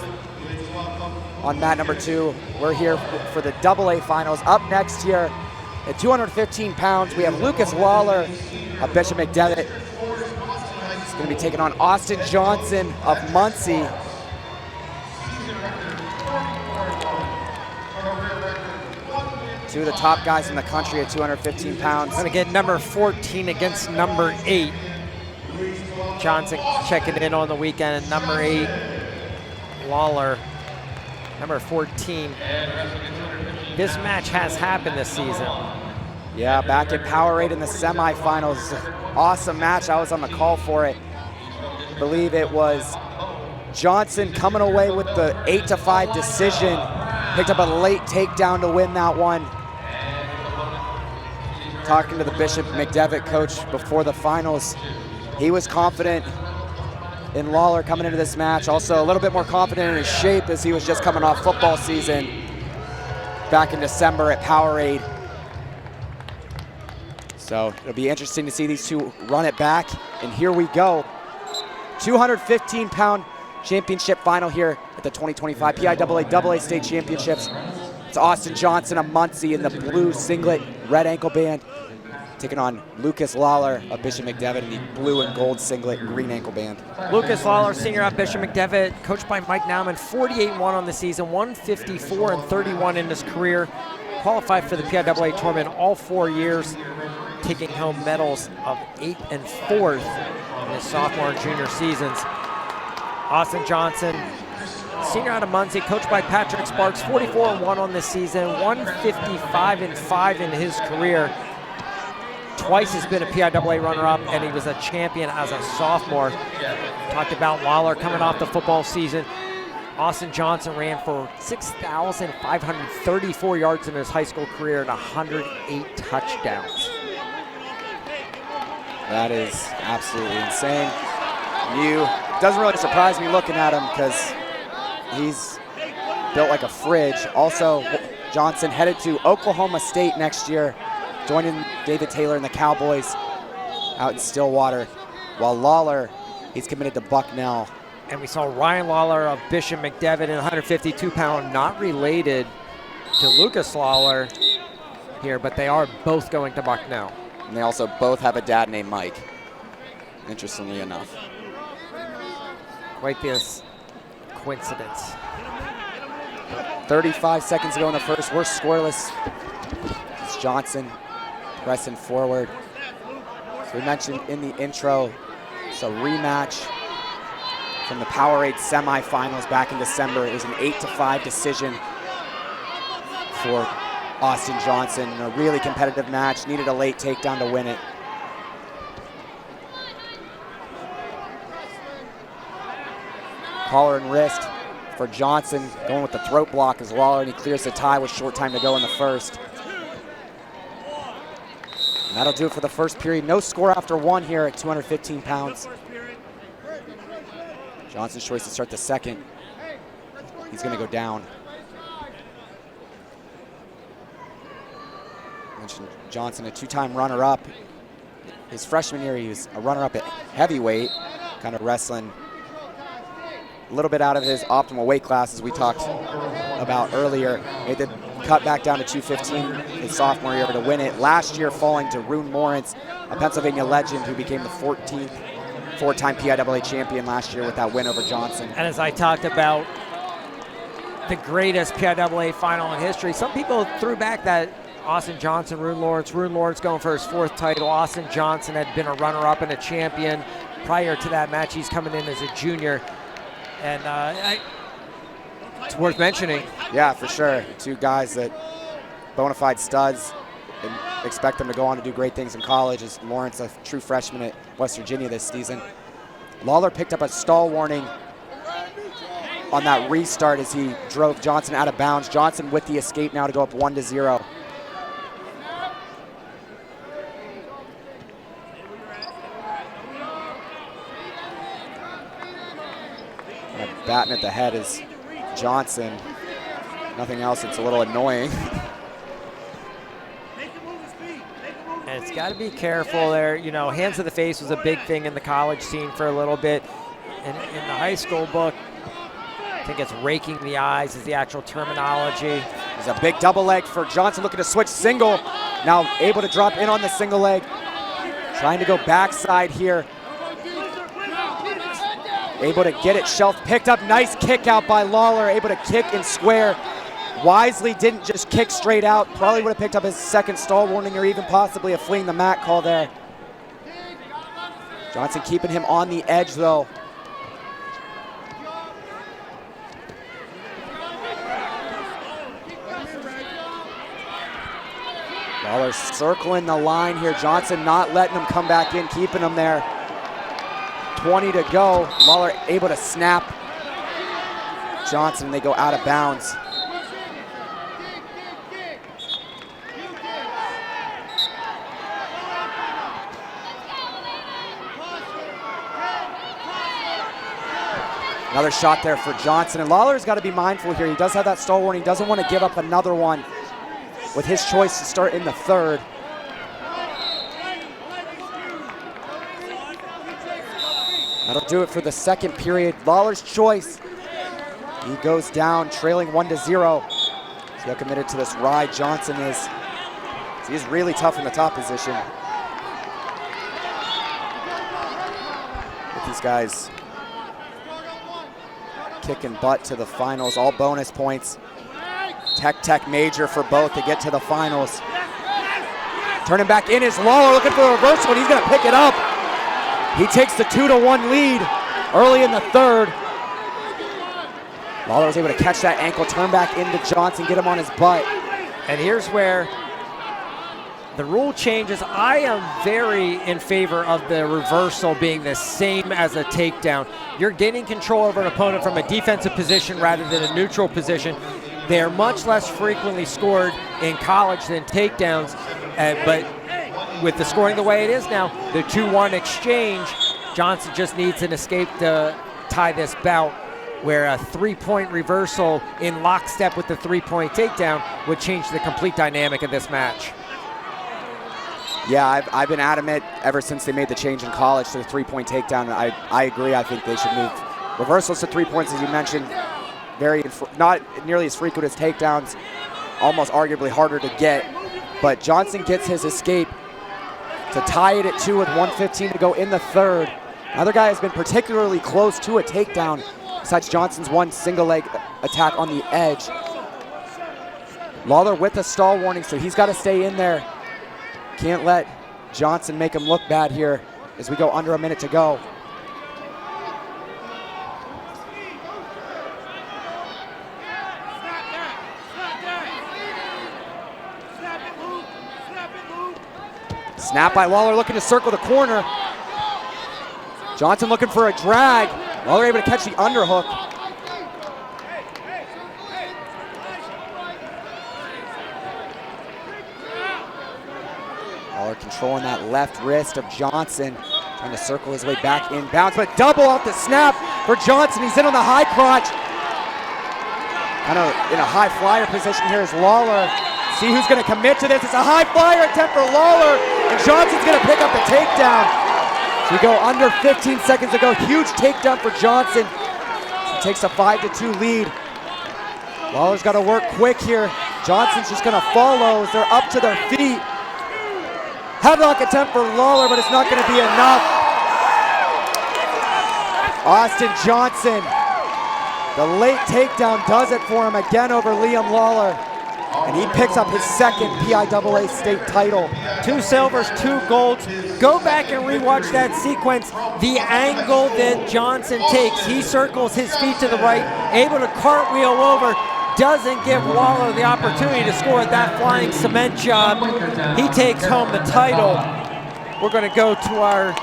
on mat number 2. We're here for the AA finals. Up next here at 215 pounds, we have Lucas Lawler of Bishop McDevitt. He's going to be taking on Austin Johnson of Muncie. Two of the top guys in the country at 215 pounds. Going to get number 14 against number 8. Johnson checking in on the weekend, and number 8, Lawler, number 14. This match has happened this season. Yeah, back at PIAA in the semifinals. Awesome match. I was on the call for it. I believe it was Johnson coming away with the 8-5 decision. Picked up a late takedown to win that one. Talking to the Bishop McDevitt coach before the finals, he was confident in Lawler coming into this match. Also a little bit more confident in his shape as he was just coming off football season back in December at PIAA. So it'll be interesting to see these two run it back. And here we go. 215-pound championship final here at the 2025 PIAA AA State Championships. It's Austin Johnson of Muncie in the blue singlet, red ankle band, taking on Lucas Lawler of Bishop McDevitt in the blue and gold singlet, green ankle band. Lucas Lawler, senior at Bishop McDevitt, coached by Mike Nauman, 48-1 on the season, 154-31 in his career. Qualified for the PIAA tournament all 4 years, taking home medals of 8th and 4th in his sophomore and junior seasons. Austin Johnson, senior out of Muncie, coached by Patrick Sparks, 44-1 on this season, 155-5 in his career. twice has been a PIAA runner-up, and he was a champion as a sophomore. Talked about Lawler coming off the football season. Austin Johnson ran for 6,534 yards in his high school career and 108 touchdowns. That is absolutely insane. Doesn't really surprise me looking at him because he's built like a fridge. Also, Johnson headed to Oklahoma State next year, joining David Taylor and the Cowboys out in Stillwater. While Lawler, he's committed to Bucknell. And we saw Ryan Lawler of Bishop McDevitt in 152-pound, not related to Lucas Lawler here, but they are both going to Bucknell. And they also both have a dad named Mike, interestingly enough. Quite this coincidence. 35 seconds to go in the first. We're scoreless. It's Johnson pressing forward. So we mentioned in the intro, it's a rematch from the Powerade semifinals back in December. It was an 8-5 decision for Austin Johnson. A really competitive match. Needed a late takedown to win it. Collar and wrist for Johnson, going with the throat block as Lawler, and he clears the tie with short time to go in the first. And that'll do it for the first period. No score after one here at 215 pounds. Johnson's choice to start the second. He's going to go down. Mentioned Johnson, a two-time runner-up. His freshman year, he was a runner-up at heavyweight, kind of wrestling a little bit out of his optimal weight class, as we talked about earlier. Made the cut back down to 215 his sophomore year to win it. Last year, falling to Rune Moritz, a Pennsylvania legend who became the 14th four-time PIAA champion last year with that win over Johnson. And as I talked about the greatest PIAA final in history, some people threw back that Austin Johnson, Rune Lawrence going for his fourth title. Austin Johnson had been a runner-up and a champion prior to that match. He's coming in as a junior. And it's worth mentioning. Yeah, for sure. Two guys that bona fide studs and expect them to go on to do great things in college. As Lawrence, a true freshman at West Virginia this season. Lawler picked up a stall warning on that restart as he drove Johnson out of bounds. Johnson with the escape now to go up 1-0. Batting at the head is Johnson. Nothing else, it's a little annoying. And it's got to be careful there. You know, hands to the face was a big thing in the college scene for a little bit. In the high school book, I think it's raking the eyes is the actual terminology. There's a big double leg for Johnson, looking to switch single. Now able to drop in on the single leg. Trying to go backside here. Able to get it shelf picked up. Nice kick out by Lawler. Able to kick and square. Wisely didn't just kick straight out. Probably would have picked up his second stall warning or even possibly a fleeing the mat call there. Johnson keeping him on the edge though. Lawler circling the line here. Johnson not letting him come back in, keeping him there. 20 to go. Lawler able to snap Johnson. They go out of bounds. Another shot there for Johnson. And Lawler's got to be mindful here. He does have that stall warning. He doesn't want to give up another one with his choice to start in the third. That'll do it for the second period. Lawler's choice. He goes down, trailing 1-0. See how committed to this ride Johnson is. He's really tough in the top position. With these guys kicking butt to the finals, all bonus points. Tech major for both to get to the finals. Turning back in is Lawler, looking for a reversal, and he's gonna pick it up. He takes the 2-1 lead early in the third. Lawler was able to catch that ankle, turn back into Johnson, get him on his butt. And here's where The rule changes. I am very in favor of the reversal being the same as a takedown. You're gaining control over an opponent from a defensive position rather than a neutral position. They're much less frequently scored in college than takedowns, but with the scoring the way it is now, the 2-1 exchange, Johnson just needs an escape to tie this bout, where a 3-point reversal in lockstep with the 3-point takedown would change the complete dynamic of this match. Yeah, I've been adamant ever since they made the change in college to the 3-point takedown. I agree. I think they should move reversals to 3 points, as you mentioned. Not nearly as frequent as takedowns, almost arguably harder to get. But Johnson gets his escape to tie it at 2 with 1:15 to go in the third. Another guy has been particularly close to a takedown, besides Johnson's one single leg attack on the edge. Lawler with a stall warning, so he's got to stay in there. Can't let Johnson make him look bad here as we go under a minute to go. Snap by Lawler, looking to circle the corner. Johnson looking for a drag. Lawler able to catch the underhook. Lawler controlling that left wrist of Johnson, trying to circle his way back inbounds, but double off the snap for Johnson. He's in on the high crotch. Kind of in a high flyer position here is Lawler. See who's going to commit to this. It's a high flyer attempt for Lawler, and Johnson's going to pick up the takedown. So we go under 15 seconds to go. Huge takedown for Johnson. He takes a 5-2 lead. Lawler's got to work quick here. Johnson's just going to follow as they're up to their feet. Headlock attempt for Lawler, but it's not going to be enough. Austin Johnson, the late takedown does it for him again over Liam Lawler. And he picks up his second PIAA state title. 2 silvers, 2 golds. Go back and rewatch that sequence. The angle that Johnson takes, he circles his feet to the right, able to cartwheel over, doesn't give Lawler the opportunity to score that flying cement job. He takes home the title. We're going to go to our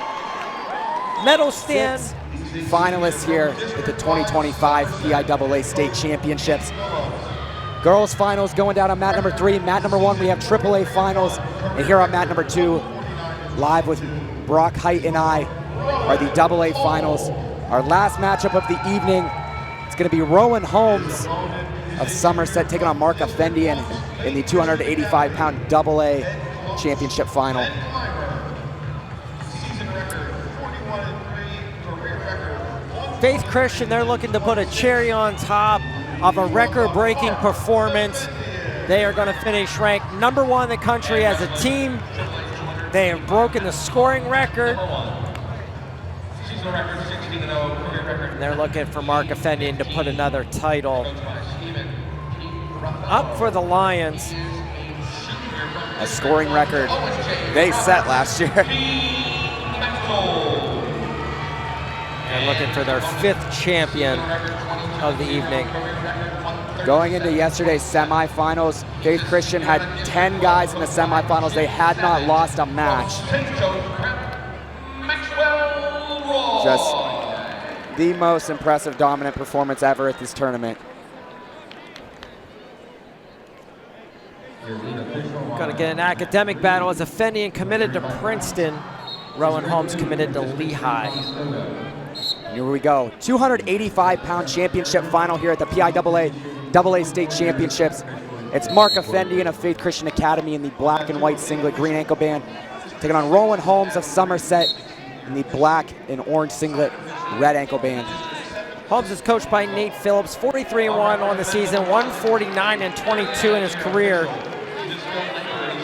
medal stand. 6 finalists here at the 2025 PIAA state championships. Girls finals going down on mat number 3. Mat number 1, we have AAA finals. And here on mat number 2, live with Brock Height and I, are the AA finals. Our last matchup of the evening, it's going to be Rowan Holmes of Somerset taking on Mark Effendian in the 285-pound AA championship final. Faith Christian, they're looking to put a cherry on top of a record-breaking performance. They are going to finish ranked number 1 in the country as a team. They have broken the scoring record. And they're looking for Mark Effendian to put another title up for the Lions. A scoring record they set last year. And looking for their 5th champion of the evening. Going into yesterday's semifinals, Faith Christian had 10 guys in the semifinals. They had not lost a match. Just the most impressive dominant performance ever at this tournament. Going to get an academic battle as Effendian committed to Princeton. Rowan Holmes committed to Lehigh. Here we go. 285-pound championship final here at the PIAA AA State Championships. It's Mark Effendian of Faith Christian Academy in the black and white singlet, green ankle band, taking on Rowan Holmes of Somerset in the black and orange singlet, red ankle band. Holmes is coached by Nate Phillips, 43-1 on the season, 149-22 in his career.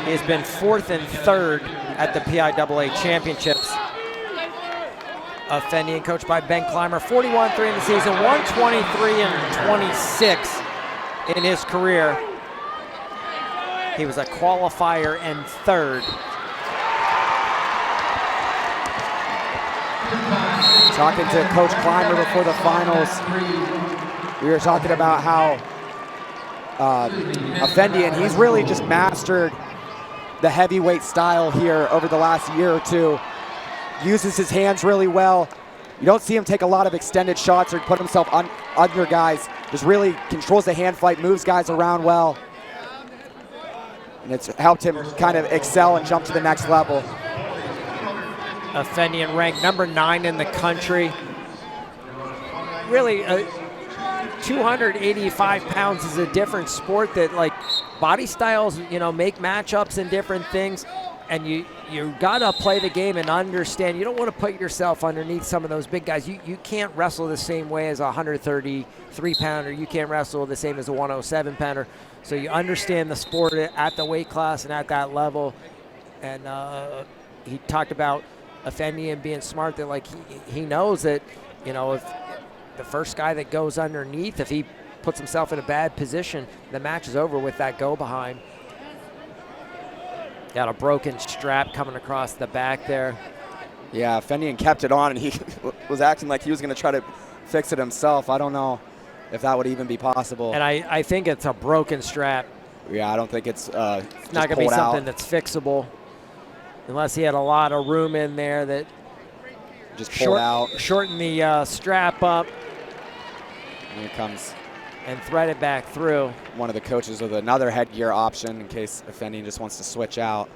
He has been 4th and 3rd at the PIAA Championships. Effendian coached by Ben Clymer, 41-3 in the season, 123-26 in his career. He was a qualifier and 3rd. Talking to Coach Clymer before the finals, we were talking about how Effendian, he's really just mastered the heavyweight style here over the last year or two. Uses his hands really well. You don't see him take a lot of extended shots or put himself under guys. Just really controls the hand fight, moves guys around well. And it's helped him kind of excel and jump to the next level. Efendian ranked number 9 in the country. Really, 285 pounds is a different sport that, like, body styles, you know, make matchups and different things. And you gotta play the game and understand. You don't want to put yourself underneath some of those big guys. You can't wrestle the same way as a 133-pounder. You can't wrestle the same as a 107-pounder. So you understand the sport at the weight class and at that level. And he talked about Efendian being smart, that like he knows that, you know, if the first guy that goes underneath, if he puts himself in a bad position, the match is over with that go behind. Got a broken strap coming across the back there. Yeah, Efendian kept it on, and he was acting like he was going to try to fix it himself. I don't know if that would even be possible. And I think it's a broken strap. Yeah, I don't think it's not going to be something that's fixable, unless he had a lot of room in there that just pulled out. Shorten the strap up. And here comes and thread it back through. One of the coaches with another headgear option in case Efendian just wants to switch out.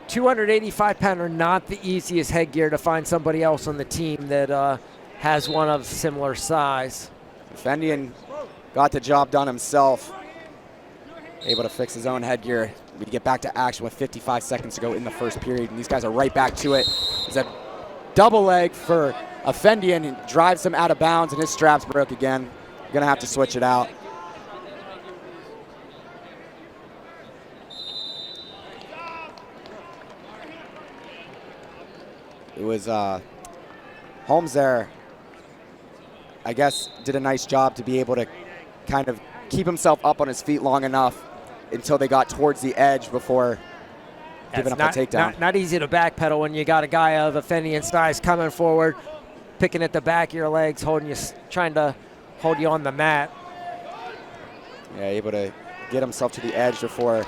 285-pounder, not the easiest headgear to find somebody else on the team that has one of similar size. Efendian got the job done himself, able to fix his own headgear. We get back to action with 55 seconds to go in the first period, and these guys are right back to it. It's a double leg for Efendian, and drives him out of bounds, and his straps broke again. Gonna have to switch it out. It was Holmes there, I guess, did a nice job to be able to kind of keep himself up on his feet long enough until they got towards the edge before giving up a takedown. Not easy to backpedal when you got a guy of Efendian's size coming forward, picking at the back of your legs, holding you, trying to hold you on the mat. Yeah, able to get himself to the edge before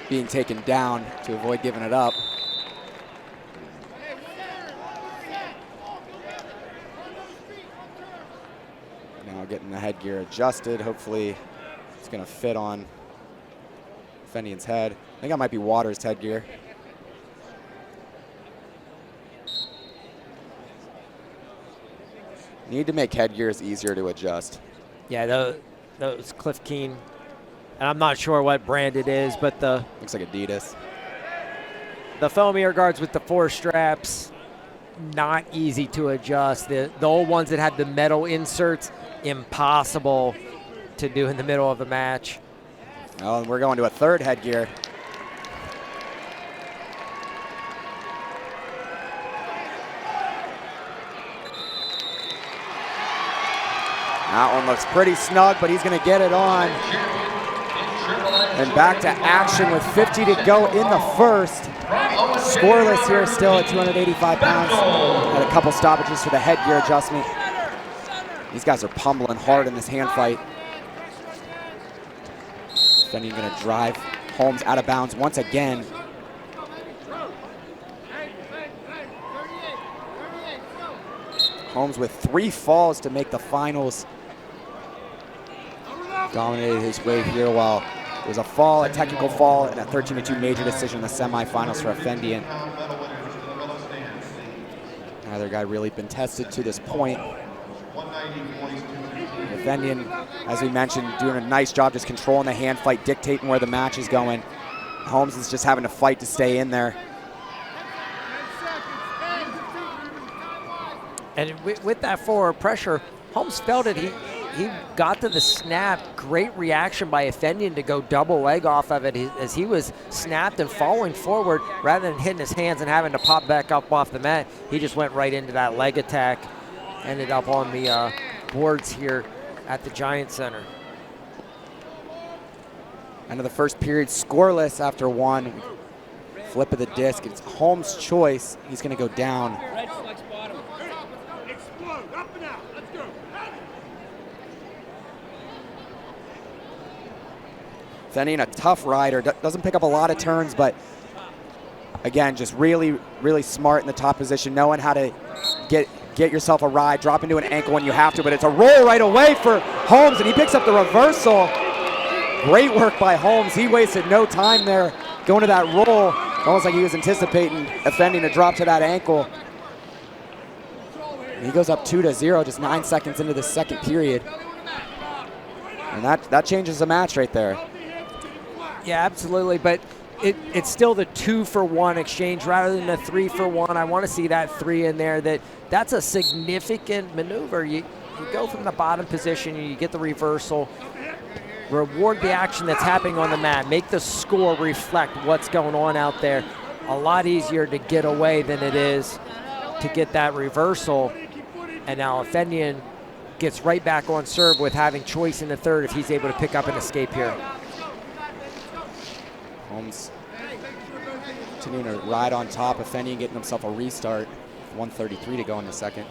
being taken down to avoid giving it up. Now getting the headgear adjusted. Hopefully it's going to fit on Efendian's head. I think that might be Waters' headgear. Need to make headgears easier to adjust. Yeah, those Cliff Keen, and I'm not sure what brand it is, but the looks like Adidas. The foam ear guards with the 4 straps, not easy to adjust. The old ones that had the metal inserts, impossible to do in the middle of the match. Oh, and we're going to a third headgear. That one looks pretty snug, but he's going to get it on. And back to action with 50 to go in the first. Scoreless here still at 285 pounds. Had a couple stoppages for the headgear adjustment. These guys are pummeling hard in this hand fight. Efendian going to drive Holmes out of bounds once again. Holmes with 3 falls to make the finals. Dominated his way here while there was a fall, a technical fall, and a 13-2 major decision in the semifinals for Efendian. Neither guy really been tested to this point. Efendian, as we mentioned, doing a nice job just controlling the hand fight, dictating where the match is going. Holmes is just having to fight to stay in there. And with that forward pressure, Holmes felt it. He got to the snap. Great reaction by Efendian to go double leg off of it as he was snapped and falling forward rather than hitting his hands and having to pop back up off the mat. He just went right into that leg attack. Ended up on the boards here at the Giant Center. End of the first period, scoreless after 1. Flip of the disc. It's Holmes' choice. He's going to go down. Fenning, a tough rider, doesn't pick up a lot of turns, but again, just really, really smart in the top position, knowing how to get yourself a ride, drop into an ankle when you have to, but it's a roll right away for Holmes, and he picks up the reversal. Great work by Holmes. He wasted no time there going to that roll, almost like he was anticipating offending a drop to that ankle. And he goes up 2-0 just 9 seconds into the second period. And that changes the match right there. Yeah, absolutely, but it's still the 2-for-1 exchange rather than the 3-for-1. I want to see that 3 in there. That's a significant maneuver. You go from the bottom position, you get the reversal, reward the action that's happening on the mat, make the score reflect what's going on out there. A lot easier to get away than it is to get that reversal. And now Offendian gets right back on serve with having choice in the third if he's able to pick up an escape here. Holmes continuing to ride on top. Offendian getting himself a restart. 1:33 to go in the second.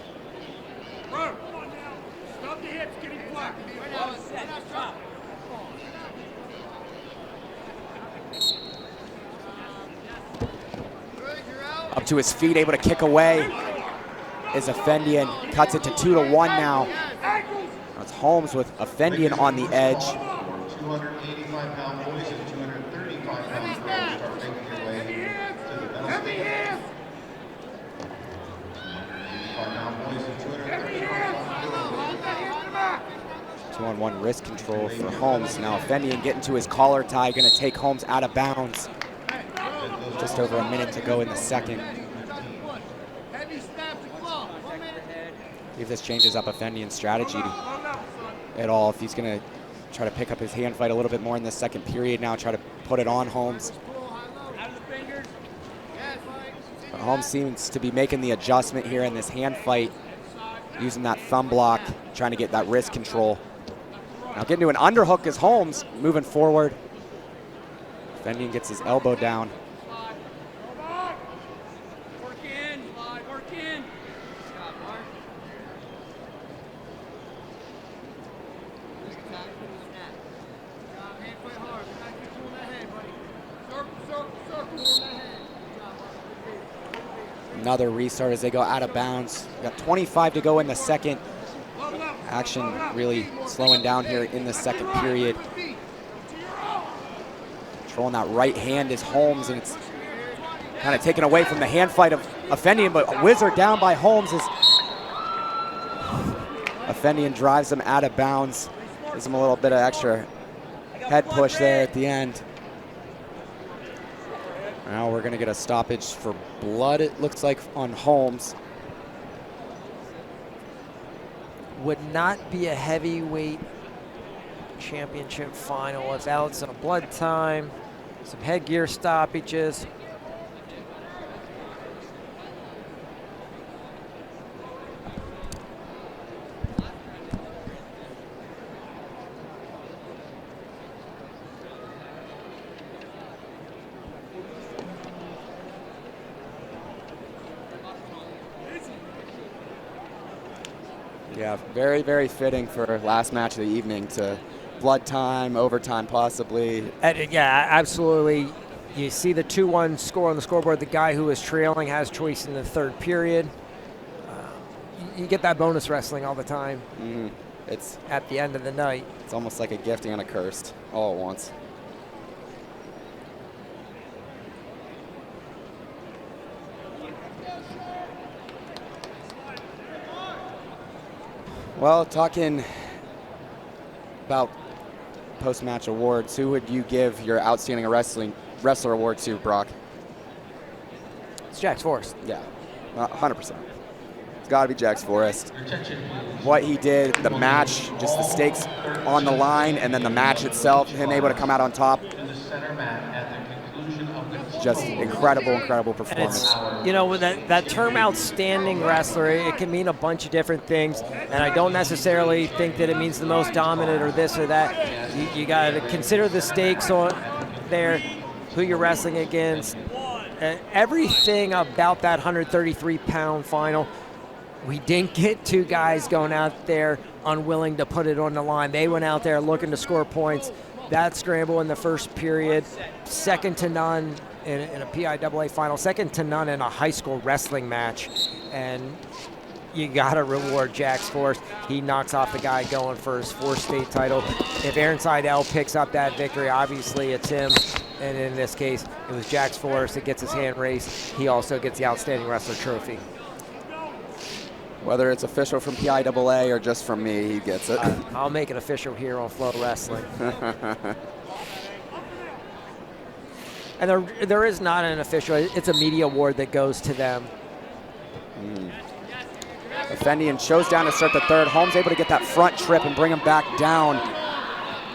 Up to his feet, able to kick away is Offendian. Cuts it to 2-1 now. That's Holmes with Offendian on the edge. 285-pound boys and 235-pound girls start making their way to the medal stage. 285-pound boys and 235-pound girls. 2-on-1 wrist control for Holmes. Now Offendian getting to his collar tie, going to take Holmes out of bounds. Just over a minute to go in the second. See if this changes up Offendian's strategy at all. If he's going to try to pick up his hand fight a little bit more in the second period now, try to put it on Holmes. But Holmes seems to be making the adjustment here in this hand fight, using that thumb block, trying to get that wrist control. Now getting to an underhook is Holmes moving forward. Offendian gets his elbow down. Another restart as they go out of bounds. We've got 25 to go in the second. Action really slowing down here in the second period. Controlling that right hand is Holmes, and it's kind of taken away from the hand fight of Offendian, but a wizard down by Holmes as Offendian drives him out of bounds. Gives him a little bit of extra head push there at the end. Now we're going to get a stoppage for blood, it looks like, on Holmes. Would not be a heavyweight championship final without some blood time, some headgear stoppages. Yeah, very, very fitting for last match of the evening to blood time, overtime possibly. Yeah, absolutely. You see the 2-1 score on the scoreboard. The guy who is trailing has choice in the third period. You get that bonus wrestling all the time. It's at the end of the night. It's almost like a gifting and a cursed all at once. Well, talking about post-match awards, who would you give your outstanding wrestler award to, Brock? It's Jax Forrest. Yeah, 100%. It's got to be Jax Forrest. What he did, the match, just the stakes on the line, and then the match itself, him able to come out on top. Just incredible performance. You know, with that term outstanding wrestler, it can mean a bunch of different things, and I don't necessarily think that it means the most dominant or this or that. You got to consider the stakes on there, who you're wrestling against. Everything about that 133-pound final, we didn't get two guys going out there unwilling to put it on the line. They went out there looking to score points. that scramble in the first period, second to none in a PIAA final, second to none in a high school wrestling match. And you got to reward Jax Forrest. He knocks off the guy going for his 4th state title. If Aaron Seidel picks up that victory, obviously it's him. And in this case, it was Jax Forrest that gets his hand raised. He also gets the Outstanding Wrestler trophy. Whether it's official from PIAA or just from me, he gets it. I'll make it official here on FloWrestling. And there is not an official. It's a media award that goes to them. Efendian shows down to start the 3rd. Holmes able to get that front trip and bring him back down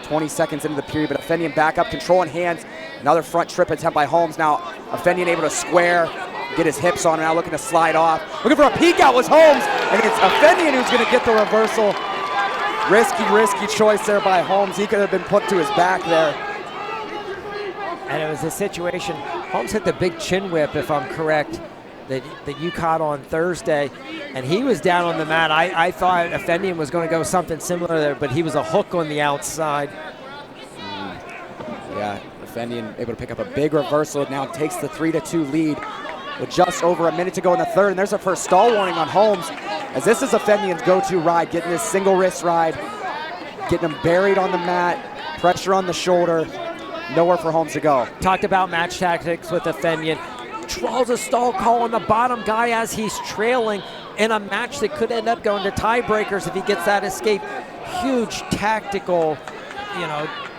20 seconds into the period, but Efendian back up, controlling hands. Another front trip attempt by Holmes. Now Efendian able to square, get his hips on, now looking to slide off. Looking for a peek out was Holmes, and it's Efendian who's going to get the reversal. Risky choice there by Holmes. He could have been put to his back there. And it was a situation, Holmes hit the big chin whip, if I'm correct, that you caught on Thursday, and he was down on the mat. I thought Efendian was going to go something similar there, but he was a hook on the outside. Yeah, Efendian able to pick up a big reversal. Now takes the 3-2 lead with just over a minute to go in the 3rd. And there's a first stall warning on Holmes, as this is Efendian's go-to ride, getting his single wrist ride, getting him buried on the mat, pressure on the shoulder. Nowhere for Holmes to go. Talked about match tactics with Efendian. Draws a stall call on the bottom guy as he's trailing in a match that could end up going to tiebreakers if he gets that escape. Huge tactical,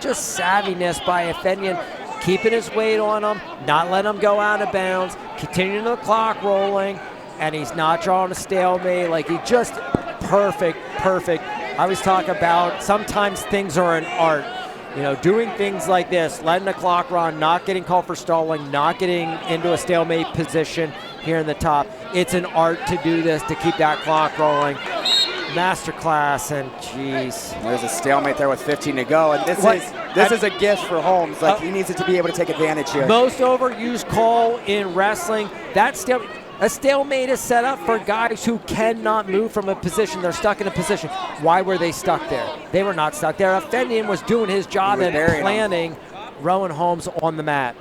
just savviness by Efendian, keeping his weight on him, not letting him go out of bounds, continuing the clock rolling, and he's not drawing a stalemate. Like, he just perfect. I always talk about sometimes things are an art. Doing things like this, letting the clock run, not getting called for stalling, not getting into a stalemate position here in the top. It's an art to do this, to keep that clock rolling. Masterclass, and geez. There's a stalemate there with 15 to go, and this is a gift for Holmes. Like, he needs it to be able to take advantage here. Most overused call in wrestling. A stalemate is set up for guys who cannot move from a position. They're stuck in a position. Why were they stuck there? They were not stuck there. Efendian was doing his job and planning Rowan Holmes on the mat.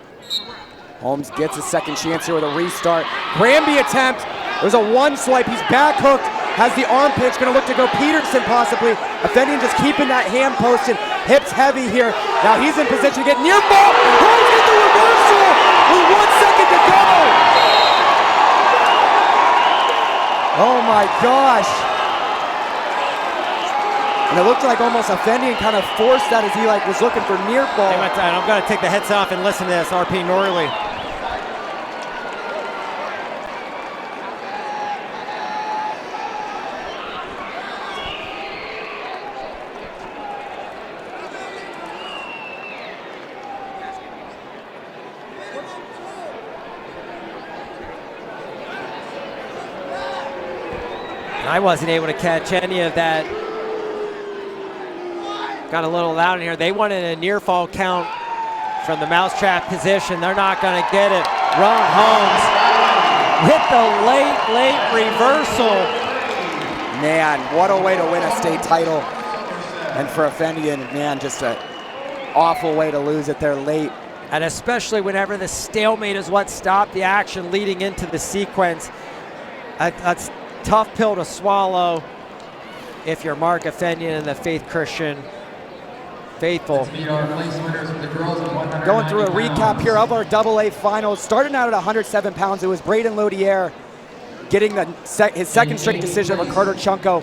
Holmes gets a second chance here with a restart. Granby attempt. There's a one swipe. He's back hooked. Has the arm pinch. Going to look to go Peterson possibly. Efendian just keeping that hand posted. Hips heavy here. Now he's in position to get near ball. Holmes get the reversal with 1 second to go. Oh my gosh. And it looked like almost Efendian kind of forced that as he was looking for near ball. I'm going to take the heads off and listen to this, RP Norley. I wasn't able to catch any of that. Got a little loud in here. They wanted a near fall count from the mousetrap position. They're not going to get it. Rowan Holmes with the late reversal. Man, what a way to win a state title. And for Efendian, man, just an awful way to lose it there late. And especially whenever the stalemate is what stopped the action leading into the sequence. That's tough pill to swallow if you're Mark Efendian and the Faith Christian faithful. Going through a recap here of our AA finals. Starting out at 107 pounds, it was Braden Lodier getting his second straight decision over Carter Chunko.